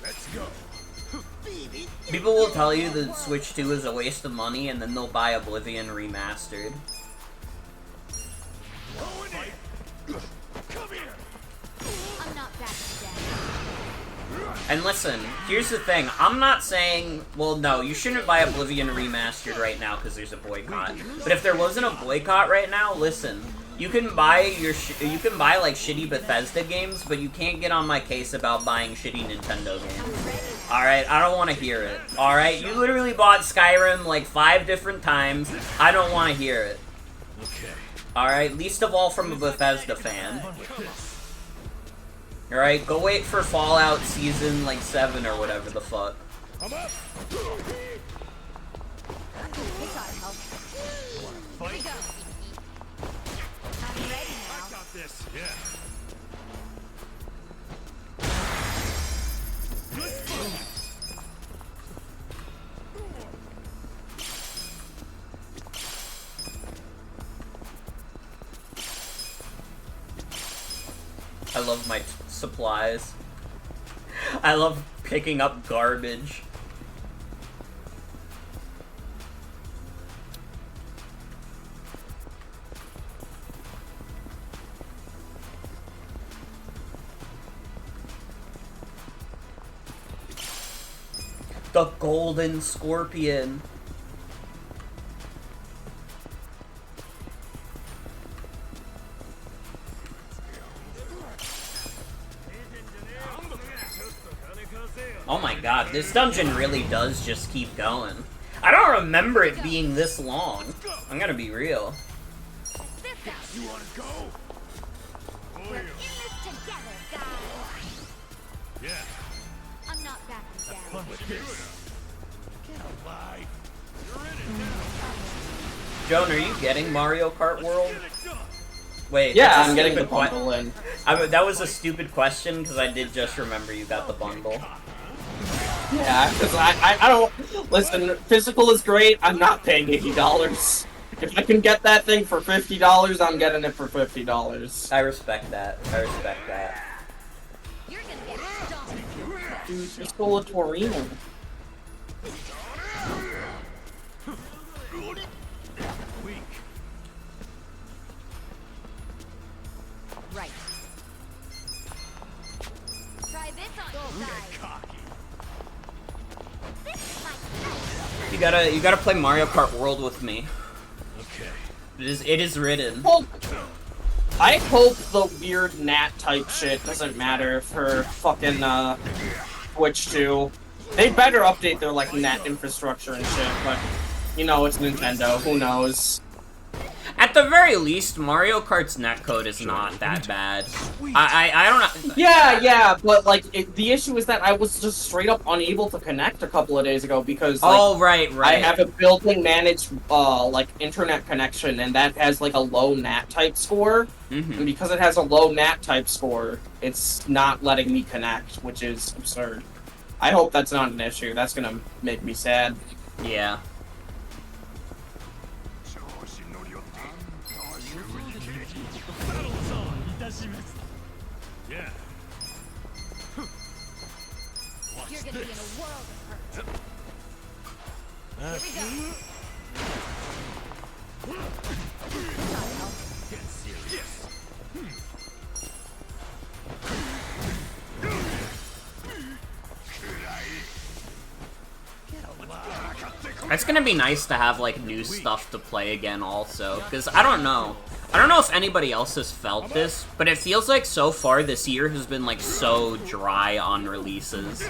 Let's go. People will tell you the Switch 2 is a waste of money and then they'll buy Oblivion Remastered. Come here. I'm not back today. And listen, here's the thing. I'm not saying, well, no, you shouldn't buy Oblivion Remastered right now because there's a boycott. But if there wasn't a boycott right now, listen, you can buy like shitty Bethesda games, but you can't get on my case about buying shitty Nintendo games. All right, I don't want to hear it. All right, you literally bought Skyrim like 5 different times. I don't want to hear it. Okay. All right, least of all from a Bethesda fan. Alright, go wait for Fallout Season, like, 7 or whatever the fuck. I'm up. This ought to help. Here we go. I'm ready I now. got this. Yeah. I love my supplies. I love picking up garbage. The golden scorpion. Oh my god, this dungeon really does just keep going. I don't remember it being this long. I'm gonna be real. You wanna go? We're in this together, guys. Yeah. I'm not backing down. Fun with this. Get alive. You're in it now. Joan, are you getting Mario Kart World? Wait, Yeah, that's a I'm getting the stupid que- bundle in. that was a stupid question because I did just remember you got the bundle. Yeah, because I don't... Listen, physical is great, I'm not paying $80. If I can get that thing for $50, I'm getting it for $50. I respect that. I respect that. You're gonna get stomped. Dude, just stole a Torino. Weak. Right. Try this on your side. Cocky. This is my You gotta play Mario Kart World with me. Okay. It is written. I hope the weird Nat type shit doesn't matter for fucking Switch 2. They better update their like Nat infrastructure and shit, but you know it's Nintendo, who knows. At the very least, Mario Kart's netcode is not that bad. I don't know. Yeah, but like the issue is that I was just straight up unable to connect a couple of days ago because like, Oh right. I have a built-in managed like internet connection and that has like a low NAT type score. And because it has a low NAT type score, it's not letting me connect, which is absurd. I hope that's not an issue. That's gonna make me sad. Yeah. Yeah. Watch You're gonna be in this. a world of hurt. Here we go. Get serious. It's gonna be nice to have like new stuff to play again also, because I don't know if anybody else has felt this, but it feels like so far this year has been like so dry on releases.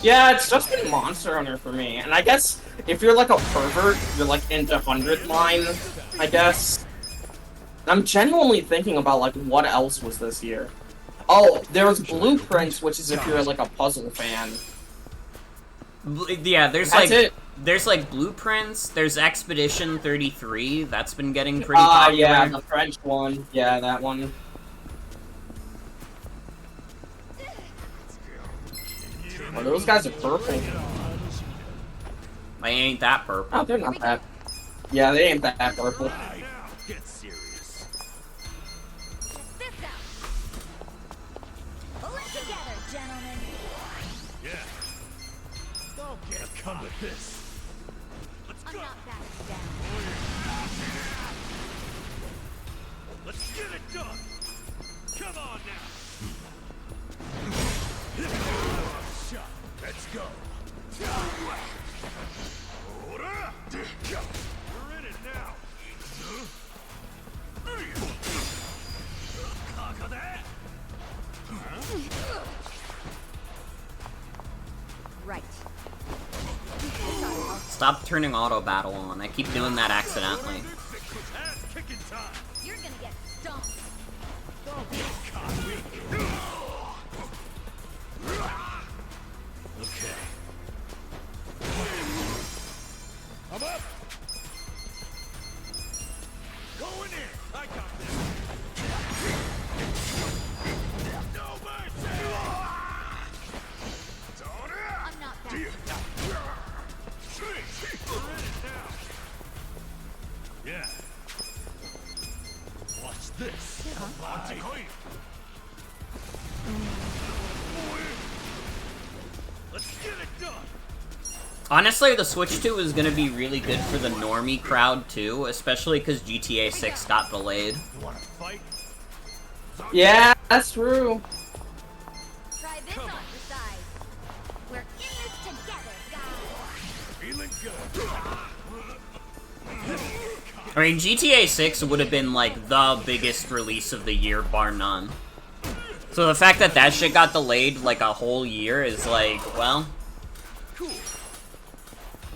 Yeah, it's just been Monster Hunter for me, and I guess if you're like a pervert, you're like into 100 line, I guess. I'm genuinely thinking about like what else was this year. Oh, there was Blueprints, which is if you're like a puzzle fan. Yeah, there's That's like it. there's like Blueprints, there's Expedition 33, that's been getting pretty popular. Yeah, the French one. Yeah, that one. Oh, those guys are purple. They ain't that purple. Oh, they're not that. Yeah, they ain't that purple. Get serious. Check this out. Pull it together, gentlemen. Yeah. Don't get come with this. Let's I'm go. not backing down. Let's get it done. Come on now. Shot. Let's go. We're in it now. Cock of that. Right. Stop turning auto battle on. I keep doing that accidentally. Ass kicking time. You're gonna get stomped. Don't get cocky. Okay. I'm up. Going in. I got this. No mercy. I'm not backing We're in it now. Yeah. Watch this. Let's get it done. Honestly, the Switch 2 is gonna be really good for the normie crowd too, especially because GTA 6 got delayed. You wanna fight? Yeah, that's true. Try this on for size. We're in this together, guys. Feeling good. I mean, GTA 6 would have been, like, the biggest release of the year, bar none. So the fact that that shit got delayed, like, a whole year is, like, well...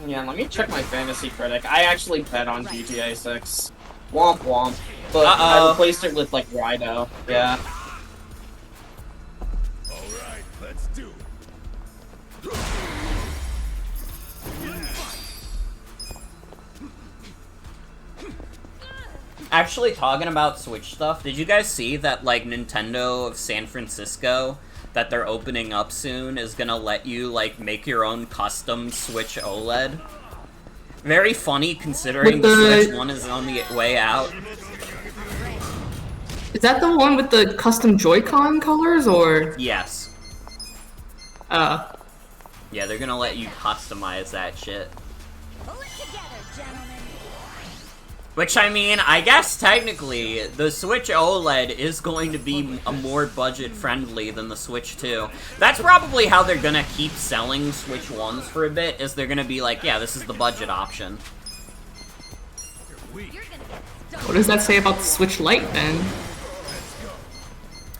Yeah, let me check my fantasy critic. I actually bet on GTA 6. Womp womp. But I replaced it with, like, Rhino. Yeah. Alright, let's do it. Actually, talking about Switch stuff, did you guys see that, like, Nintendo of San Francisco, that they're opening up soon, is gonna let you, like, make your own custom Switch OLED? Very funny, considering the Switch 1 is on the way out. Is that the one with the custom Joy-Con colors, or? Yes. Yeah, they're gonna let you customize that shit. Pull it together, gentlemen. Which, I mean, I guess technically, the Switch OLED is going to be a more budget-friendly than the Switch 2. That's probably how they're gonna keep selling Switch 1s for a bit, is they're gonna be like, yeah, this is the budget option. What does that say about the Switch Lite, then?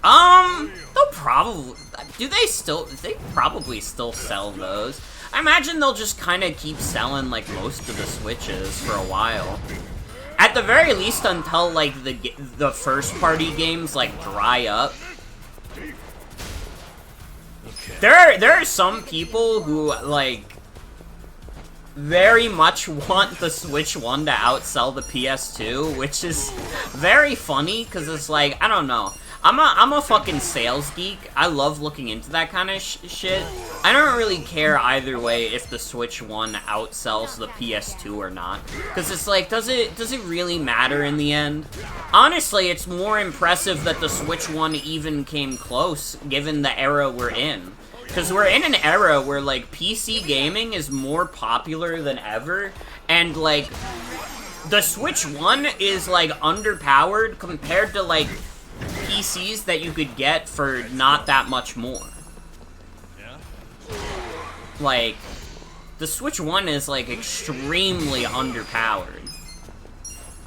They'll probably... They probably still sell those. I imagine they'll just kind of keep selling, like, most of the Switches for a while. At the very least, until, like, the first-party games, like, dry up. There are some people who, like, very much want the Switch 1 to outsell the PS2, which is very funny, because it's like, I don't know. I'm a fucking sales geek. I love looking into that kind of shit. I don't really care either way if the Switch 1 outsells the PS2 or not. Because it's like, does it really matter in the end? Honestly, it's more impressive that the Switch 1 even came close, given the era we're in. Because we're in an era where, like, PC gaming is more popular than ever, and, like, the Switch 1 is, like, underpowered compared to, like, PCs that you could get for not that much more. Like, the Switch 1 is, like, extremely underpowered.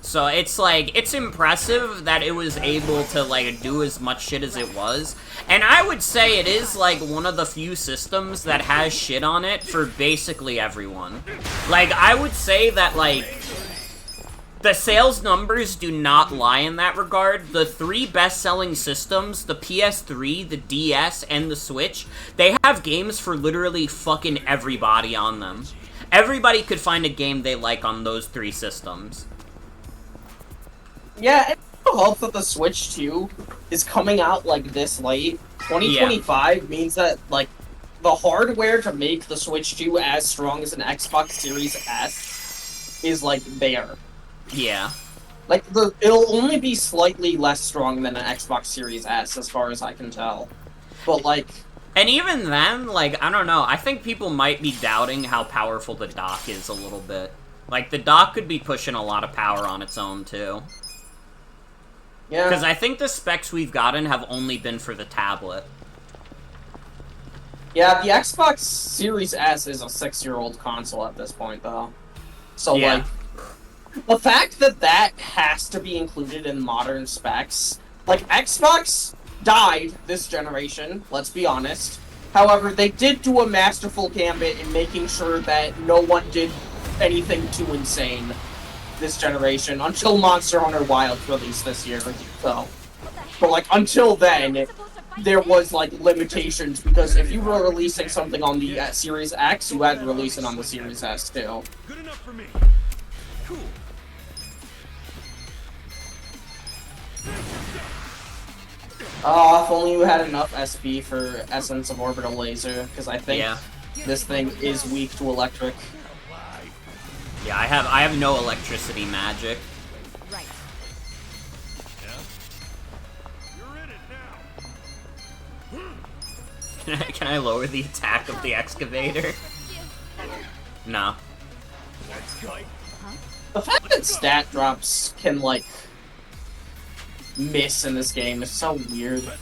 So it's, like, it's impressive that it was able to, like, do as much shit as it was. And I would say it is, like, one of the few systems that has shit on it for basically everyone. Like, I would say that, like, the sales numbers do not lie in that regard. The three best-selling systems, the PS3, the DS, and the Switch, they have games for literally fucking everybody on them. Everybody could find a game they like on those three systems. Yeah, it helps that the Switch 2 is coming out, like, this late. 2025 means that, like, the hardware to make the Switch 2 as strong as an Xbox Series S is, like, there. Yeah. Like, it'll only be slightly less strong than an Xbox Series S, as far as I can tell. But, like... And even then, like, I don't know, I think people might be doubting how powerful the dock is a little bit. Like, the dock could be pushing a lot of power on its own, too. Yeah. Because I think the specs we've gotten have only been for the tablet. Yeah, the Xbox Series S is a 6-year-old console at this point, though. So, yeah. Like... The fact that that has to be included in modern specs, like, Xbox died this generation, let's be honest. However, they did do a masterful gambit in making sure that no one did anything too insane this generation until Monster Hunter Wilds released this year. So, but, like, until then, there was, like, limitations, because if you were releasing something on the Series X, you had to release it on the Series S, too. Good enough for me. Cool. If only you had enough SP for Essence of Orbital Laser, because I think this thing is weak to electric. Yeah, I have no electricity magic. Right. Can I lower the attack of the excavator? No. The fact that stat drops can, like, miss in this game is so weird. I'm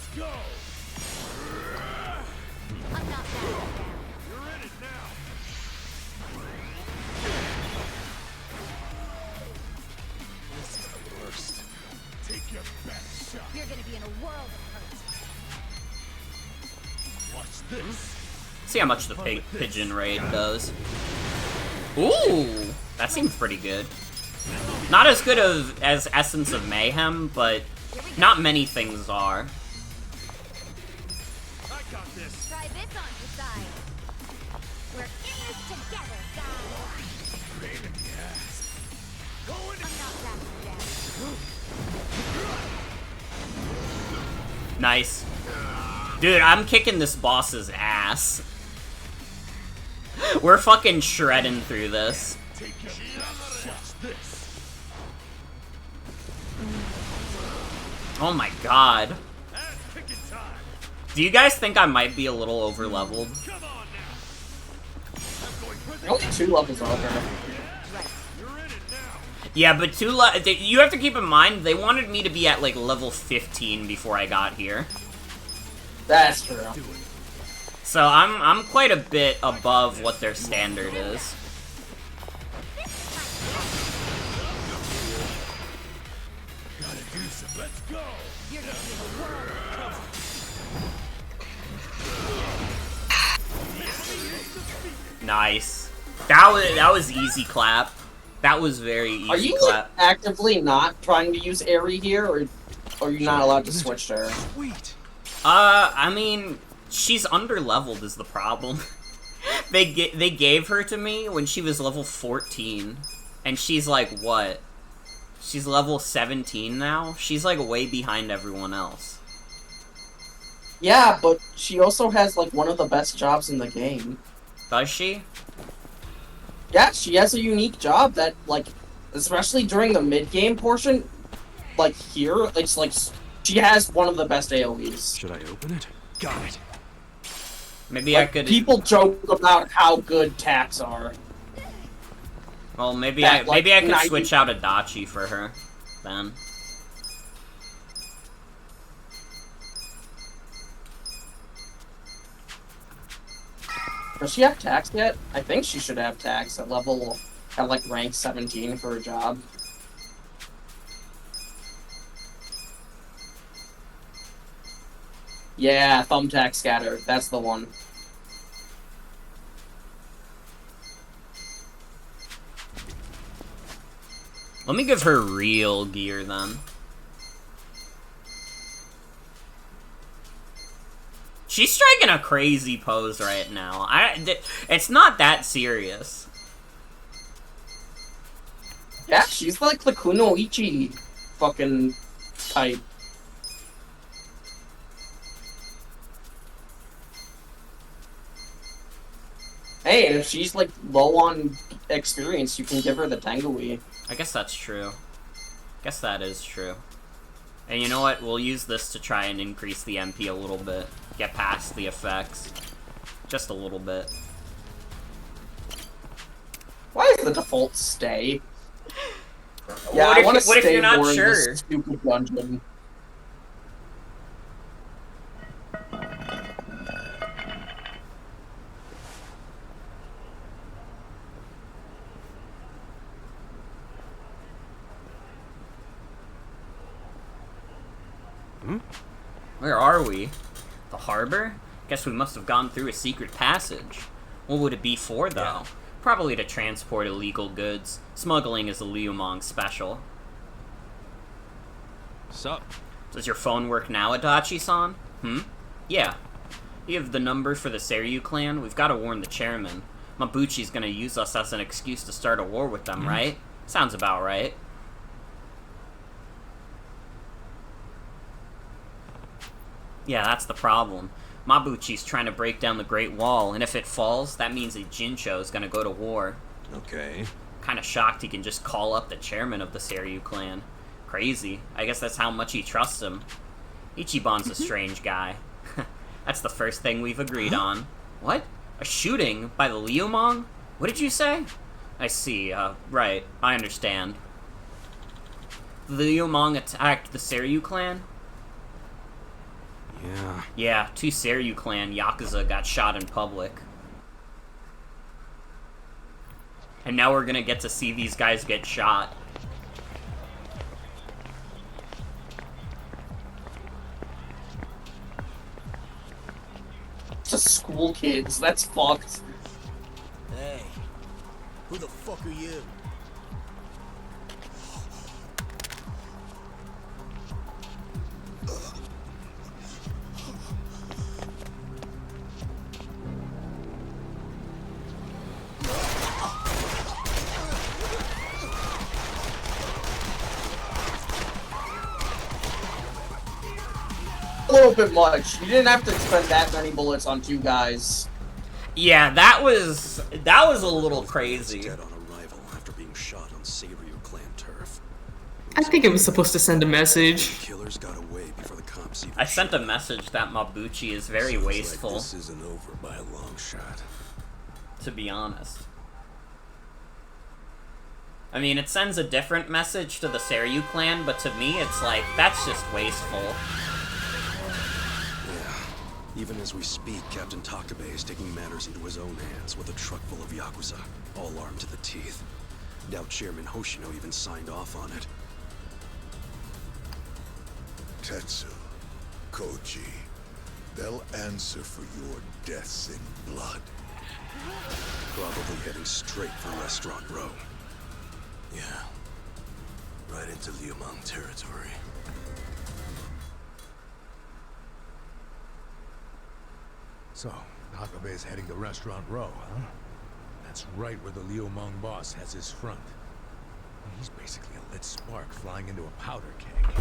not backing down. You're in it now. This is the worst. Take your best shot. You're gonna be in a world of hurt. Watch this. See how much the pigeon raid does. Ooh, that seems pretty good. Not as good as Essence of Mayhem, but not many things are. I got this. Try this on your side. We're in this together, guys. Pain in the ass. I'm not backing down. Nice. Dude, I'm kicking this boss's ass. We're fucking shredding through this. Take your best shot. Watch this. Oh my god. Ass kicking time. Do you guys think I might be a little over-leveled? Come on now. I'm going for the Only 2 levels over. You're in it now. Yeah, but you have to keep in mind, they wanted me to be at, like, level 15 before I got here. That's true. So I'm quite a bit above what their standard is. Gotta do some. Let's go. You're gonna be in a world of hurt. Nice. That was easy clap. That was very easy Are you clap. actively not trying to use Aerie here, or are you not allowed to switch to her? Sweet. I mean, she's under-leveled is the problem. They gave her to me when she was level 14, and she's like, what? She's level 17 now? She's like way behind everyone else. Yeah, but she also has, like, one of the best jobs in the game. Does she? Yeah, she has a unique job that, like, especially during the mid-game portion, like, here, it's like, she has one of the best AoEs. Should I open it? Got it. Maybe Like, I could... people joke about how good taps are. Well, maybe that, I could 90 switch out Adachi for her, then. Does she have tax yet? I think she should have tax at like, rank 17 for her job. Yeah, thumbtack scatter. That's the one. Let me give her real gear, then. She's striking a crazy pose right now. It's not that serious. Yeah, she's like the Kunoichi fucking type. Hey, and if she's like low on experience, you can give her the Tangui. I guess that's true. Guess that is true. And you know what? We'll use this to try and increase the MP a little bit. Get past the effects. Just a little bit. Why is the default stay? Yeah, I want to what if stay you're not more in sure? this stupid dungeon. Where are we? The harbor? Guess we must have gone through a secret passage. What would it be for, though? Yeah. Probably to transport illegal goods. Smuggling is a Liumong special. Sup? Does your phone work now, Adachi-san? Yeah. You have the number for the Seiryu clan? We've got to warn the chairman. Mabuchi's gonna use us as an excuse to start a war with them, right? Sounds about right. Yeah, that's the problem. Mabuchi's trying to break down the Great Wall, and if it falls, that means that Jincho is gonna go to war. Okay. Kinda shocked he can just call up the chairman of the Seiryu clan. Crazy. I guess that's how much he trusts him. Ichiban's a strange guy. That's the first thing we've agreed on. What? A shooting by the Liumong? What did you say? I see, right. I understand. The Liumong attacked the Seiryu clan? Yeah. Yeah, 2 Seiryu clan Yakuza got shot in public. And now we're gonna get to see these guys get shot. Just school kids, that's fucked. Hey, who the fuck are you? A little bit much. You didn't have to expend that many bullets on 2 guys. Yeah, that was a little crazy. Dead on arrival after being shot on Seiryu clan turf. I think it was supposed to send a message. Killers got away before the cops even I sent a message that Mabuchi is very Seems wasteful, like this isn't over by a long shot. to be honest. I mean, it sends a different message to the Seiryu clan, but to me, it's like, that's just wasteful. Yeah. Even as we speak, Captain Takabe is taking matters into his own hands with a truck full of Yakuza, all armed to the teeth. Doubt Chairman Hoshino even signed off on it. Tetsu, Koji, they'll answer for your deaths in blood. Probably heading straight for Restaurant Row. Yeah. Right into Liumang territory. So, Takabe's heading to Restaurant Row, huh? That's right where the Liumang boss has his front. He's basically a lit spark flying into a powder keg.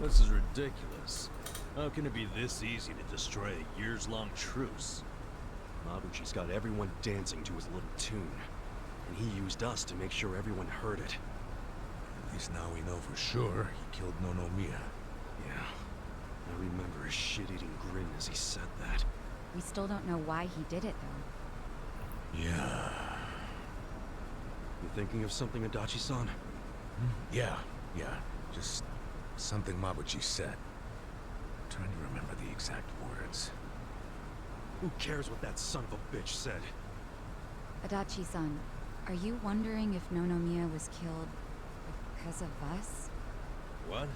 This is ridiculous. How can it be this easy to destroy a years-long truce? Mabuchi's got everyone dancing to his little tune. And he used us to make sure everyone heard it. At least now we know for sure he killed Nonomiya. Yeah. I remember his shit-eating grin as he said that. We still don't know why he did it, though. Yeah. You thinking of something, Adachi-san? Yeah. Just something Mabuchi said. I'm trying to remember the exact words. Who cares what that son of a bitch said? Adachi-san, are you wondering if Nonomiya was killed because of us? What?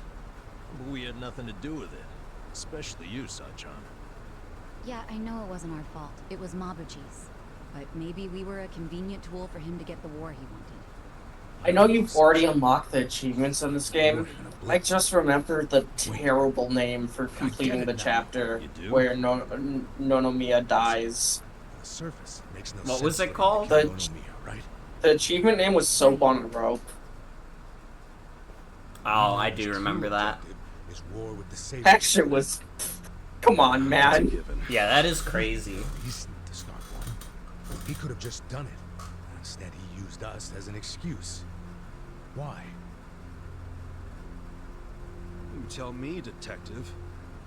But we had nothing to do with it. Especially you, Sachan. Yeah, I know it wasn't our fault. It was Mabuchi's. But maybe we were a convenient tool for him to get the war he wanted. I know you've already unlocked the achievements in this game. I just remembered the terrible name for completing the chapter where Nonomiya dies. On the surface, it makes no What sense was it for called? him to kill Nonomiya, right? The achievement name was Soap on a Rope. Oh, I do remember that. Is war with the Saber. That shit was... Come on, man. Yeah, that is crazy. Reason to start one. He could have just done it. Instead, he used us as an excuse. Why? You tell me, detective.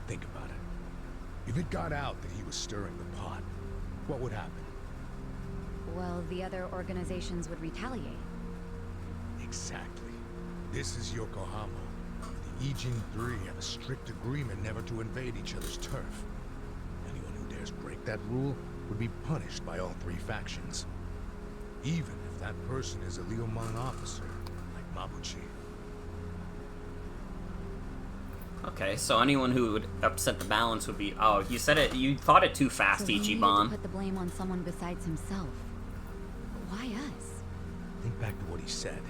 Think about it. If it got out that he was stirring the pot, what would happen? Well, the other organizations would retaliate. Exactly. This is Yokohama. The Ijin Three have a strict agreement never to invade each other's turf. Anyone who dares break that rule would be punished by all 3 factions. Even if that person is a Liumang officer, like Mabuchi. Okay, so anyone who would upset the balance would be... Oh, you said it... You thought it too fast, So he needed to Ichiban. put the blame on someone besides himself. But why us? Think back to what he said.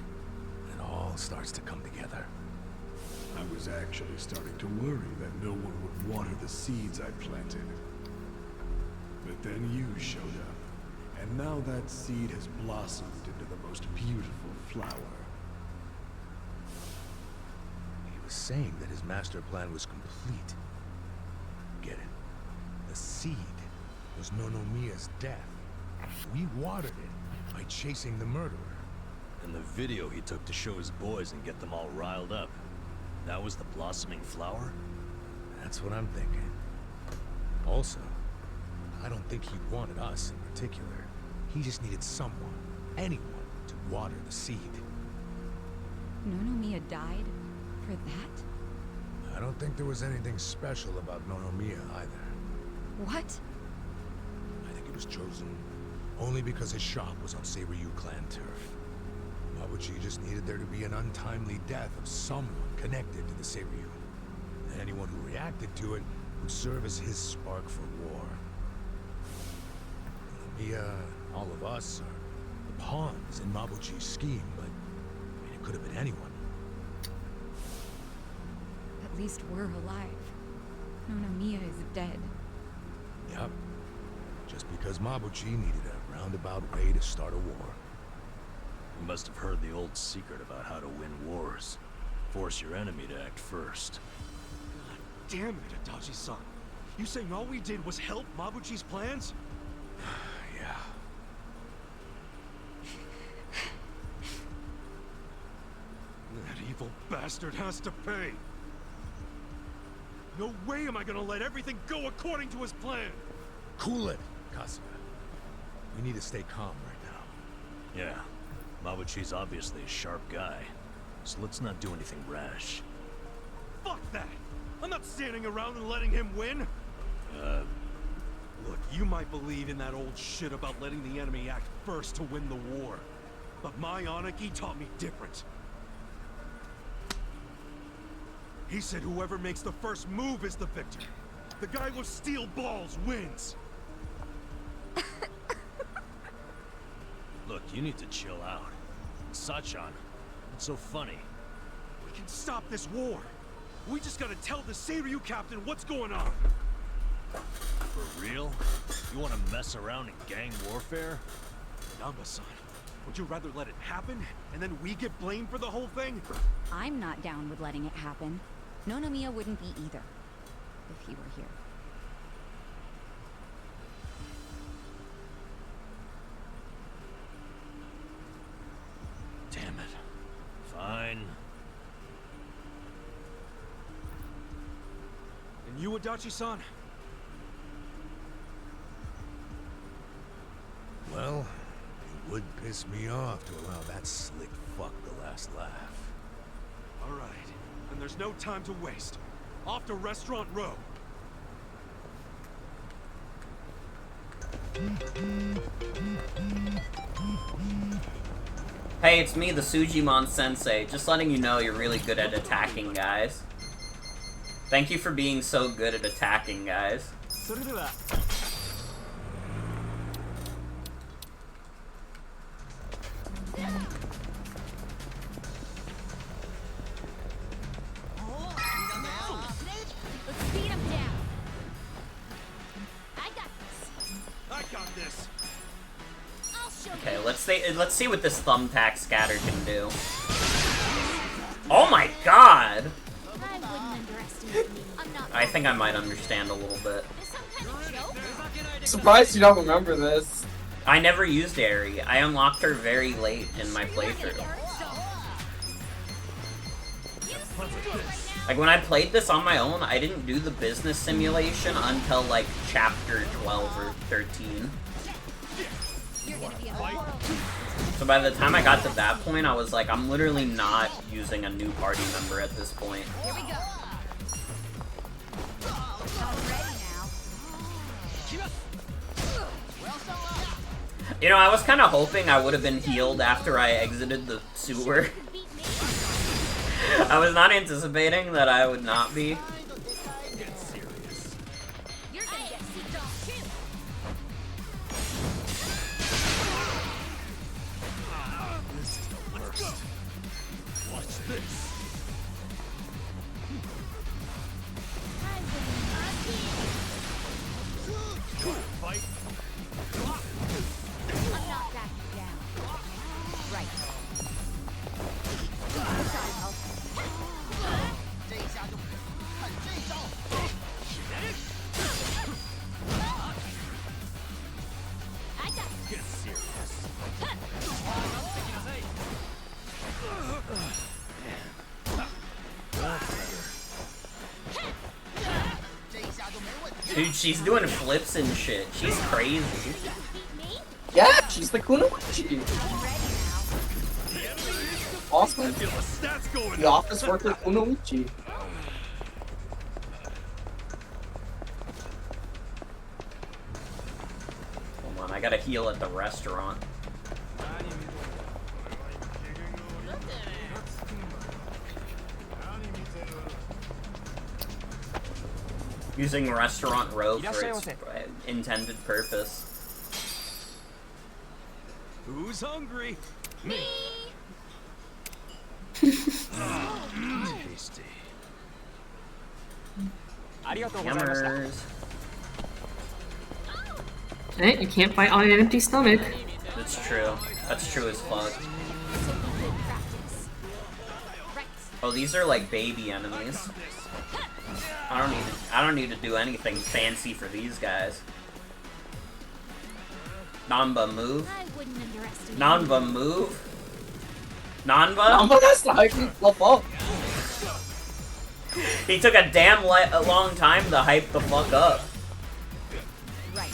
It all starts to come together. I was actually starting to worry that no one would water the seeds I planted. But then you showed up, and now that seed has blossomed into the most beautiful flower. He was saying that his master plan was complete. Get it? The seed was Nonomiya's death. We watered it by chasing the murderer. And the video he took to show his boys and get them all riled up. That was the blossoming flower? That's what I'm thinking. Also, I don't think he wanted us in particular. He just needed someone, anyone, to water the seed. Nonomiya died for that? I don't think there was anything special about Nonomiya either. What? I think it was chosen only because his shop was on Seiryu clan turf. Mabuchi just needed there to be an untimely death of someone connected to the Seiryu. And anyone who reacted to it would serve as his spark for war. Nonomiya, all of us, are the pawns in Mabuchi's scheme, but I mean, it could have been anyone. At least we're alive. Nonomiya is dead. Yep. Just because Mabuchi needed a roundabout way to start a war. You must have heard the old secret about how to win wars. Force your enemy to act first. God damn it, Itachi-san. You saying all we did was help Mabuchi's plans? Yeah. That evil bastard has to pay. No way am I gonna let everything go according to his plan. Cool it, Kasuga. We need to stay calm right now. Yeah. Mabuchi's obviously a sharp guy. So let's not do anything rash. Fuck that! I'm not standing around and letting him win! Look, you might believe in that old shit about letting the enemy act first to win the war. But my Aniki taught me different. He said whoever makes the first move is the victor. The guy with steel balls wins. Look, you need to chill out. Sachan, what's so funny? We can stop this war. We just gotta tell the Seiryu captain what's going on. For real? You want to mess around in gang warfare? Namba-san, would you rather let it happen, and then we get blamed for the whole thing? I'm not down with letting it happen. Nonomiya wouldn't be either, if he were here. Damn it. Fine. And you, Adachi-san? Well, it would piss me off to allow that slick fuck the last laugh. All right, and there's no time to waste. Off to Restaurant Row. Hey, it's me, the Sujimon Sensei. Just letting you know you're really good at attacking, guys. Thank you for being so good at attacking, guys. Let's beat him down. I got this. I got this. I'll show Okay, you. let's see what this thumbtack scatter can do. Oh my god! I wouldn't underestimate me. I'm not. I think I might understand a little bit. Is some kind of joke? Surprised you don't remember this. I never used Aerie. I unlocked her very late in my playthrough. Like, when I played this on my own, I didn't do the business simulation until, like, chapter 12 or 13. So by the time I got to that point, I was like, I'm literally not using a new party member at this point. Here we go. I'm ready now. You know, I was kind of hoping I would have been healed after I exited the sewer. I was not anticipating that I would not be. Get serious. You're gonna get seeked off too. This is the worst. Watch this. Fight. I'm not backing down. Right. Sorry, Hulk. Dude, she's doing flips and shit. She's crazy. Yeah, she's the Kunoichi. Awesome. The office worker Kunoichi. Hold on, I gotta heal at the restaurant. Using restaurant row for its intended purpose. Who's hungry? Me. Tasty. Yummers. Hey, you can't fight on an empty stomach. That's true. That's true as fuck. Oh, these are like baby enemies. I don't need to do anything fancy for these guys. Nanba, move. Nanba, move. Nanba? Nanba has to hype himself up. He took a damn long time to hype the fuck up. Right.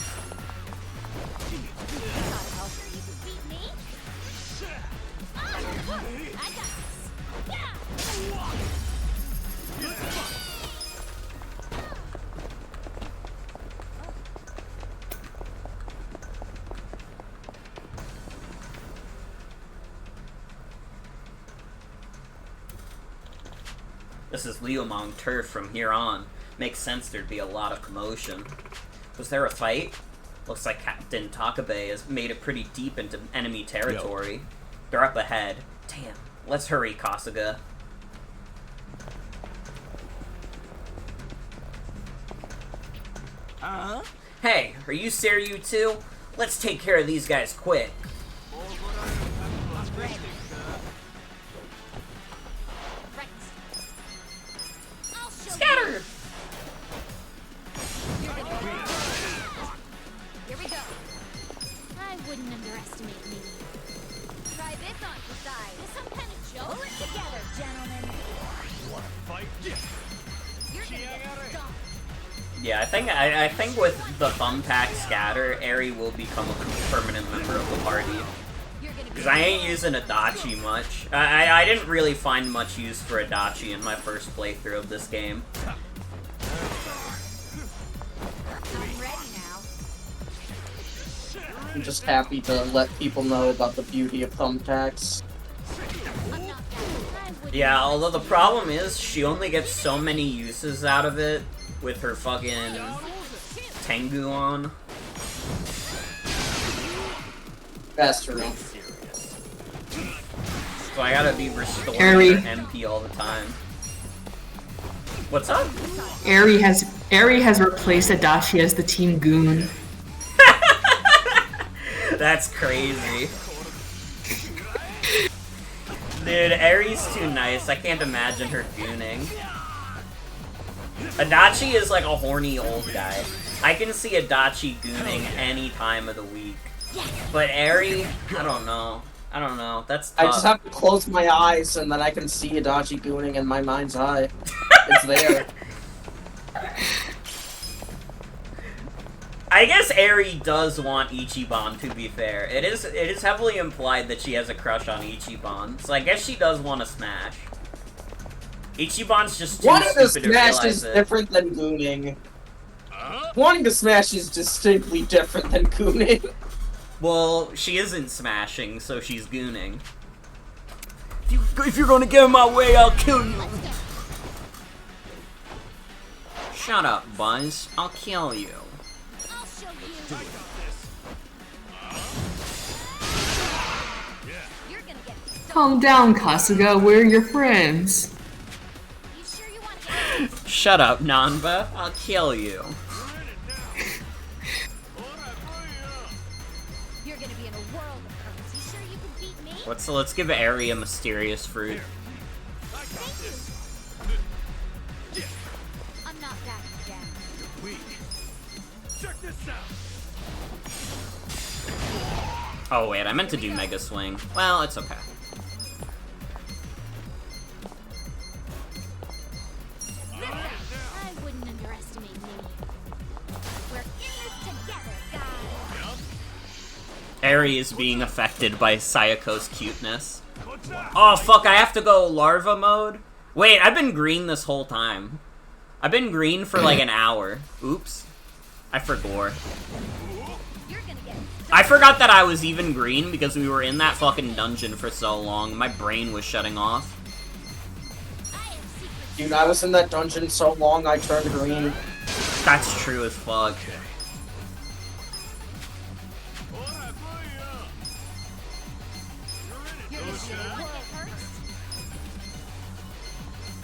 This is Liumang turf from here on. Makes sense there'd be a lot of commotion. Was there a fight? Looks like Captain Takabe has made it pretty deep into enemy territory. Yo. They're up ahead. Damn. Let's hurry, Kasuga. Hey, are you Seiryu too? Let's take care of these guys quick. Scatter! Here we go. I wouldn't underestimate me. Try this on the side. Is some kind of joke? Pull it together, gentlemen. You wanna fight? Yeah. You're gonna get stomped. Yeah, I think with the thumbtack scatter, Eri will become a permanent member of the party. Because I ain't using Adachi much. I didn't really find much use for Adachi in my first playthrough of this game. I'm ready now. I'm just happy to let people know about the beauty of thumbtacks. Yeah, although the problem is, she only gets so many uses out of it with her fucking Tengu on. That's true. So I gotta be restoring Eri. her MP all the time. What's up? Eri has replaced Adachi as the team goon. That's crazy. Dude, Eri's too nice. I can't imagine her gooning. Adachi is like a horny old guy. I can see Adachi gooning any time of the week. But Eri, I don't know. That's tough. I just have to close my eyes and then I can see Adachi gooning in my mind's eye. It's there. I guess Eri does want Ichiban, to be fair. It is heavily implied that she has a crush on Ichiban, so I guess she does want to smash. Ichiban's just too Wanting to stupid to smash realize is it. different than gooning. Wanting to smash is distinctly different than gooning. Well, she isn't smashing, so she's gooning. If you're gonna get in my way, I'll kill you! Shut up, Buzz. I'll kill you. I'll show you. You're gonna get stomped. Calm down, Kasuga. We're your friends. You sure you want to get Shut up, Nanba. I'll kill you. You're gonna be in a world of hurt. You sure you can beat me? Let's give Eri a mysterious fruit. I'm not backing down. Check this out. Oh wait, I meant to do Mega Swing. Well, it's okay. I wouldn't underestimate me. Harry is being affected by Sayako's cuteness. Oh, fuck, I have to go larva mode? Wait, I've been green this whole time. I've been green for like an hour. Oops. I forgot. I forgot that I was even green because we were in that fucking dungeon for so long. My brain was shutting off. Dude, I was in that dungeon so long I turned green. That's true as fuck.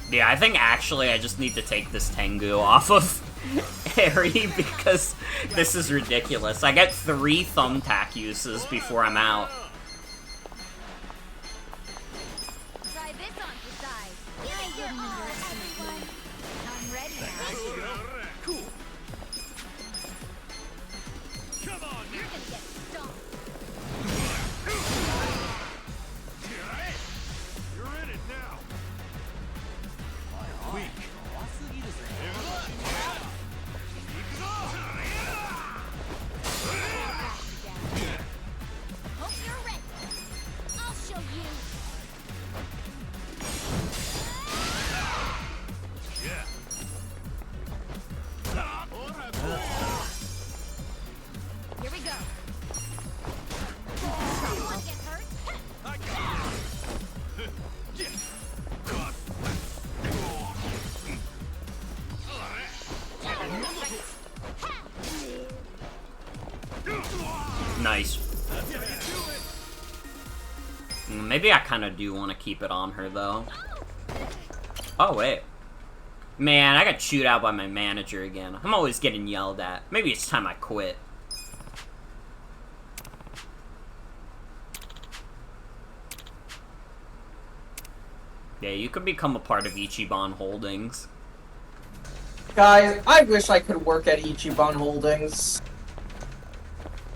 Yeah, I think actually I just need to take this Tengu off of Harry because this is ridiculous. I get 3 thumbtack uses before I'm out. Try this on for size. Give it your all, everyone. I'm ready. Cool. Come on, You're gonna get stomped. you're in it now. Weak. Hope you're ready. I'll show you. Yeah. Here we go. Someone get hurt? I got it. Nice. Maybe I kind of do want to keep it on her, though. Oh, wait. Man, I got chewed out by my manager again. I'm always getting yelled at. Maybe it's time I quit. Yeah, you could become a part of Ichiban Holdings. Guys, I wish I could work at Ichiban Holdings.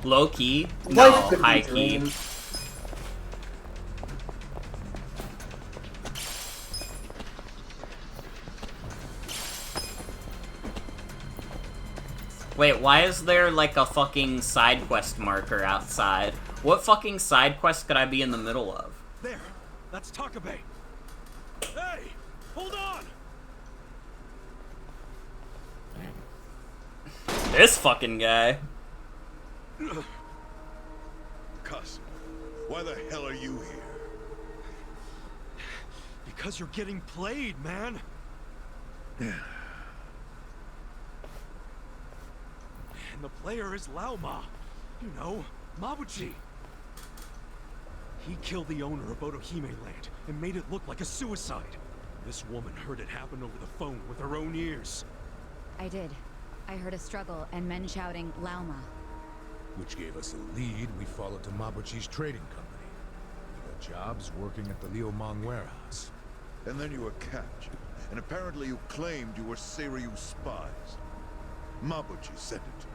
Low key? No, Life could be high key. dreamed. Wait, why is there like a fucking side quest marker outside? What fucking side quest could I be in the middle of? There. That's Takabe. Hey! Hold on! This fucking guy. Cuss. Why the hell are you here? Because you're getting played, man. And the player is Laoma. You know, Mabuchi. He killed the owner of Otohime Land and made it look like a suicide. This woman heard it happen over the phone with her own ears. I did. I heard a struggle and men shouting, Laoma. Which gave us a lead. We followed to Mabuchi's trading company. We got jobs working at the Liumang warehouse. And then you were captured. And apparently you claimed you were Seiryu spies. Mabuchi sent it to me.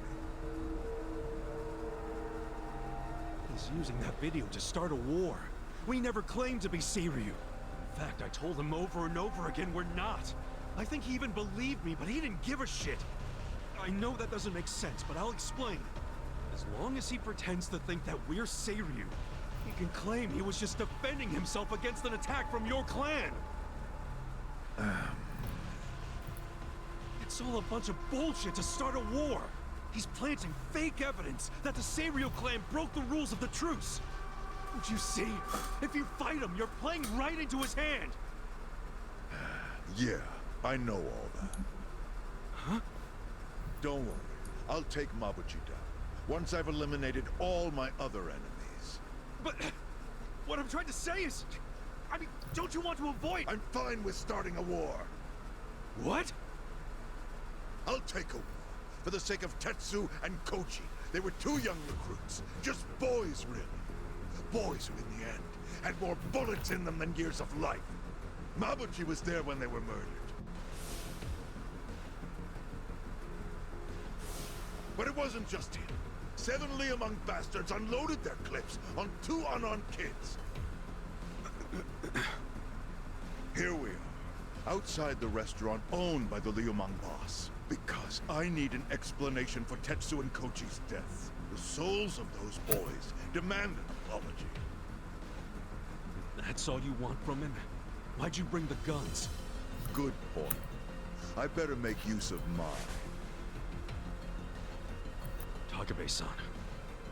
He's using that video to start a war. We never claimed to be Seiryu. In fact, I told him over and over again we're not. I think he even believed me, but he didn't give a shit. I know that doesn't make sense, but I'll explain. As long as he pretends to think that we're Seiryu, he can claim he was just defending himself against an attack from your clan. It's all a bunch of bullshit to start a war. He's planting fake evidence that the Seiryu clan broke the rules of the truce. Don't you see? If you fight him, you're playing right into his hand. Yeah, I know all that. Huh? Don't worry. I'll take Mabuchi down. Once I've eliminated all my other enemies. But what I'm trying to say is... I mean, don't you want to avoid... I'm fine with starting a war. What? I'll take a war. For the sake of Tetsu and Kochi. They were 2 young recruits. Just boys, really. Boys who, in the end, had more bullets in them than years of life. Mabuchi was there when they were murdered. But it wasn't just him. 7 Liumang bastards unloaded their clips on 2 unarmed kids. Here we are, outside the restaurant owned by the Liumang boss. Because Bills, I need an explanation for Tetsu and Kochi's deaths. The souls of those boys demand an apology. That's all you want from him? Why'd you bring the guns? Good point. I better make use of mine. Takabe-san,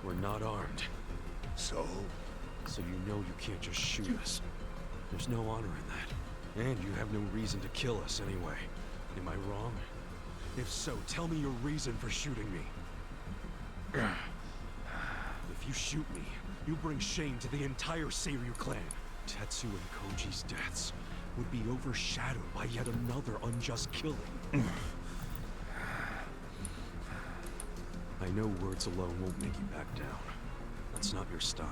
we're not armed. So? So you know you can't just shoot us. There's no honor in that. And you have no reason to kill us anyway. Am I wrong? If so, tell me your reason for shooting me. If you shoot me, you bring shame to the entire Seiryu clan. Tetsu and Koji's deaths would be overshadowed by yet another unjust killing. I know words alone won't make you back down. That's not your style.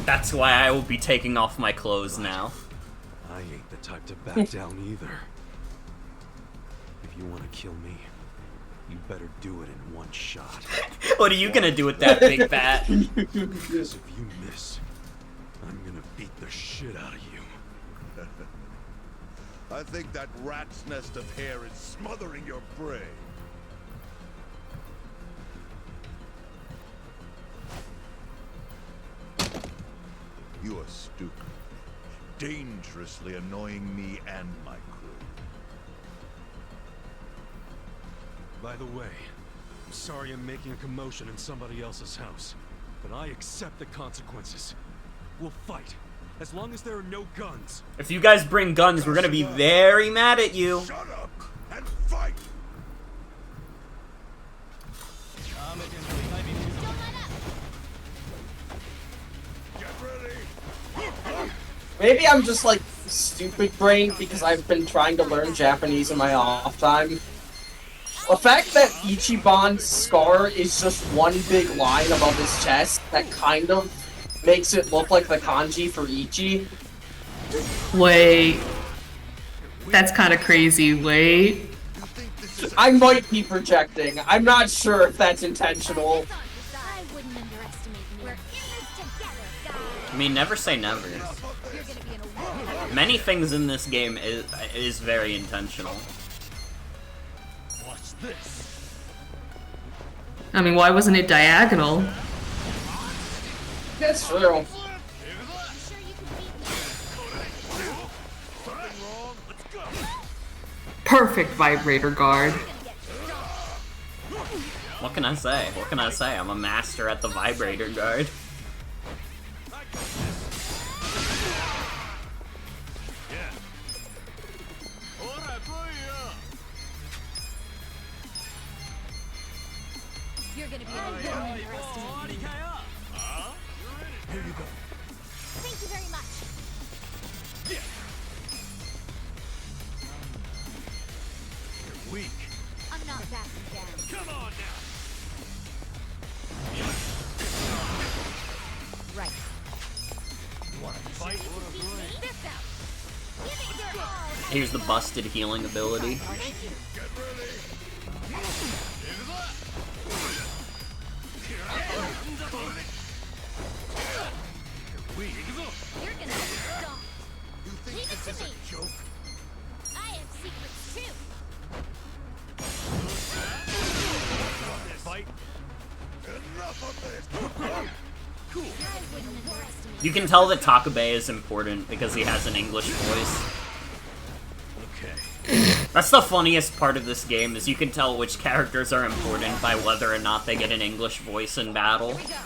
That's why I will be taking off my clothes now. I ain't the type to back down either. If you want to kill me, you better do it in one shot. What are you gonna do with that big bat? Because if you miss, I'm gonna beat the shit out of you. I think that rat's nest of hair is smothering your brain. You are stupid. Dangerously annoying me and my crew. By the way, I'm sorry I'm making a commotion in somebody else's house, but I accept the consequences. We'll fight, as long as there are no guns. If you guys bring guns, we're gonna be very mad at you. Shut up and fight! Get ready! Maybe I'm just like stupid brain because I've been trying to learn Japanese in my off time. The fact that Ichiban's scar is just one big line above his chest that kind of makes it look like the kanji for Ichi. Wait. That's kind of crazy. Wait. I might be projecting. I'm not sure if that's intentional. I wouldn't underestimate me. We're in this together, guys. I mean, never say never. You're gonna be in a war. Many things in this game is very intentional. Watch this. I mean, why wasn't it diagonal? That's true. You sure you can beat me? Something wrong? Let's go! Perfect vibrator guard. What can I say? What can I say? I'm a master at the vibrator guard. You're gonna be in a war. Underestimate me. Here you go. Thank you very much. You're weak. I'm not backing down. Come on now. Right. You want to fight? This out. Give it your all. Here's the busted healing ability. Thank you. Get ready! You're gonna get stomped. You think Leave it this to is me. a joke? I have secrets too. Fight. Enough of this! I wouldn't underestimate You can tell that Takabe is important because he has an English voice. Okay. That's the funniest part of this game, is you can tell which characters are important by whether or not they get an English voice in battle. Here we go.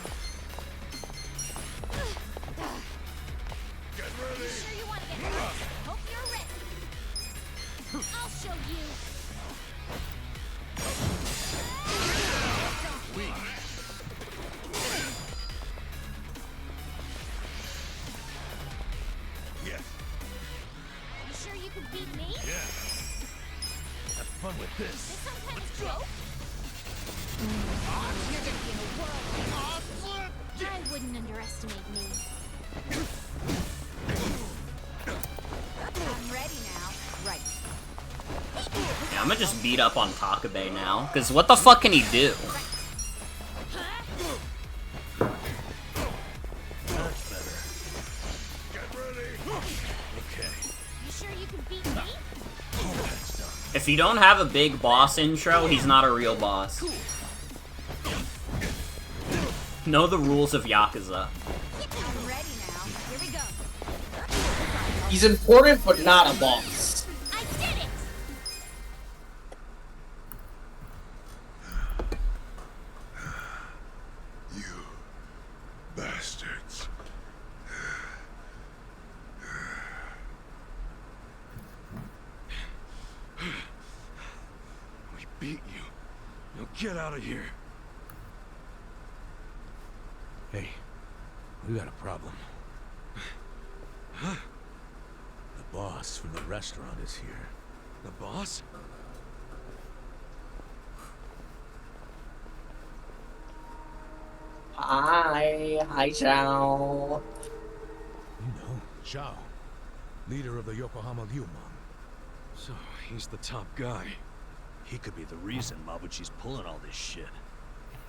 Get ready! Sure you want to get hurt? Hope you're ready. I'll show you. Yes. You sure you can beat me? Yeah. Have fun with Is this. some kind of joke? You're gonna be in a world. I wouldn't underestimate me. I'm ready now. Right. Yeah, I'm gonna just beat up on Takabe now, because what the fuck can he do? That's better. Get ready! Okay. You sure you can beat me? If you don't have a big boss intro, he's not a real boss. Know the rules of Yakuza. I'm ready now. Here we go. He's important, but not a boss. I did it! You bastards. We beat you. Now get out of here. Hey, we got a problem. Huh? The boss from the restaurant is here. The boss? Hi, Zhao. You know, Zhao, leader of the Yokohama Liumang. So, he's the top guy. He could be the reason Mabuchi's pulling all this shit.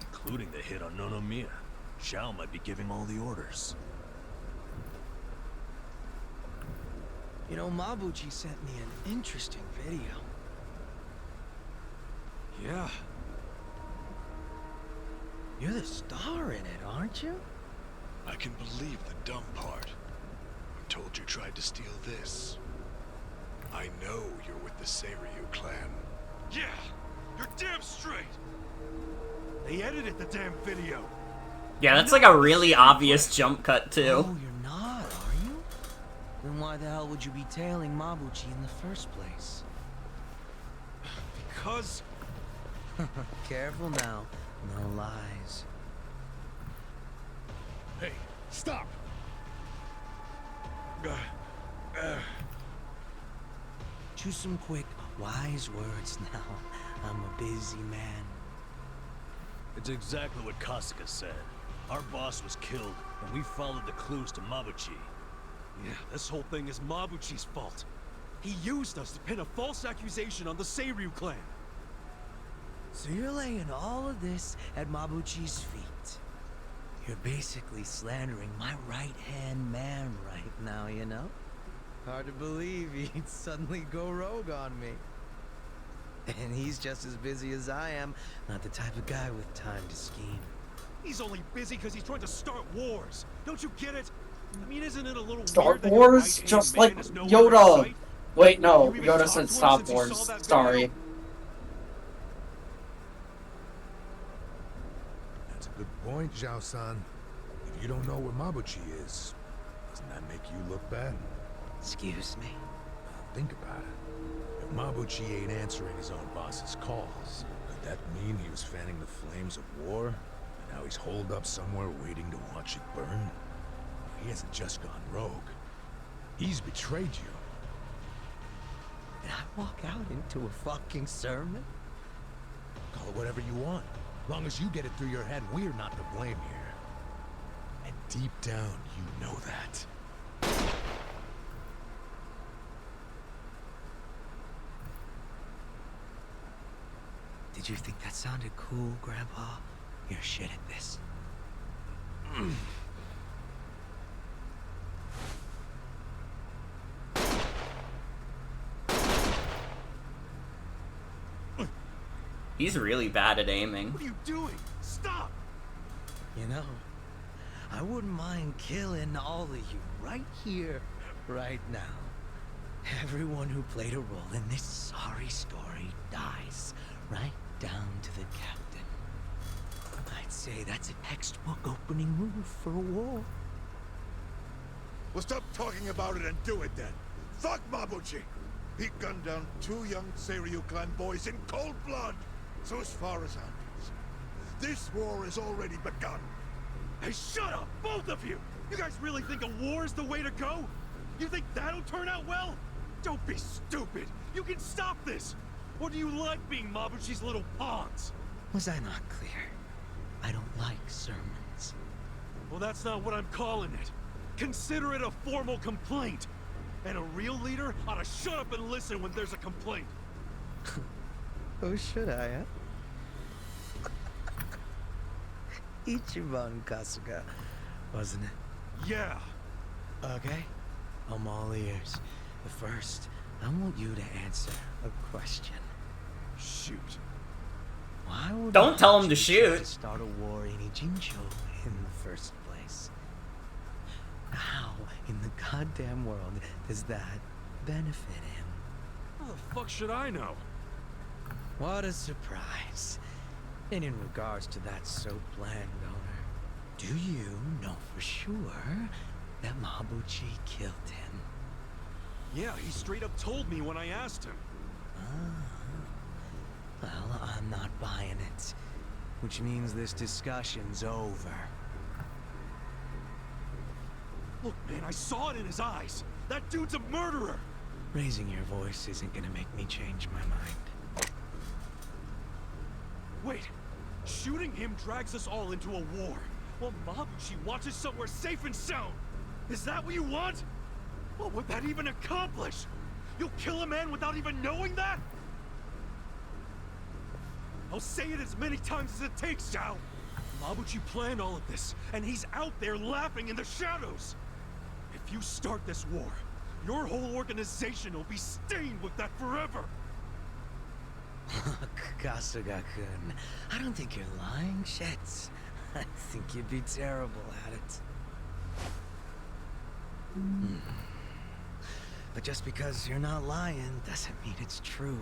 Including the hit on Nonomiya. Xiao might be giving all the orders. You know, Mabuchi sent me an interesting video. Yeah. You're the star in it, aren't you? I can believe the dumb part. I'm told you tried to steal this. I know you're with the Seiryu clan. Yeah! You're damn straight! They edited the damn video! Yeah, that's like a really obvious jump cut, too. Oh, you're not, are you? Then why the hell would you be tailing Mabuchi in the first place? Because... Careful now. No lies. Hey, stop! Choose some quick, wise words now. I'm a busy man. It's exactly what Kasuga said. Our boss was killed, and we followed the clues to Mabuchi. Yeah, this whole thing is Mabuchi's fault. He used us to pin a false accusation on the Seiryu clan. So you're laying all of this at Mabuchi's feet. You're basically slandering my right-hand man right now, you know? Hard to believe he'd suddenly go rogue on me. And he's just as busy as I am, not the type of guy with time to scheme. He's only busy because he's trying to start wars. Don't you get it? I mean, isn't it a little Star weird that your Wars? right-hand Just man like is nowhere in Yoda. sight? Wait, no. You even Yoda talked said to him Stop since you Wars. saw that Sorry. video? That's a good point, Zhao-san. If you don't know where Mabuchi is, doesn't that make you look bad? Excuse me? Think about it. If Mabuchi ain't answering his own boss's calls, could that mean he was fanning the flames of war? And now he's holed up somewhere waiting to watch it burn? He hasn't just gone rogue. He's betrayed you. And I walk out into a fucking sermon? Call it whatever you want. Long as you get it through your head, we're not to blame here. And deep down, you know that. Did you think that sounded cool, Grandpa? You're shit at this. He's really bad at aiming. What are you doing? Stop! You know, I wouldn't mind killing all of you right here, right now. Everyone who played a role in this sorry story dies, right down to the captain. I'd say that's a textbook opening move for a war. Well, stop talking about it and do it then. Fuck Mabuchi! He gunned down 2 young Seiryu clan boys in cold blood! So as far as I'm concerned, this war has already begun. Hey, shut up, both of you! You guys really think a war is the way to go? You think that'll turn out well? Don't be stupid! You can stop this! Or do you like being Mabuchi's little pawns? Was I not clear? I don't like sermons. Well, that's not what I'm calling it. Consider it a formal complaint. And a real leader ought to shut up and listen when there's a complaint. Oh, should I, huh? Ichiban Kasuga, wasn't it? Yeah. Okay, I'm all ears. But first, I want you to answer a question. Shoot. Why would Don't tell him to Mabuchi try shoot. to start a war in Ijincho in the first place? How in the goddamn world does that benefit him? How the fuck should I know? What a surprise. And in regards to that soap landowner, do you know for sure that Mabuchi killed him? Yeah, he straight up told me when I asked him. Well, I'm not buying it. Which means this discussion's over. Look, man, I saw it in his eyes. That dude's a murderer. Raising your voice isn't gonna make me change my mind. Wait, shooting him drags us all into a war. Well, Mabuchi wants us somewhere safe and sound. Is that what you want? What would that even accomplish? You'll kill a man without even knowing that? I'll say it as many times as it takes, Zhao. Mabuchi planned all of this, and he's out there laughing in the shadows. If you start this war, your whole organization will be stained with that forever. Kasuga-kun, I don't think you're lying, Shets. I think you'd be terrible at it. But just because you're not lying doesn't mean it's true.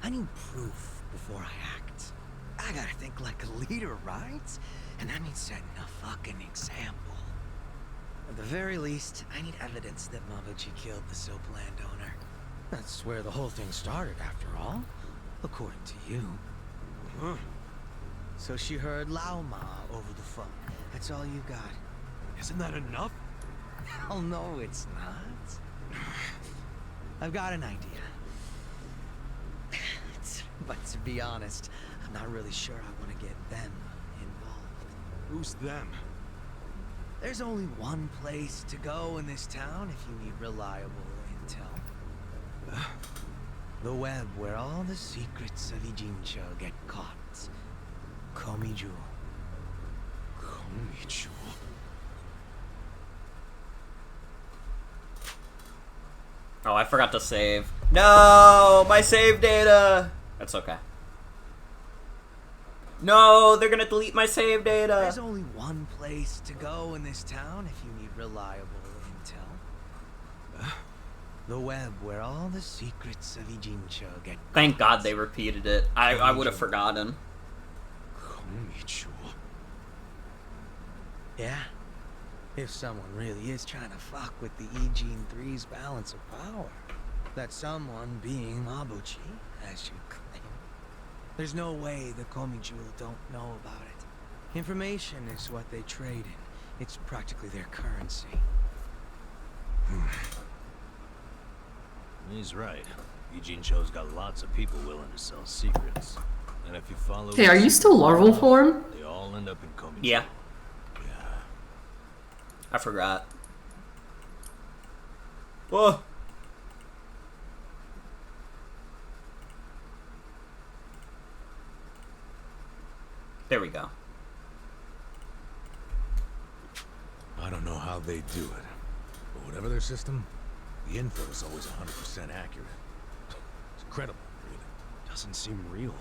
I need proof before I act. I gotta think like a leader, right? And that means setting a fucking example. At the very least, I need evidence that Mabuchi killed the soap landowner. That's where the whole thing started, after all. According to you. Huh? So she heard Lao Ma over the phone. That's all you got. Isn't that enough? Hell no, it's not. I've got an idea. But to be honest, I'm not really sure I want to get them involved. Who's them? There's only one place to go in this town if you need reliable intel. The web where all the secrets of Ijincho get caught. Komiju. Komiju? Oh, I forgot to save. No, my save data. That's okay. No, they're gonna delete my save data. There's only one place to go in this town if you need reliable intel. The web where all the secrets of Ijincho get caught. Thank God they repeated it. I would have forgotten. Komiju. Yeah. If someone really is trying to fuck with the E-Gene 3's balance of power. That someone being Mabuchi, as you claim. There's no way the Komiju don't know about it. Information is what they trade in. It's practically their currency. He's right. Ijincho's got lots of people willing to sell secrets. And if you follow... Hey, are you still larval form? They all end up in Komiju. Yeah. I forgot. Whoa. There we go. I don't know how they do it, but whatever their system, the info is always 100% accurate. It's incredible, really. Doesn't seem real.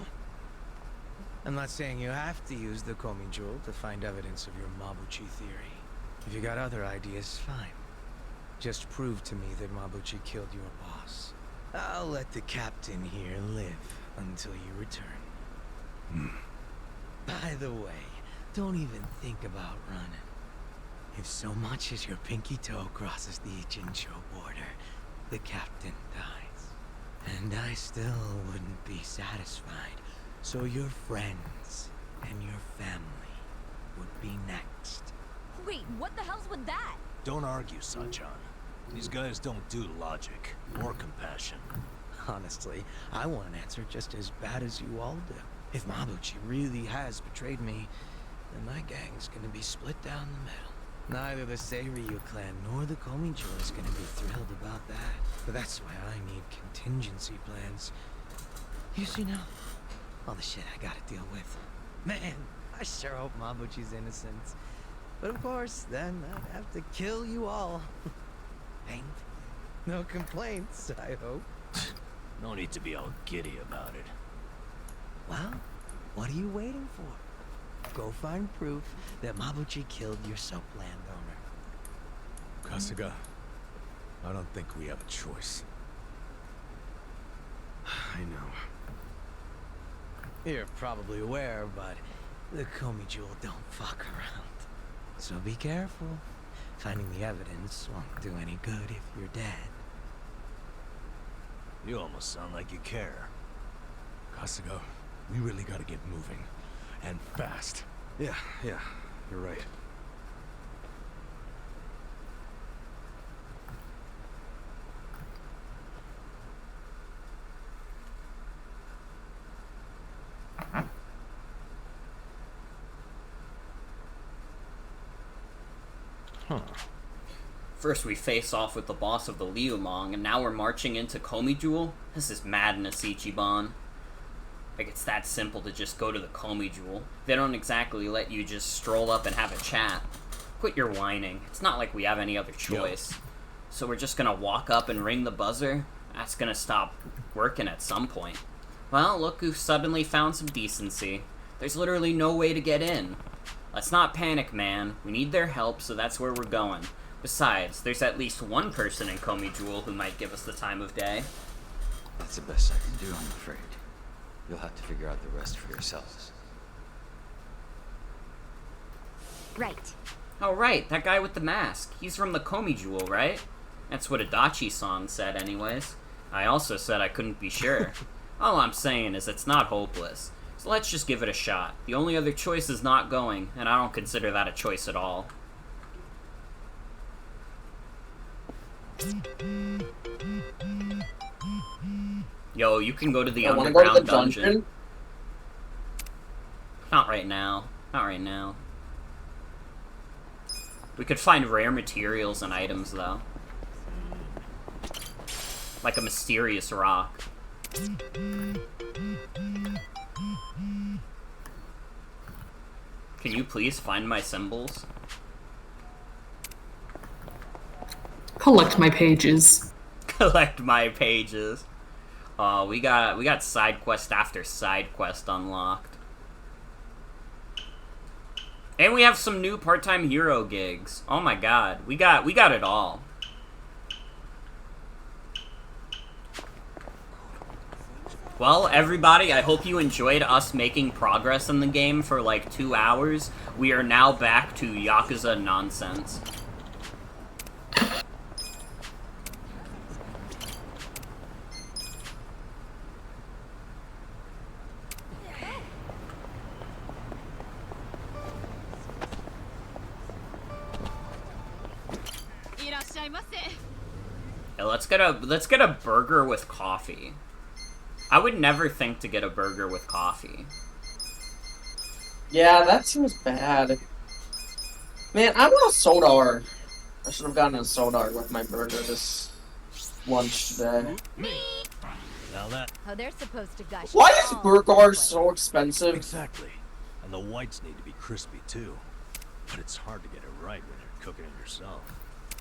I'm not saying you have to use the Komiju to find evidence of your Mabuchi theory. If you got other ideas, fine. Just prove to me that Mabuchi killed your boss. I'll let the captain here live until you return. By the way, don't even think about running. If so much as your pinky toe crosses the Ijincho border, the captain dies. And I still wouldn't be satisfied, so your friends and your family would be next. Wait, what the hell's with that? Don't argue, Sachan. These guys don't do logic or compassion. Honestly, I want an answer just as bad as you all do. If Mabuchi really has betrayed me, then my gang's gonna be split down the middle. Neither the Seiryu clan nor the Komiju is gonna be thrilled about that. But that's why I need contingency plans. You see now, all the shit I gotta deal with. Man, I sure hope Mabuchi's innocent. But of course, then I'd have to kill you all. Painful. No complaints, I hope. No need to be all giddy about it. Well, what are you waiting for? Go find proof that Mabuchi killed your soap landowner. Kasuga, I don't think we have a choice. I know. You're probably aware, but the Komi jewel don't fuck around. So be careful. Finding the evidence won't do any good if you're dead. You almost sound like you care. Kasuga, we really gotta get moving. And fast. Yeah, you're right. First we face off with the boss of the Liumong, and now we're marching into Komi Jewel? This is madness, Ichiban. Like, it's that simple to just go to the Komi Jewel. They don't exactly let you just stroll up and have a chat. Quit your whining. It's not like we have any other choice. Yo. So we're just gonna walk up and ring the buzzer? That's gonna stop working at some point. Well, look who suddenly found some decency. There's literally no way to get in. Let's not panic, man. We need their help, so that's where we're going. Besides, there's at least one person in Komi Jewel who might give us the time of day. That's the best I can do, I'm afraid. You'll have to figure out the rest for yourselves. Right. Oh, right, that guy with the mask. He's from the Komi Jewel, right? That's what Adachi-san said anyways. I also said I couldn't be sure. All I'm saying is it's not hopeless. So let's just give it a shot. The only other choice is not going, and I don't consider that a choice at all. Yo, you can go to the underground dungeon. Not right now. Not right now. We could find rare materials and items, though. Like a mysterious rock. Can you please find my symbols? Collect my pages. Collect my pages. We got side quest after side quest unlocked. And we have some new part-time hero gigs. Oh my god. We got it all. Well, everybody, I hope you enjoyed us making progress in the game for like 2 hours. We are now back to Yakuza nonsense. Yeah, let's get a burger with coffee. I would never think to get a burger with coffee. Yeah, that seems bad. Man, I want a sodar. I should have gotten a sodar with my burger this lunch today. Now that. Oh, they're supposed to gush. Why is burgers so expensive? Exactly. And the whites need to be crispy too. But it's hard to get it right when you're cooking it yourself.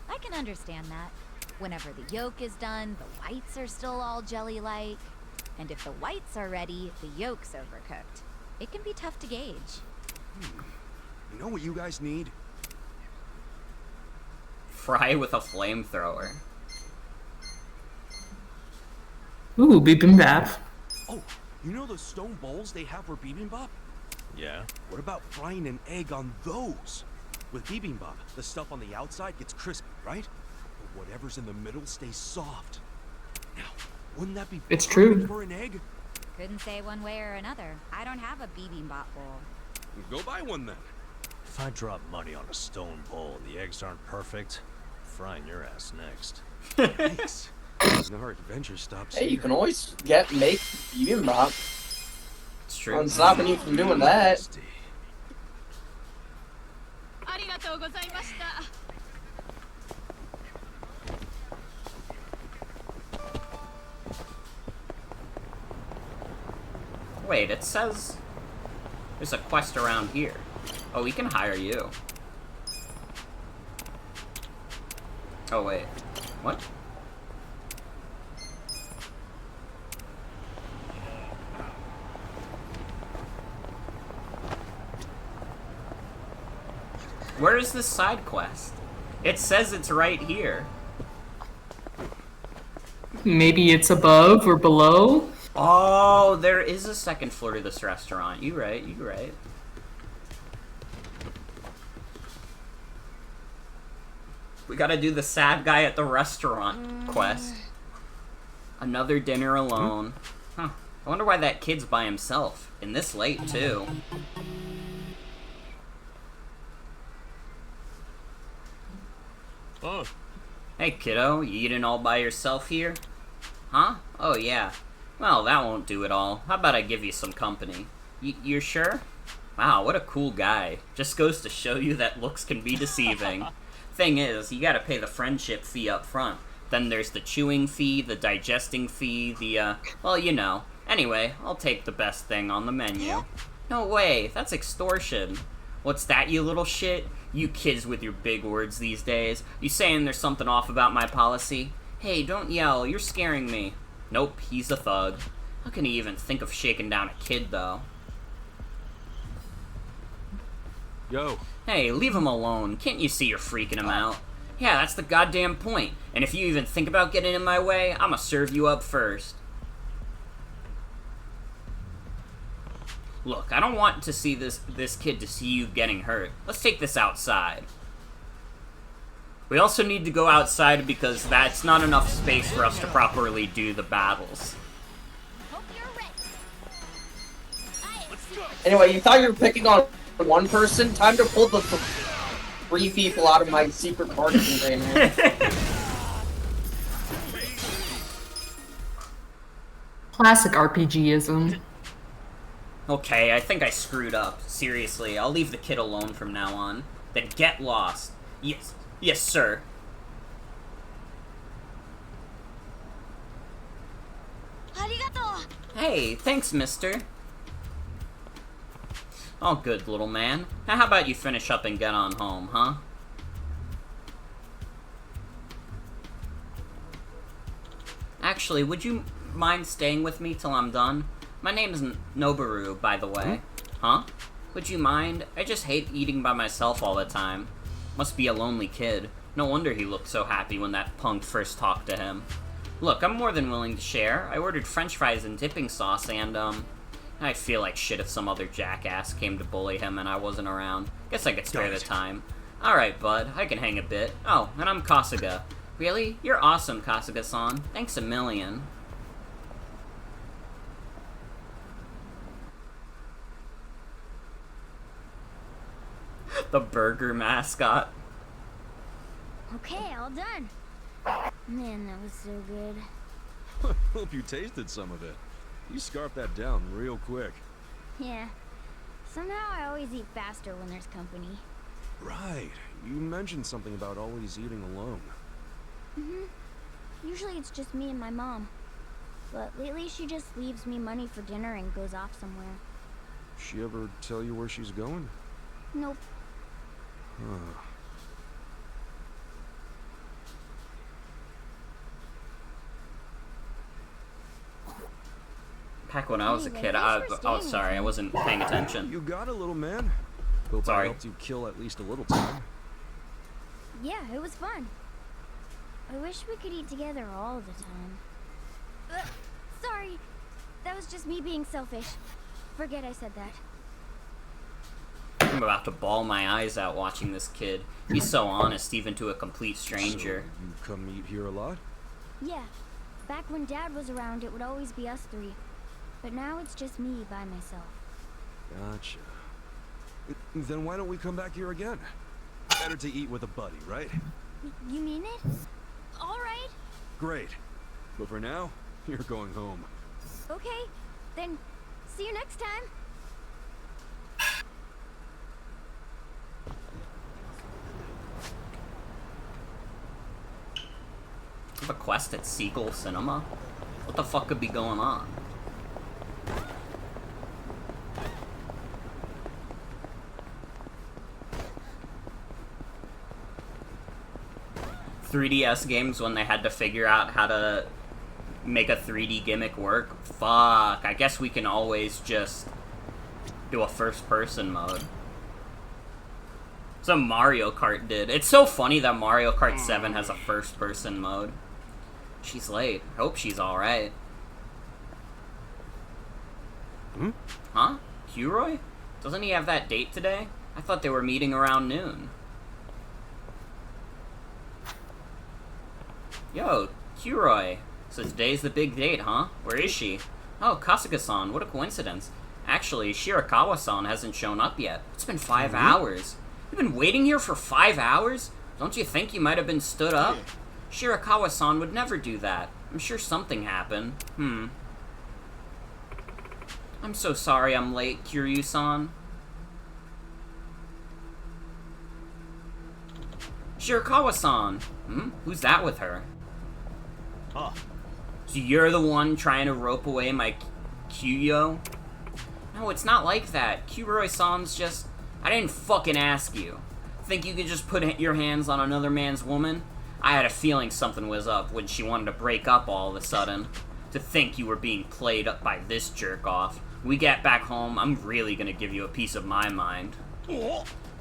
I can understand that. Whenever the yolk is done, the whites are still all jelly-like. And if the whites are ready, the yolk's overcooked. It can be tough to gauge. You know what you guys need? Fry with a flamethrower. Ooh, bibimbap. Oh, you know those stone bowls they have for bibimbap? Yeah. What about frying an egg on those? With bibimbap, the stuff on the outside gets crispy, right? But whatever's in the middle stays soft. Now, wouldn't that be It's true. for an egg? Couldn't say one way or another. I don't have a bibimbap bowl. Go buy one then. If I drop money on a stone bowl and the eggs aren't perfect, I'm frying your ass next. Thanks. Our adventure stops. Hey, you can always make bibimbap. It's true. I'm stopping you from doing that. Wait, it says there's a quest around here. Oh, we can hire you. Oh, wait. What? Where is this side quest? It says it's right here. Maybe it's above or below? Oh, there is a second floor to this restaurant. You right, you right. We gotta do the sad guy at the restaurant quest. Another dinner alone. Huh. I wonder why that kid's by himself. And this late, too. Oh. Hey, kiddo. You eating all by yourself here? Huh? Oh, yeah. Well, that won't do at all. How about I give you some company? You're sure? Wow, what a cool guy. Just goes to show you that looks can be deceiving. Thing is, you gotta pay the friendship fee up front. Then there's the chewing fee, the digesting fee, the, well, you know. Anyway, I'll take the best thing on the menu. No way, that's extortion. What's that, you little shit? You kids with your big words these days. You saying there's something off about my policy? Hey, don't yell, you're scaring me. Nope, he's a thug. How can he even think of shaking down a kid, though? Yo. Hey, leave him alone. Can't you see you're freaking him out? Yeah, that's the goddamn point. And if you even think about getting in my way, I'ma serve you up first. Look, I don't want to see this kid to see you getting hurt. Let's take this outside. We also need to go outside because that's not enough space for us to properly do the battles. Anyway, you thought you were picking on one person? Time to pull the three people out of my secret card container. Classic RPGism. Okay, I think I screwed up. Seriously, I'll leave the kid alone from now on. Then get lost. Yes, yes, sir. Arigato. Hey, thanks, mister. Oh, good, little man. Now, how about you finish up and get on home, huh? Actually, would you mind staying with me till I'm done? My name is Noboru, by the way. Huh? Would you mind? I just hate eating by myself all the time. Must be a lonely kid. No wonder he looked so happy when that punk first talked to him. Look, I'm more than willing to share. I ordered french fries and dipping sauce and, I'd feel like shit if some other jackass came to bully him and I wasn't around. Guess I could spare the time. Alright, bud. I can hang a bit. Oh, and I'm Kasuga. Really? You're awesome, Kasuga-san. Thanks a million. The burger mascot. Okay, all done. Man, that was so good. Hope you tasted some of it. You scarfed that down real quick. Yeah. Somehow I always eat faster when there's company. Right. You mentioned something about always eating alone. Usually it's just me and my mom. But lately she just leaves me money for dinner and goes off somewhere. She ever tell you where she's going? Nope. Huh. Back when I was a kid, oh, sorry, I wasn't paying attention. You got a little man. Hope I helped you kill at least a little time. Yeah, it was fun. I wish we could eat together all the time. Sorry, that was just me being selfish. Forget I said that. I'm about to bawl my eyes out watching this kid. He's so honest, even to a complete stranger. So you come eat here a lot? Yeah. Back when Dad was around, it would always be us three. But now it's just me by myself. Gotcha. Then why don't we come back here again? Better to eat with a buddy, right? You mean it? All right. Great. But for now, you're going home. Okay. Then see you next time. Have a quest at Seagull Cinema? What the fuck could be going on? .3DS games when they had to figure out how to make a 3D gimmick work. Fuck, I guess we can always just do a first-person mode. So Mario Kart did. It's so funny that Mario Kart 7 has a first-person mode. She's late. Hope she's alright. Huh? Q-Roy? Doesn't he have that date today? I thought they were meeting around noon. Yo, Q-Roy. So today's the big date, huh? Where is she? Oh, Kasuga-san, what a coincidence. Actually, Shirakawa-san hasn't shown up yet. It's been 5 hours. You've been waiting here for 5 hours? Don't you think you might have been stood up? Shirakawa-san would never do that. I'm sure something happened. I'm so sorry I'm late, Kiryu-san. Shirakawa-san! Who's that with her? Huh. So you're the one trying to rope away my Kyuyo? No, it's not like that. Kyuroi-san's just... I didn't fucking ask you. Think you could just put your hands on another man's woman? I had a feeling something was up when she wanted to break up all of a sudden. To think you were being played up by this jerk-off. When we get back home, I'm really gonna give you a piece of my mind.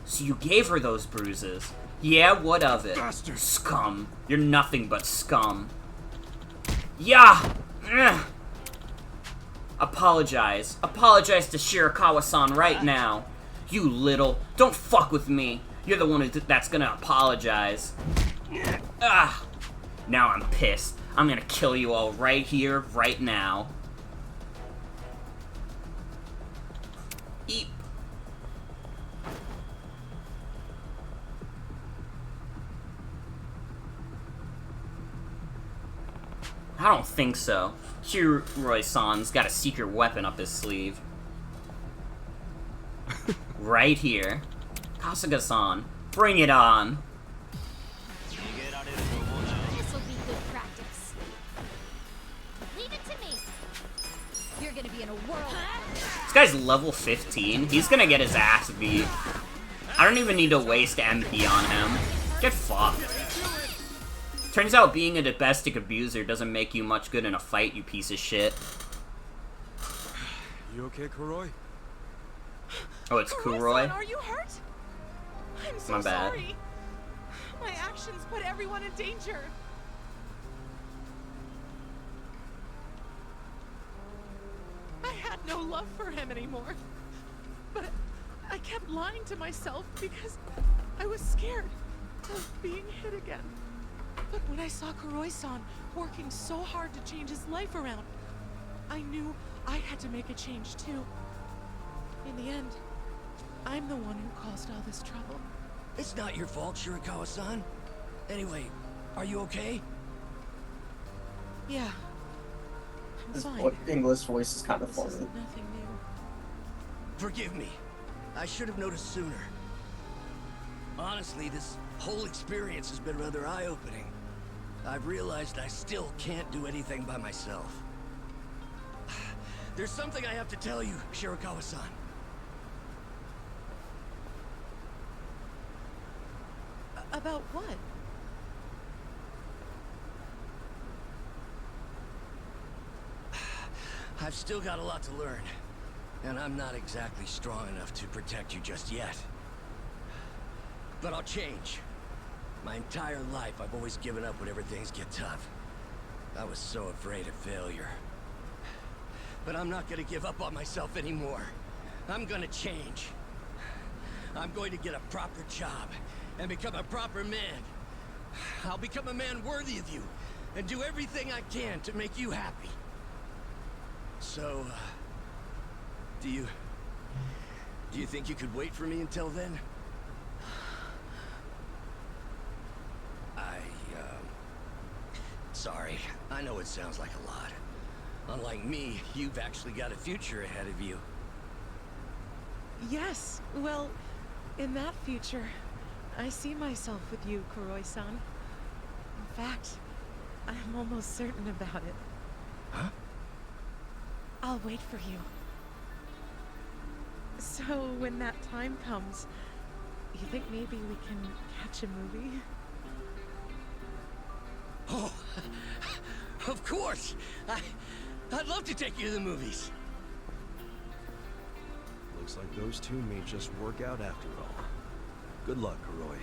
So you gave her those bruises? Yeah, what of it? Bastard. Scum. You're nothing but scum. Yeah! Ugh. Apologize. Apologize to Shirakawa-san right now. You little... Don't fuck with me. You're the one that's gonna apologize. Ah! Now I'm pissed. I'm gonna kill you all right here, right now. Eep. I don't think so. Kiroi-san's got a secret weapon up his sleeve. Right here. Kasuga-san, bring it on. This'll be good practice. Leave it to me. You're gonna be in a whirl. This guy's level 15. He's gonna get his ass beat. I don't even need to waste MP on him. Get fucked. Turns out being a domestic abuser doesn't make you much good in a fight, you piece of shit. You okay, Kuroi? Oh, it's Kuroi-san, Kuroi? are you hurt? I'm so My bad. sorry. My actions put everyone in danger. I had no love for him anymore. But I kept lying to myself because I was scared of being hit again. But when I saw Kuroi-san working so hard to change his life around, I knew I had to make a change too. In the end, I'm the one who caused all this trouble. It's not your fault, Shirakawa-san. Anyway, are you okay? Yeah. I'm His fine. English voice is kind of This funny. isn't nothing new. Forgive me. I should have noticed sooner. Honestly, this whole experience has been rather eye-opening. I've realized I still can't do anything by myself. There's something I have to tell you, Shirakawa-san. About what? I've still got a lot to learn, and I'm not exactly strong enough to protect you just yet. But I'll change. My entire life, I've always given up whenever things get tough. I was so afraid of failure. But I'm not gonna give up on myself anymore. I'm gonna change. I'm going to get a proper job and become a proper man. I'll become a man worthy of you and do everything I can to make you happy. So, do you think you could wait for me until then? Sorry. I know it sounds like a lot. Unlike me, you've actually got a future ahead of you. Yes. Well, in that future, I see myself with you, Kuroi-san. In fact, I'm almost certain about it. Huh? I'll wait for you. So, when that time comes, you think maybe we can catch a movie? Oh, of course! I'd love to take you to the movies. Looks like those two may just work out after all. Good luck, Kuroi.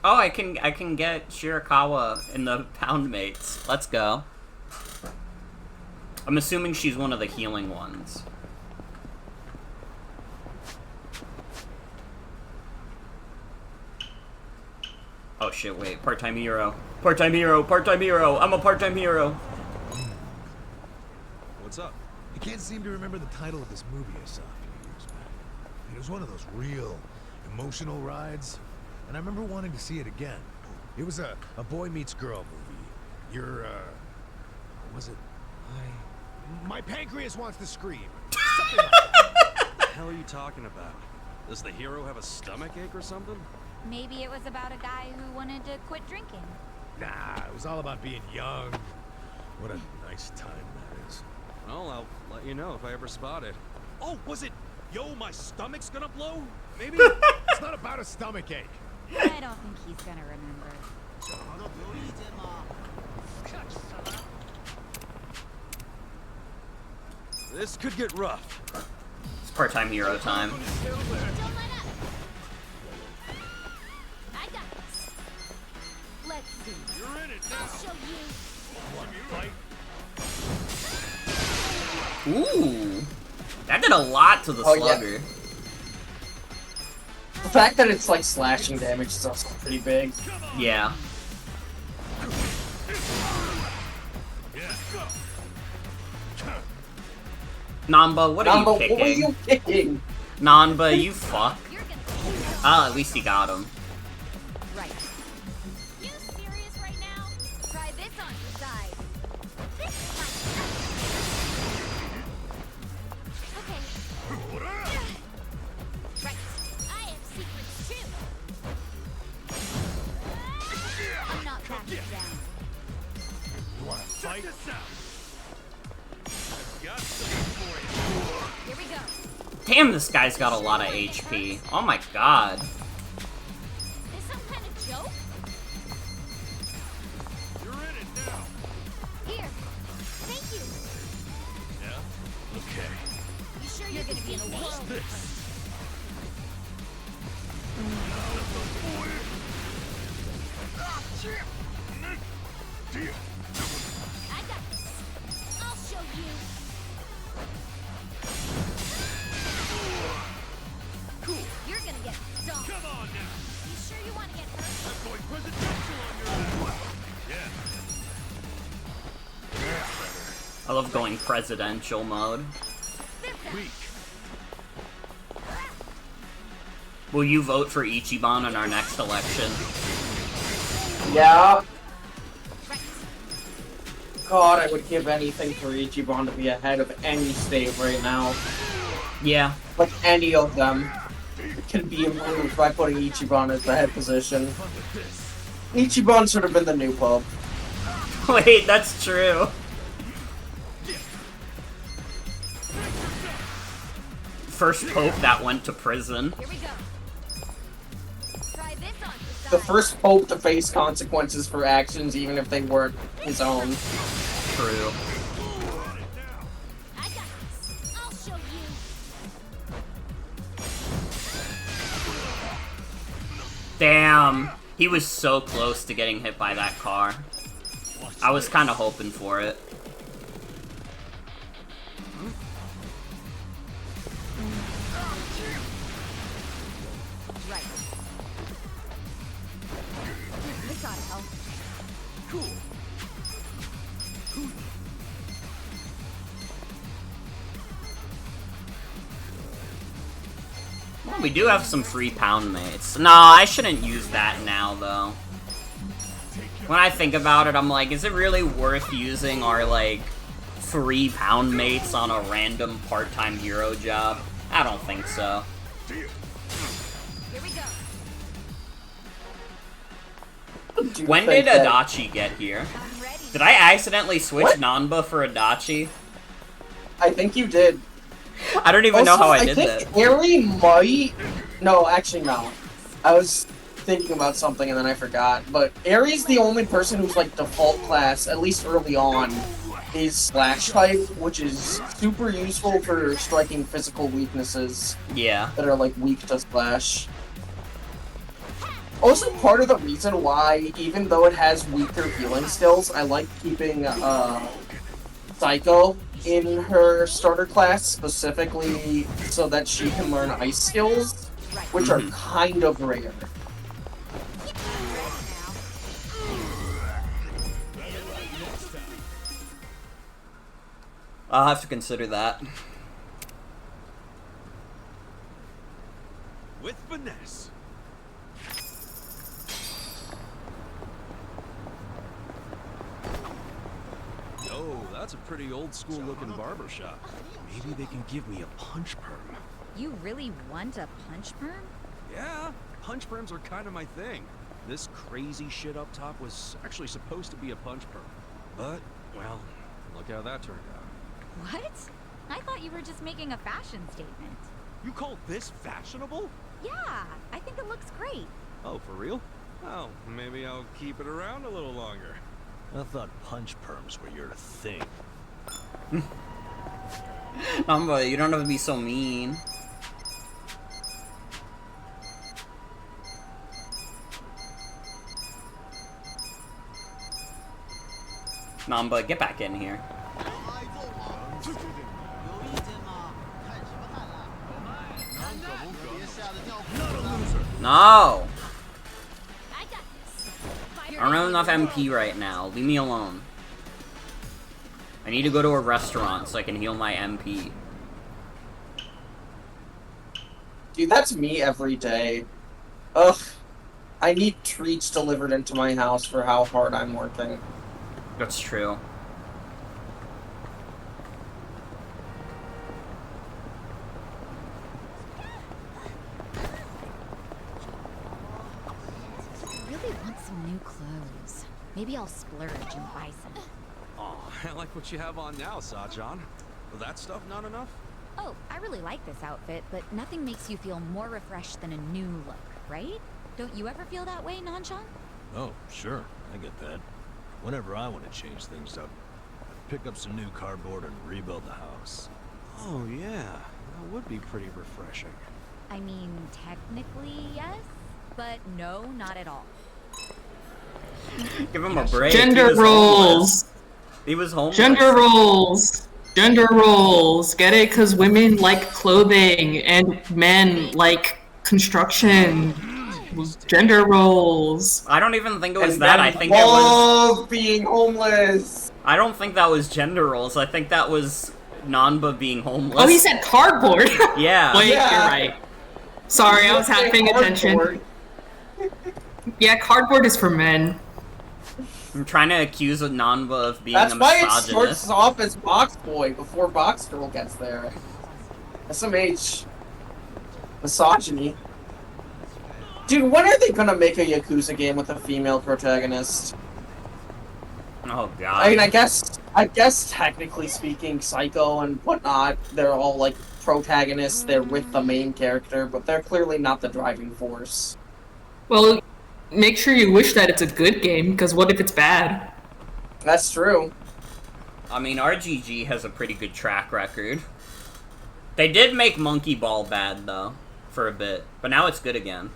Oh, I can get Shirakawa in the pound mates. Let's go. I'm assuming she's one of the healing ones. Oh shit, wait. Part-time hero. Part-time hero. Part-time hero. I'm a part-time hero. What's up? I can't seem to remember the title of this movie I saw a few years back. It was one of those real emotional rides, and I remember wanting to see it again. It was a boy meets girl movie. You're, what was it? My pancreas wants to scream. Something like that. What the hell are you talking about? Does the hero have a stomachache or something? Maybe it was about a guy who wanted to quit drinking. Nah, it was all about being young. What a nice time that is. Well, I'll let you know if I ever spot it. Oh, was it, yo, my stomach's gonna blow? Maybe? It's not about a stomachache. I don't think he's gonna remember. This could get rough. It's part-time hero time. Don't let up. I got this. Let's see. You're in it I'll now. show you. Ooh. That did a lot to the Oh, yeah. slugger. The fact that it's like slashing damage is also pretty big. Yeah. Namba, what are Namba, you kicking? what are you kicking? Namba, you fuck. Ah, at least he got him. Right. You serious right now? Try this on your side. This is my Okay. Right. I have secrets too. I'm not backing down. You wanna fight? Check this out. Got something for you. Here we go. Damn, this guy's got a lot of HP. Oh my god. This some kind of joke? You're in it now. Here. Thank you. Yeah? Okay. You sure you're gonna be in a world? This. Deal. I got this. I'll show you. Cool. You're gonna get stomped. Come on now. You sure you want to get hurt? I'm going presidential on your ass. Yeah. I love going presidential mode. Weak. Will you vote for Ichiban in our next election? Yeah. God, I would give anything for Ichiban to be ahead of any state right now. Yeah. Like any of them can be improved by putting Ichiban as the head position. Ichiban should have been the new Pope. Wait, that's true. First Pope that went to prison. Here we go. Try this on your The side. first Pope to face consequences for actions, even if they weren't his own. True. I got this. I'll show you. Damn. He was so close to getting hit by that car. I was kind of hoping for it. Right. This ought to help. Cool. Well, we do have some free pound mates. No, I shouldn't use that now, though. When I think about it, I'm like, is it really worth using our, like, free pound mates on a random part-time hero job? I don't think so. Here we go. When did Adachi get here? I'm ready. Did I accidentally switch What? Nanba for Adachi? I think you did. I don't even know how I did think that. Eri might. No, actually, no. I was thinking about something and then I forgot. But Eri's the only person who's like default class, at least early on, is Slash type, which is super useful for striking physical weaknesses. Yeah. That are like weak to Slash. Also, part of the reason why, even though it has weaker healing skills, I like keeping Psycho in her starter class specifically so that she can learn ice skills, which are kind of rare. I'll have to consider that. With finesse. Yo, that's a pretty old school looking barber shop. Maybe they can give me a punch perm. You really want a punch perm? Yeah, punch perms are kind of my thing. This crazy shit up top was actually supposed to be a punch perm. But, well, look how that turned out. What? I thought you were just making a fashion statement. You call this fashionable? Yeah, I think it looks great. Oh, for real? Oh, maybe I'll keep it around a little longer. I thought punch perms were your thing. Namba, you don't have to be so mean. Namba, get back in here. No! I don't have enough MP right now. Leave me alone. I need to go to a restaurant so I can heal my MP. Dude, that's me every day. Ugh. I need treats delivered into my house for how hard I'm working. That's true. I really want some new clothes. Maybe I'll splurge and buy some. Oh, I like what you have on now, Sajan. That stuff not enough? Oh, I really like this outfit, but nothing makes you feel more refreshed than a new look, right? Don't you ever feel that way, Nanshan? Oh, sure. I get that. Whenever I want to change things up, I pick up some new cardboard and rebuild the house. Oh, yeah. That would be pretty refreshing. I mean, technically, yes. But no, not at all. Give him a break. Gender roles. He was homeless. Gender roles. Gender roles. Get it? Because women like clothing and men like construction. Gender roles. I don't even think it was And that. men I think it was love being homeless. I don't think that was gender roles. I think that was Nanba being homeless. Oh, he said cardboard. Yeah. Wait, Yeah. you're right. Sorry, I was half paying attention. Yeah, cardboard is for men. I'm trying to accuse Nanba of being That's a why it misogynist. starts off as Box Boy before Box Girl gets there. SMH. Misogyny. Dude, when are they gonna make a Yakuza game with a female protagonist? Oh god. I mean, I guess technically speaking, Psycho and whatnot, they're all like protagonists, they're with the main character, but they're clearly not the driving force. Well, make sure you wish that it's a good game, because what if it's bad? That's true. I mean, RGG has a pretty good track record. They did make Monkey Ball bad, though, for a bit. But now it's good again.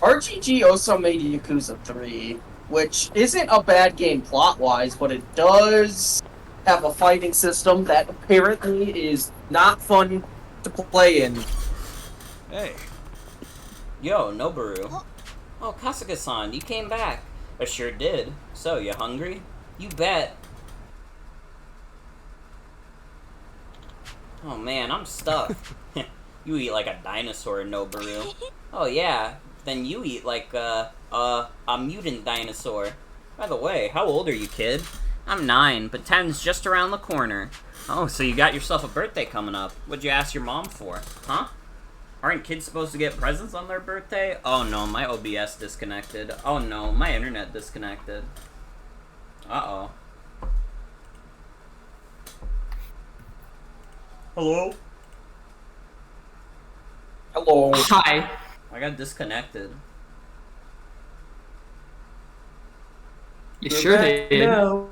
RGG also made Yakuza 3, which isn't a bad game plot-wise, but it does have a fighting system that apparently is not fun to play in. Hey. Yo, Noboru. Oh, Kasuga-san, you came back. I sure did. So, you hungry? You bet. Oh man, I'm stuffed. You eat like a dinosaur, Noboru. Oh yeah, then you eat like a mutant dinosaur. By the way, how old are you, kid? I'm 9, but 10's just around the corner. Oh, so you got yourself a birthday coming up. What'd you ask your mom for? Huh? Aren't kids supposed to get presents on their birthday? Oh no, my OBS disconnected. Oh no, my internet disconnected. Uh-oh. Hello? Hello. Hi. I got disconnected. You sure did. No.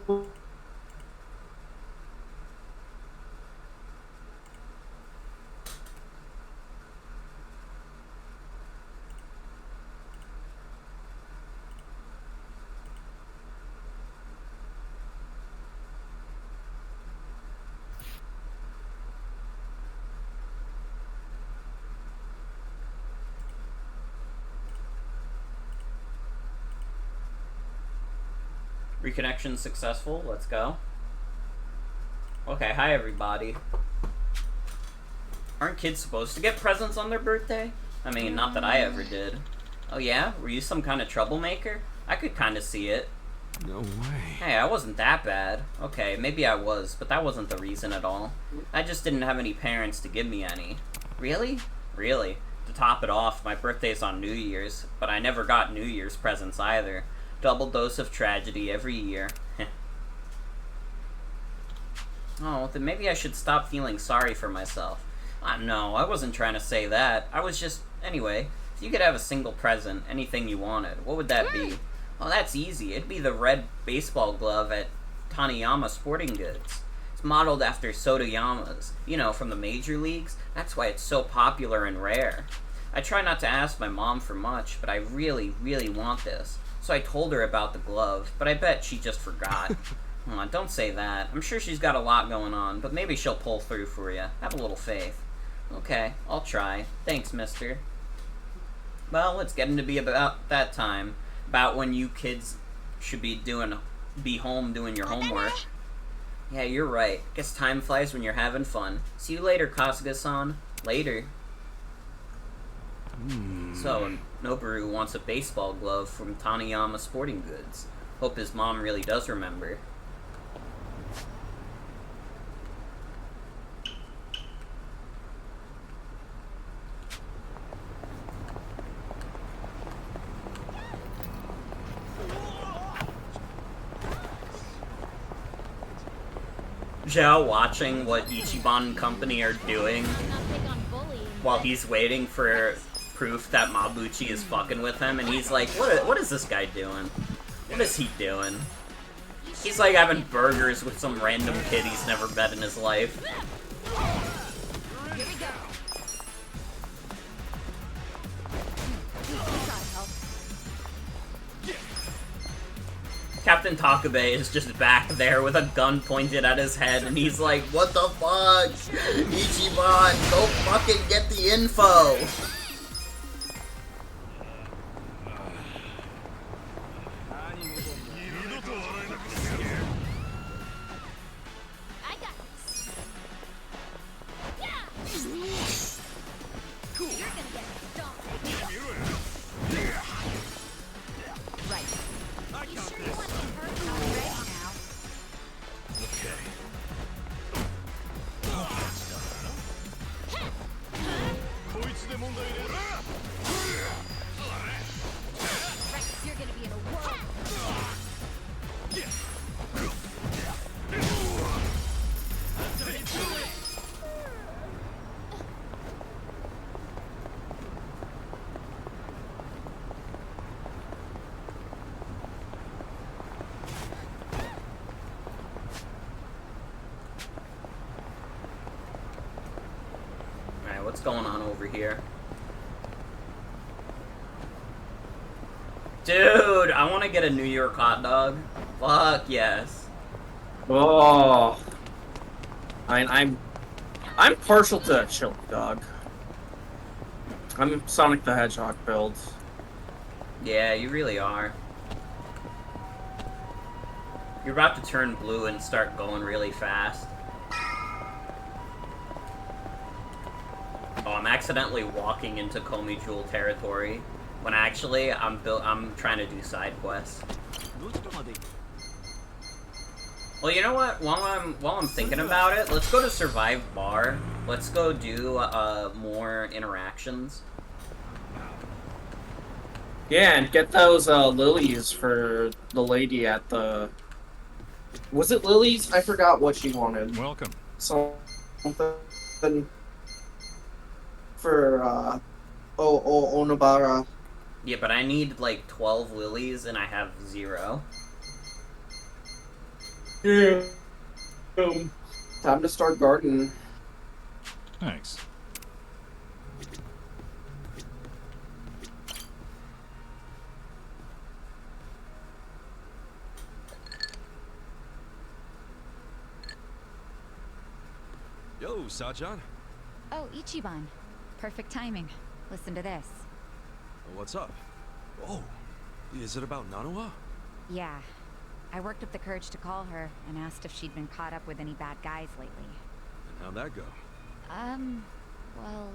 Reconnection successful. Let's go. Okay, hi everybody. Aren't kids supposed to get presents on their birthday? I mean, not that I ever did. Oh yeah? Were you some kind of troublemaker? I could kind of see it. No way. Hey, I wasn't that bad. Okay, maybe I was, but that wasn't the reason at all. I just didn't have any parents to give me any. Really? Really. To top it off, my birthday's on New Year's, but I never got New Year's presents either. Double dose of tragedy every year. Oh, then maybe I should stop feeling sorry for myself. No, I wasn't trying to say that. I was just... Anyway, if you could have a single present, anything you wanted, what would that be? Oh, that's easy. It'd be the red baseball glove at Taniyama Sporting Goods. It's modeled after Sotoyama's, you know, from the major leagues. That's why it's so popular and rare. I try not to ask my mom for much, but I really, really want this. So I told her about the glove, but I bet she just forgot. Come on, don't say that. I'm sure she's got a lot going on, but maybe she'll pull through for you. Have a little faith. Okay, I'll try. Thanks, mister. Well, it's getting to be about that time. About when you kids should be home doing your homework. Yeah, you're right. Guess time flies when you're having fun. See you later, Kasuga-san. Later. So, Noboru wants a baseball glove from Taniyama Sporting Goods. Hope his mom really does remember. Zhao watching what Ichiban and company are doing while he's waiting for proof that Mabuchi is fucking with him, and he's like, what is this guy doing? What is he doing? He's like having burgers with some random kid he's never met in his life. Here we go. Captain Takabe is just back there with a gun pointed at his head, and he's like, what the fuck? Ichiban, go fucking get the info! What's going on over here? Dude, I want to get a New York hot dog. Fuck yes. Oh, I'm partial to a chili dog. I'm Sonic the Hedgehog build. Yeah, you really are. You're about to turn blue and start going really fast. Oh, I'm accidentally walking into Komi Jewel territory, when actually I'm trying to do side quests. Well, you know what? While I'm thinking about it, let's go to Survive Bar. Let's go do more interactions. Yeah, and get those lilies for the lady at the... Was it lilies? I forgot what she wanted. Welcome. Something for Onabara. Yeah, but I need like 12 lilies and I have 0. Yeah. Time to start gardening. Thanks. Yo, Sajan. Oh, Ichiban. Perfect timing. Listen to this. What's up? Oh, is it about Nanoha? Yeah. I worked up the courage to call her and asked if she'd been caught up with any bad guys lately. And how'd that go? Well...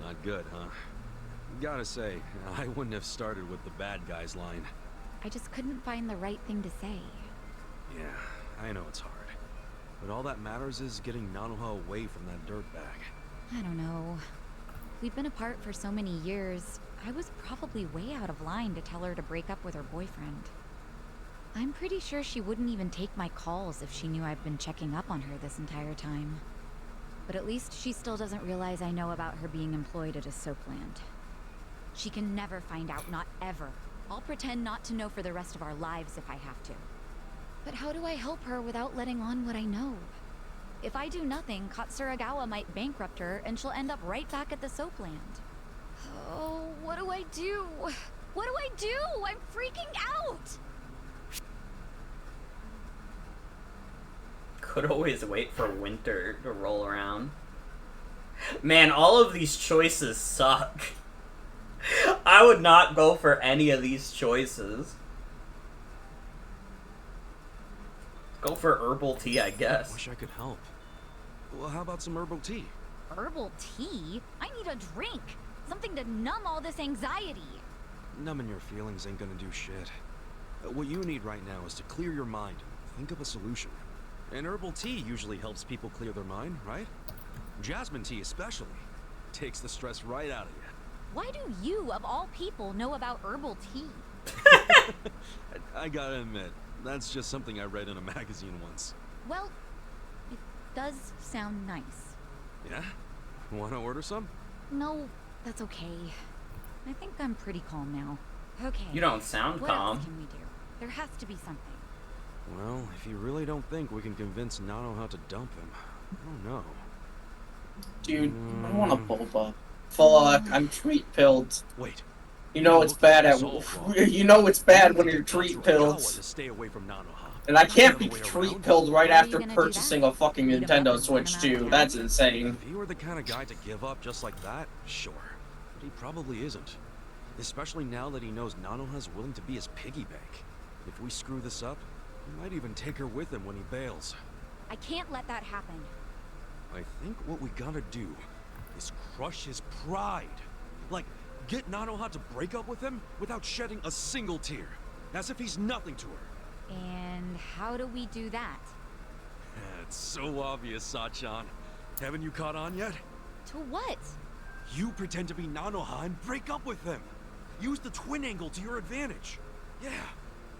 Not good, huh? Gotta say, I wouldn't have started with the bad guys line. I just couldn't find the right thing to say. Yeah, I know it's hard. But all that matters is getting Nanoha away from that dirtbag. I don't know. We'd been apart for so many years, I was probably way out of line to tell her to break up with her boyfriend. I'm pretty sure she wouldn't even take my calls if she knew I'd been checking up on her this entire time. But at least she still doesn't realize I know about her being employed at a soapland. She can never find out, not ever. I'll pretend not to know for the rest of our lives if I have to. But how do I help her without letting on what I know? If I do nothing, Katsuragawa might bankrupt her and she'll end up right back at the soapland. Oh, what do I do? What do I do? I'm freaking out! Could always wait for winter to roll around. Man, all of these choices suck. I would not go for any of these choices. Go for herbal tea, I guess. Wish I could help. Well, how about some herbal tea? Herbal tea? I need a drink! Something to numb all this anxiety! Numbing your feelings ain't gonna do shit. What you need right now is to clear your mind. Think of a solution. And herbal tea usually helps people clear their mind, right? Jasmine tea especially. Takes the stress right out of you. Why do you, of all people, know about herbal tea? I gotta admit, that's just something I read in a magazine once. Well, it does sound nice. Yeah? Wanna order some? No, that's okay. I think I'm pretty calm now. Okay. You don't sound what calm. What else can we do? There has to be something. Well, if you really don't think we can convince Nanoha to dump him, I don't know. Dude, I want a boba. Fuck, I'm treat pilled. Wait. You know it's bad at you know it's bad when you're treat pilled. To stay away from Nanoha. And I can't be treat pilled right after purchasing a fucking Nintendo Switch too. That's insane. If he were the kind of guy to give up just like that, sure. But he probably isn't. Especially now that he knows Nanoha's willing to be his piggy bank. If we screw this up, he might even take her with him when he bails. I can't let that happen. I think what we gotta do is crush his pride. Like, get Nanoha to break up with him without shedding a single tear. As if he's nothing to her. And how do we do that? It's so obvious, Sachan. Haven't you caught on yet? To what? You pretend to be Nanoha and break up with him. Use the twin angle to your advantage. Yeah.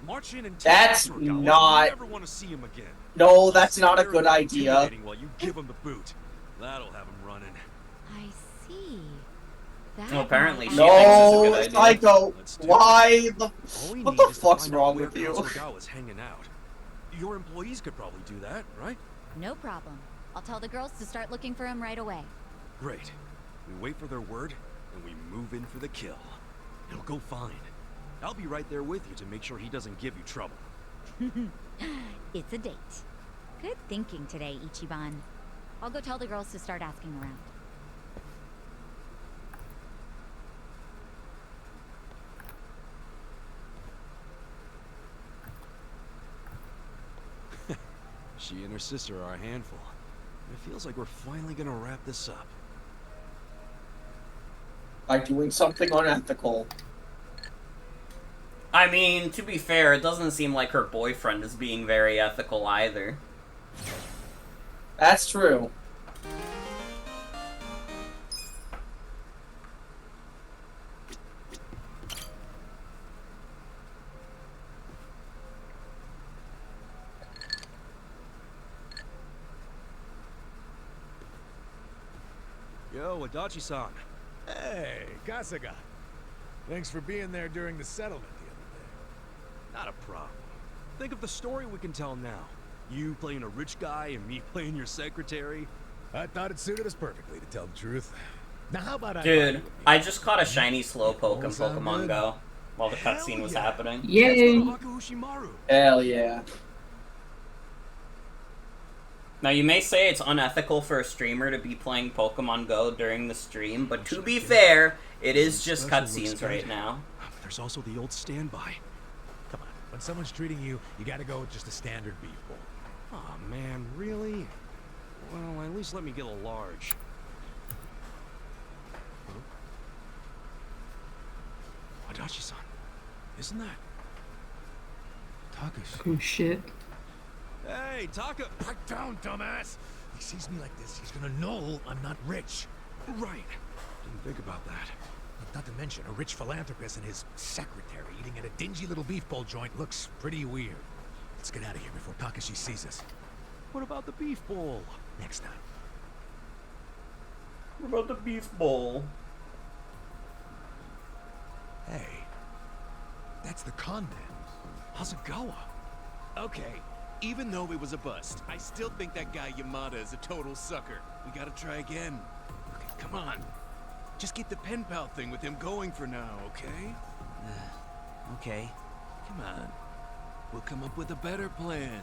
March in and that's not. Never want to see him again. No, that's not a good idea. While you give him the boot, that'll have him running. I see. That well, apparently, no, Psycho. Why the? What the fuck's wrong with you? Hanging out. Your employees could probably do that, right? No problem. I'll tell the girls to start looking for him right away. Great. We wait for their word, and we move in for the kill. It'll go fine. I'll be right there with you to make sure he doesn't give you trouble. It's a date. Good thinking today, Ichiban. I'll go tell the girls to start asking around. She and her sister are a handful. It feels like we're finally gonna wrap this up. By doing something unethical. I mean, to be fair, it doesn't seem like her boyfriend is being very ethical either. That's true. Yo, Adachi-san. Hey, Kasuga. Thanks for being there during the settlement the other day. Not a problem. Think of the story we can tell now. You playing a rich guy and me playing your secretary. I thought it suited us perfectly, to tell the truth. Now how about Dude, I just caught a shiny Slowpoke in Pokemon Go while the cutscene was happening. Yay! Hell yeah. Now, you may say it's unethical for a streamer to be playing Pokemon Go during the stream, but to be fair, it is just cutscenes right now. But there's also the old standby. Come on, when someone's treating you, you gotta go with just a standard beef bowl. Oh man, really? Well, at least let me get a large. Adachi-san, isn't that Takashi? Oh shit. Hey, Taka! Pipe down, dumbass! He sees me like this, he's gonna know I'm not rich. Right. Didn't think about that. Not to mention, a rich philanthropist and his secretary eating at a dingy little beef bowl joint looks pretty weird. Let's get out of here before Takashi sees us. What about the beef bowl? Next time. What about the beef bowl? Hey, that's the con man. Hasegawa. Okay, even though it was a bust, I still think that guy Yamada is a total sucker. We gotta try again. Okay, come on. Just get the pen pal thing with him going for now, okay? Okay. Come on. We'll come up with a better plan.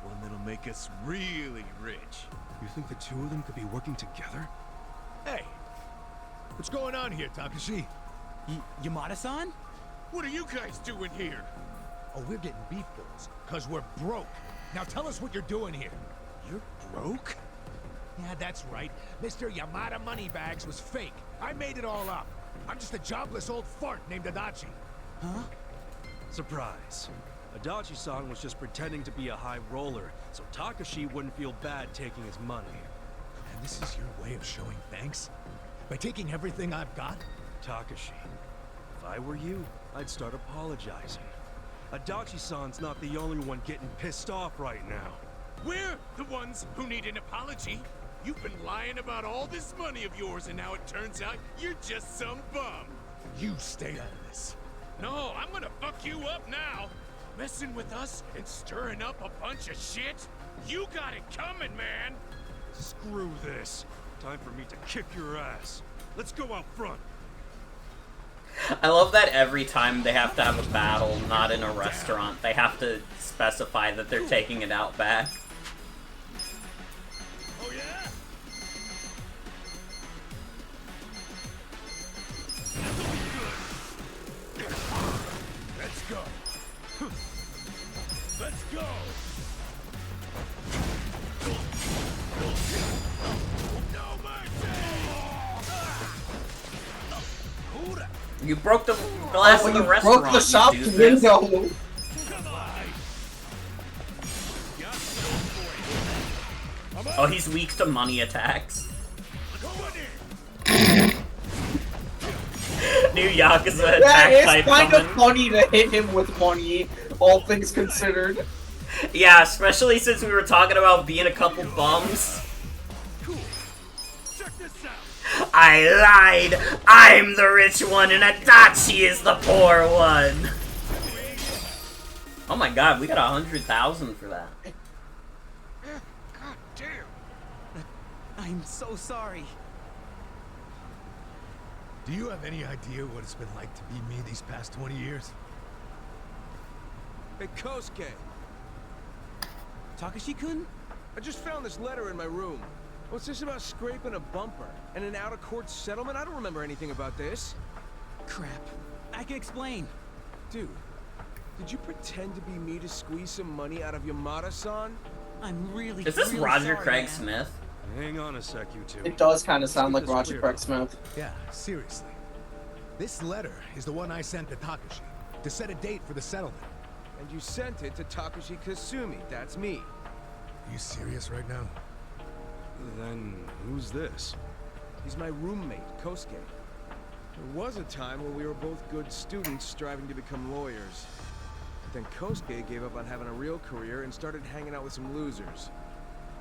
One that'll make us really rich. You think the two of them could be working together? Hey, what's going on here, Takashi? Yamada-san? What are you guys doing here? Oh, we're getting beef bowls, cause we're broke. Now tell us what you're doing here. You're broke? Yeah, that's right. Mr. Yamada Moneybags was fake. I made it all up. I'm just a jobless old fart named Adachi. Huh? Surprise. Adachi-san was just pretending to be a high roller, so Takashi wouldn't feel bad taking his money. And this is your way of showing thanks? By taking everything I've got? Takashi, if I were you, I'd start apologizing. Adachi-san's not the only one getting pissed off right now. We're the ones who need an apology. You've been lying about all this money of yours, and now it turns out you're just some bum. You stay out of this. No, I'm gonna fuck you up now. Messing with us and stirring up a bunch of shit? You got it coming, man. Screw this. Time for me to kick your ass. Let's go out front. I love that every time they have to have a battle, not in a restaurant, they have to specify that they're taking it out back. Oh yeah? Let's go. Let's go. No mercy. You broke the glass of the you restaurant. broke the shop you doofus. window. Oh, he's weak to money attacks. New Yakuza Yeah, attack it's type kind coming. of funny to hit him with money, all things considered. Yeah, especially since we were talking about being a couple bums. Cool. Check this out. I lied! I'm the rich one and Adachi is the poor one! Oh my god, we got 100,000 for that. God damn. I'm so sorry. Do you have any idea what it's been like to be me these past 20 years? Hey, Kosuke. Takashi-kun? I just found this letter in my room. What's this about scraping a bumper and an out-of-court settlement? I don't remember anything about this. Crap. I can explain. Dude, did you pretend to be me to squeeze some money out of Yamada-san? I'm really, Is this really Roger sorry, Craig man. Smith? Hang on a sec, you two. It does kind of sound like Let's get this Roger cleared Craig up. Smith. Yeah, seriously. This letter is the one I sent to Takashi to set a date for the settlement. And you sent it to Takashi Kasumi. That's me. Are you serious right now? Then who's this? He's my roommate, Kosuke. There was a time when we were both good students striving to become lawyers. But then Kosuke gave up on having a real career and started hanging out with some losers.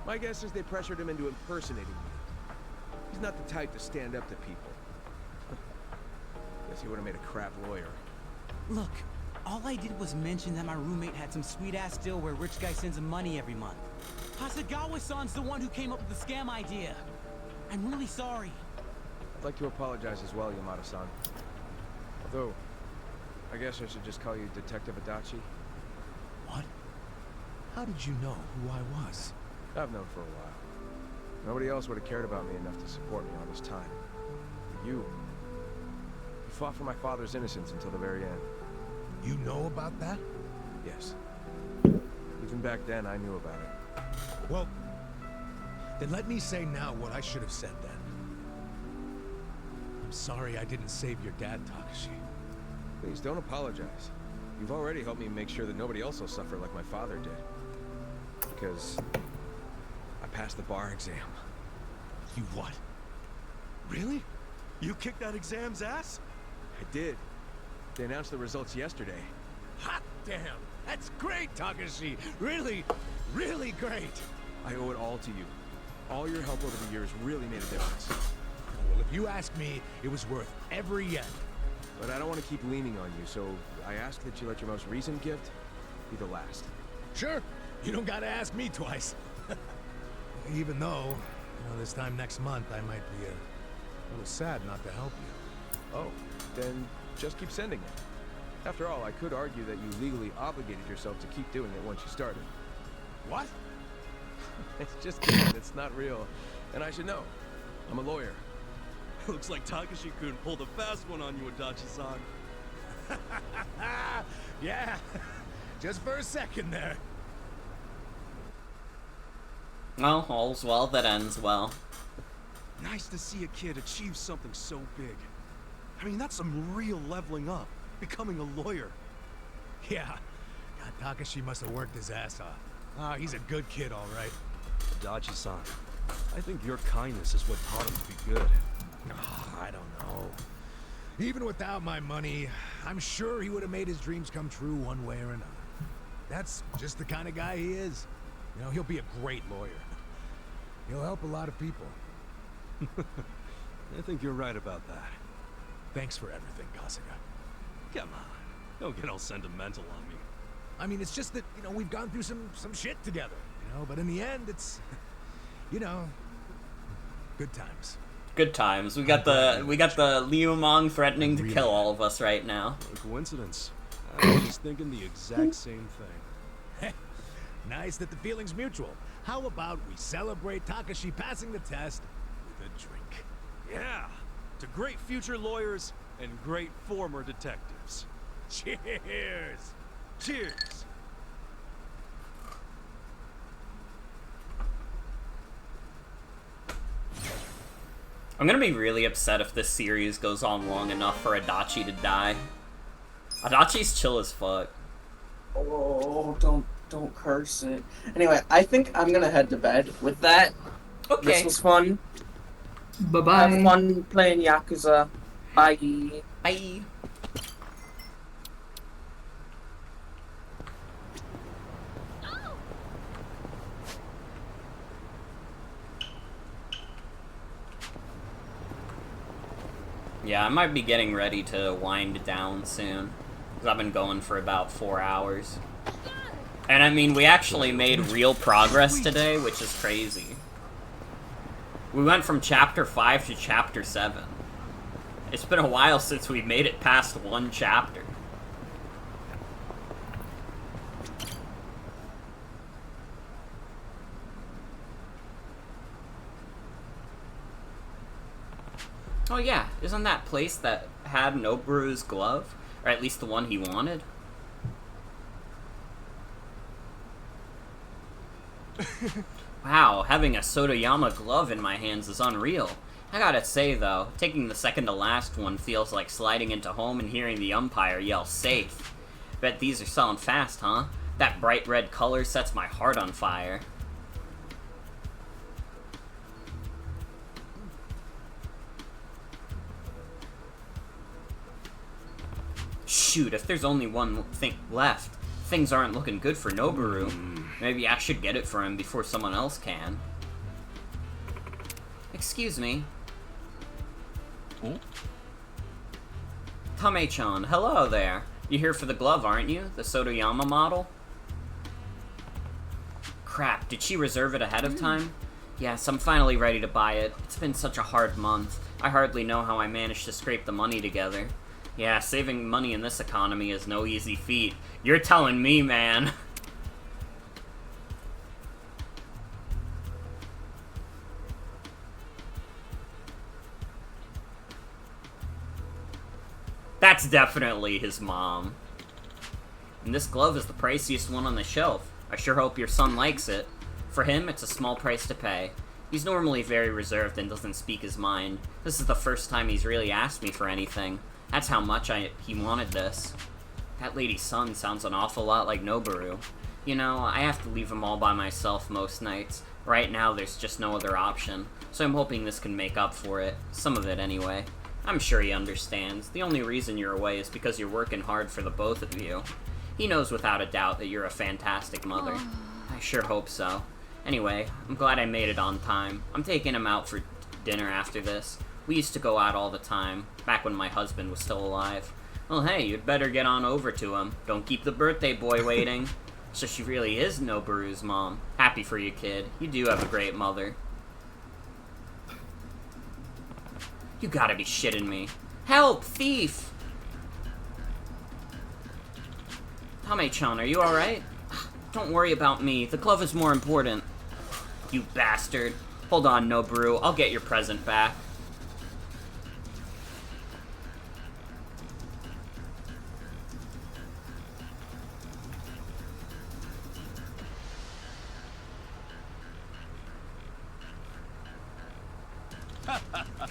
My guess is they pressured him into impersonating me. He's not the type to stand up to people. Guess he would have made a crap lawyer. Look, all I did was mention that my roommate had some sweet-ass deal where rich guy sends him money every month. Hasegawa-san's the one who came up with the scam idea. I'm really sorry. I'd like to apologize as well, Yamada-san. Although, I guess I should just call you Detective Adachi. What? How did you know who I was? I've known for a while. Nobody else would have cared about me enough to support me all this time. But you fought for my father's innocence until the very end. You know about that? Yes. Even back then, I knew about it. Well, then let me say now what I should have said then. I'm sorry I didn't save your dad, Takashi. Please don't apologize. You've already helped me make sure that nobody else will suffer like my father did. Because I passed the bar exam. You what? Really? You kicked that exam's ass? I did. They announced the results yesterday. Hot damn! That's great, Takashi! Really, really great! I owe it all to you. All your help over the years really made a difference. Well, if you ask me, it was worth every yen. But I don't want to keep leaning on you, so I ask that you let your most recent gift be the last. Sure. You don't gotta ask me twice. Even though, this time next month I might be a little sad not to help you. Oh, then just keep sending it. After all, I could argue that you legally obligated yourself to keep doing it once you started. What? It's just kidding. It's not real. And I should know. I'm a lawyer. Looks like Takashi-kun pulled a fast one on you, Adachi-san. Yeah, just for a second there. Well, all's well that ends well. Nice to see a kid achieve something so big. I mean, that's some real leveling up, becoming a lawyer. Yeah, God, Takashi must have worked his ass off. Oh, he's a good kid, all right. Adachi-san, I think your kindness is what taught him to be good. Oh, I don't know. Even without my money, I'm sure he would have made his dreams come true one way or another. That's just the kind of guy he is. He'll be a great lawyer. He'll help a lot of people. I think you're right about that. Thanks for everything, Kasuga. Come on, don't get all sentimental on me. I mean, it's just that, we've gone through some shit together, but in the end, it's, good times. Good times. We got the Liu Mong threatening to kill all of us right now. What a coincidence. I was just thinking the exact same thing. Nice that the feeling's mutual. How about we celebrate Takashi passing the test with a drink? Yeah, to great future lawyers and great former detectives. Cheers! Cheers! I'm gonna be really upset if this series goes on long enough for Adachi to die. Adachi's chill as fuck. Oh, don't curse it. Anyway, I think I'm gonna head to bed with that. Okay. This was fun. Bye-bye. Have fun playing Yakuza. Bye. Bye. Yeah, I might be getting ready to wind down soon, because I've been going for about 4 hours. And I mean, we actually made real progress today, which is crazy. We went from Chapter 5 to Chapter 7. It's been a while since we made it past one chapter. Oh yeah, isn't that place that had Noburu's glove? Or at least the one he wanted? Wow, having a Sotoyama glove in my hands is unreal. I gotta say though, taking the second to last one feels like sliding into home and hearing the umpire yell safe. Bet these are selling fast, huh? That bright red color sets my heart on fire. Shoot, if there's only one thing left, things aren't looking good for Noboru. Maybe I should get it for him before someone else can. Excuse me. Tame-chan, hello there. You here for the glove, aren't you? The Sotoyama model? Crap, did she reserve it ahead of time? Yes, I'm finally ready to buy it. It's been such a hard month. I hardly know how I managed to scrape the money together. Yeah, saving money in this economy is no easy feat. You're telling me, man. That's definitely his mom. And this glove is the priciest one on the shelf. I sure hope your son likes it. For him, it's a small price to pay. He's normally very reserved and doesn't speak his mind. This is the first time he's really asked me for anything. That's how much he wanted this. That lady's son sounds an awful lot like Noboru. You know, I have to leave him all by myself most nights. Right now, there's just no other option. So I'm hoping this can make up for it. Some of it, anyway. I'm sure he understands. The only reason you're away is because you're working hard for the both of you. He knows without a doubt that you're a fantastic mother. I sure hope so. Anyway, I'm glad I made it on time. I'm taking him out for dinner after this. We used to go out all the time, back when my husband was still alive. Well, hey, you'd better get on over to him. Don't keep the birthday boy waiting. So she really is Noboru's mom. Happy for you, kid. You do have a great mother. You gotta be shitting me. Help! Thief! Tame-chan, are you alright? Don't worry about me. The glove is more important. You bastard. Hold on, Noboru. I'll get your present back.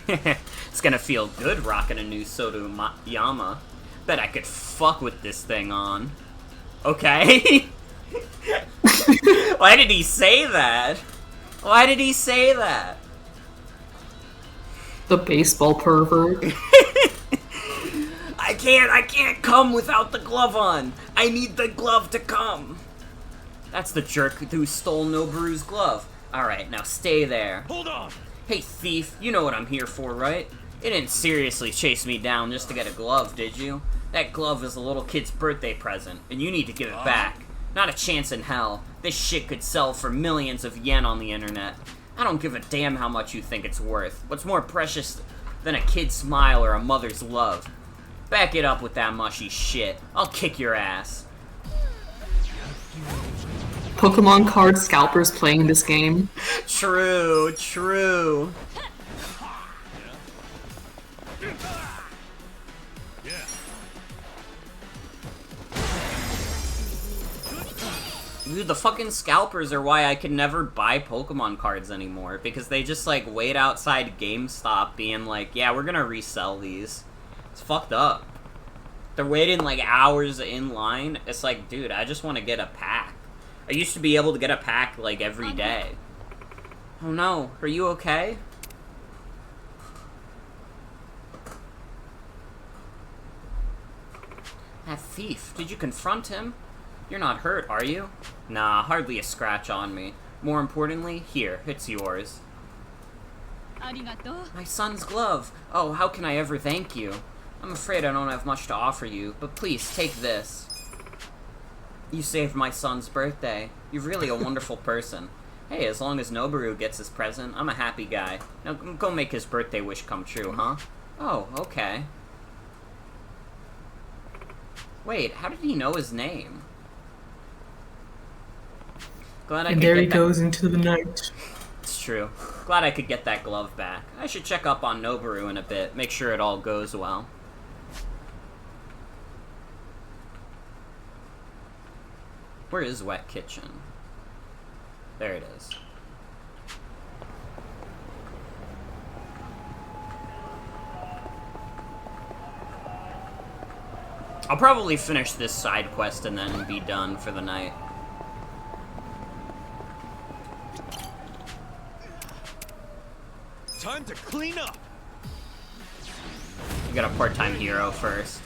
It's gonna feel good rocking a new Soto-Yama. Bet I could fuck with this thing on. Okay. Why did he say that? Why did he say that? The baseball pervert. I can't come without the glove on. I need the glove to come. That's the jerk who stole Noboru's glove. Alright, now stay there. Hold on! Hey thief, you know what I'm here for, right? You didn't seriously chase me down just to get a glove, did you? That glove is a little kid's birthday present, and you need to give it back. Not a chance in hell. This shit could sell for millions of yen on the internet. I don't give a damn how much you think it's worth. What's more precious than a kid's smile or a mother's love? Back it up with that mushy shit. I'll kick your ass. Pokemon card scalpers playing this game. True, true. Dude, the fucking scalpers are why I could never buy Pokemon cards anymore, because they just, like, wait outside GameStop being like, yeah, we're gonna resell these. It's fucked up. They're waiting, like, hours in line. It's like, dude, I just want to get a pack. I used to be able to get a pack, like, every day. Oh no, are you okay? That thief, did you confront him? You're not hurt, are you? Nah, hardly a scratch on me. More importantly, here, it's yours. Arigato. My son's glove. Oh, how can I ever thank you? I'm afraid I don't have much to offer you, but please, take this. You saved my son's birthday. You're really a wonderful person. Hey, as long as Noboru gets his present, I'm a happy guy. Now go make his birthday wish come true, huh? Oh, okay. Wait, how did he know his name? Glad I and could there get he goes into the night. It's true. Glad I could get that glove back. I should check up on Noboru in a bit, make sure it all goes well. Where is Wet Kitchen? There it is. I'll probably finish this side quest and then be done for the night. Time to clean up. You got a part-time hero first.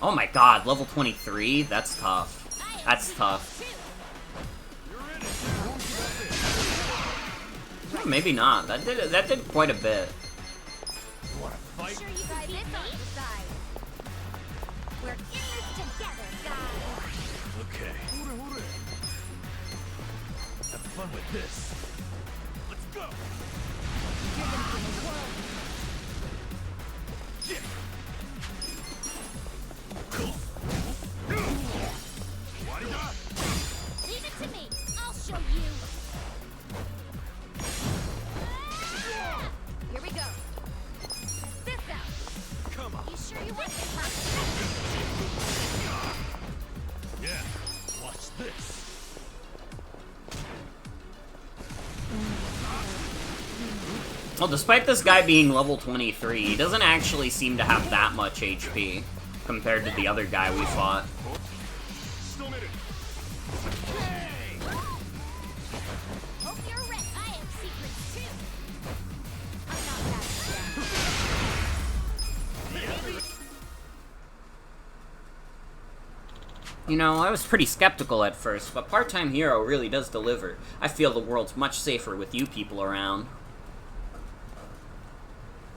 Oh my god, level 23? That's tough. That's tough. Oh, maybe not. That did quite a bit. Sure you got this on the side. We're in this together, guys. Okay. Have fun with this. Let's go. You're gonna be in the world. Leave it to me. I'll show you. Here we go. Well, despite this guy being level 23, he doesn't actually seem to have that much HP compared to the other guy we fought. You know, I was pretty skeptical at first, but Part-Time Hero really does deliver. I feel the world's much safer with you people around.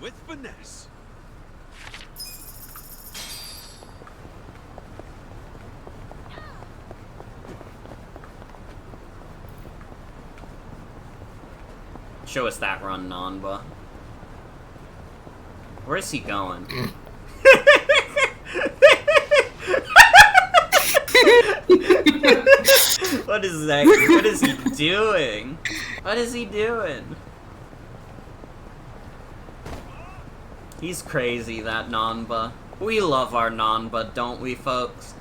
With finesse. Show us that run, Nanba. Where is he going? What is that? What is he doing? What is he doing? He's crazy, that Nanba. We love our Nanba, don't we, folks?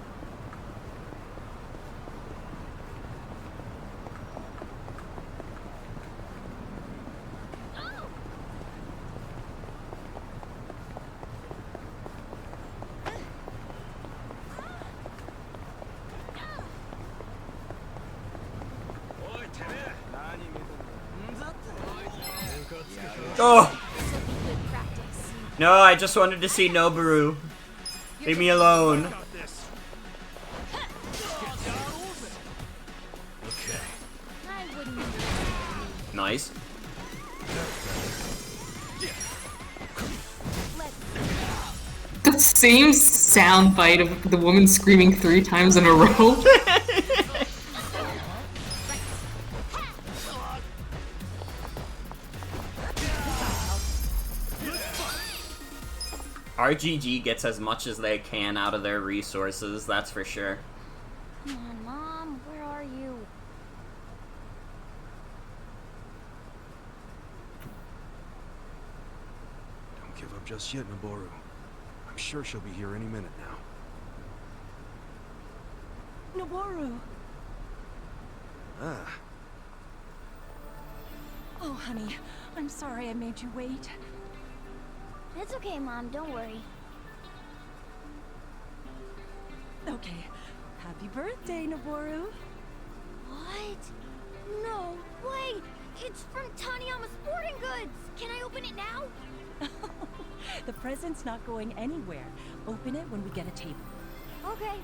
Oh! No, I just wanted to see Noboru. Leave me alone. Nice. The same soundbite of the woman screaming 3 times in a row. RGG gets as much as they can out of their resources, that's for sure. Come on, Mom, where are you? Don't give up just yet, Noboru. I'm sure she'll be here any minute now. Noboru! Ah. Oh, honey, I'm sorry I made you wait. It's okay, Mom, don't worry. Okay, happy birthday, Noboru. What? No way! It's from Taniyama Sporting Goods! Can I open it now? The present's not going anywhere. Open it when we get a table. Okay.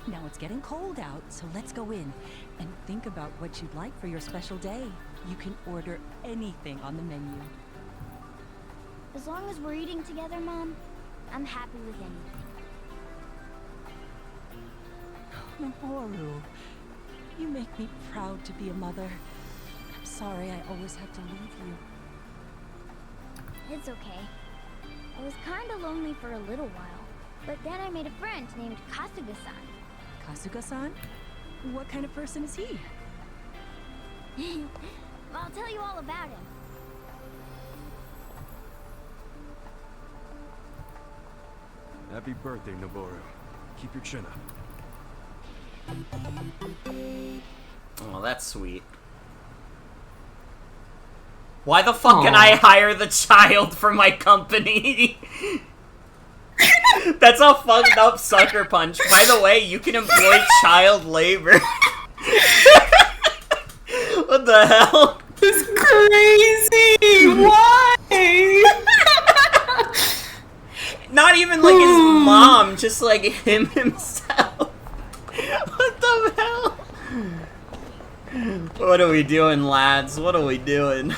Now it's getting cold out, so let's go in and think about what you'd like for your special day. You can order anything on the menu. As long as we're eating together, Mom, I'm happy with anything. Noboru, you make me proud to be a mother. I'm sorry I always have to leave you. It's okay. I was kinda lonely for a little while, but then I made a friend named Kasuga-san. Kasuga-san? What kind of person is he? I'll tell you all about him. Happy birthday, Noboru. Keep your chin up. Oh, that's sweet. Why the fuck can I hire the child for my company? That's a fucked up sucker punch. By the way, you can employ child labor. What the hell? It's crazy! Why? Not even like his mom, just like him himself. What the hell? What are we doing, lads? What are we doing?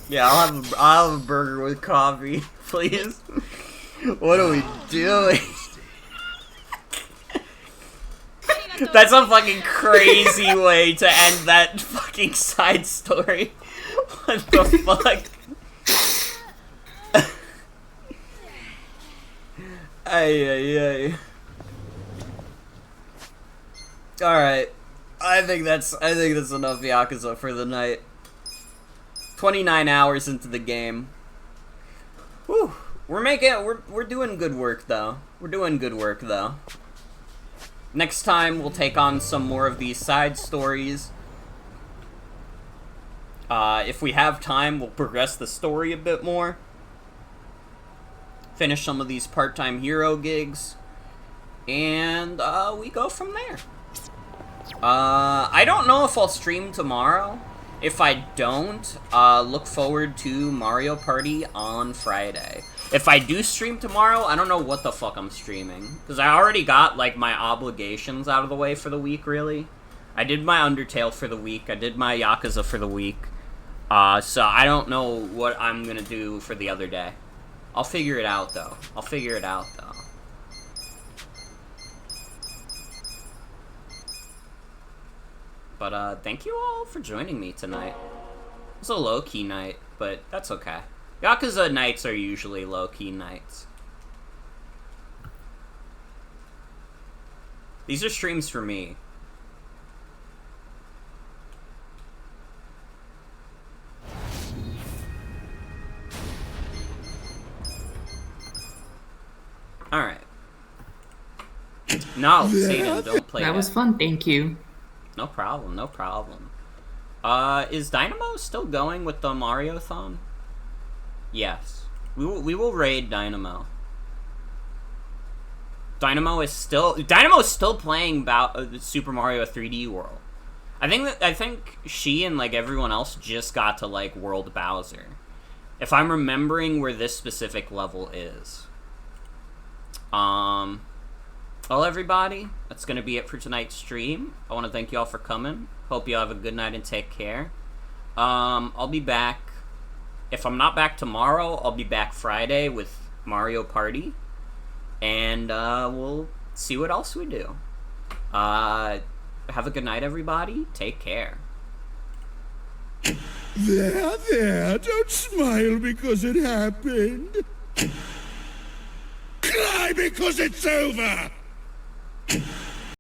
Yeah, I'll have a burger with coffee, please. What are we doing? That's a fucking crazy way to end that fucking side story. What the fuck? Ay. Alright. I think that's enough Yakuza for the night. 29 hours into the game. Whew. We're doing good work though. Next time we'll take on some more of these side stories. If we have time, we'll progress the story a bit more. Finish some of these part-time hero gigs. And we go from there. I don't know if I'll stream tomorrow. If I don't, look forward to Mario Party on Friday. If I do stream tomorrow, I don't know what the fuck I'm streaming. Because I already got, like, my obligations out of the way for the week, really. I did my Undertale for the week. I did my Yakuza for the week. So I don't know what I'm gonna do for the other day. I'll figure it out, though. But, thank you all for joining me tonight. It was a low-key night, but that's okay. Yakuza nights are usually low-key nights. These are streams for me. Alright. No, Satan, don't play that. That was fun, thank you. No problem, no problem. Is Dynamo still going with the Mario-thon? Yes. We will raid Dynamo. Dynamo is still playing Super Mario 3D World. I think she and, like, everyone else just got to, like, World Bowser. If I'm remembering where this specific level is. Well, everybody, that's gonna be it for tonight's stream. I want to thank you all for coming. Hope you all have a good night and take care. I'll be back. If I'm not back tomorrow, I'll be back Friday with Mario Party. And, we'll see what else we do. Have a good night, everybody. Take care. There, don't smile because it happened. Cry because it's over!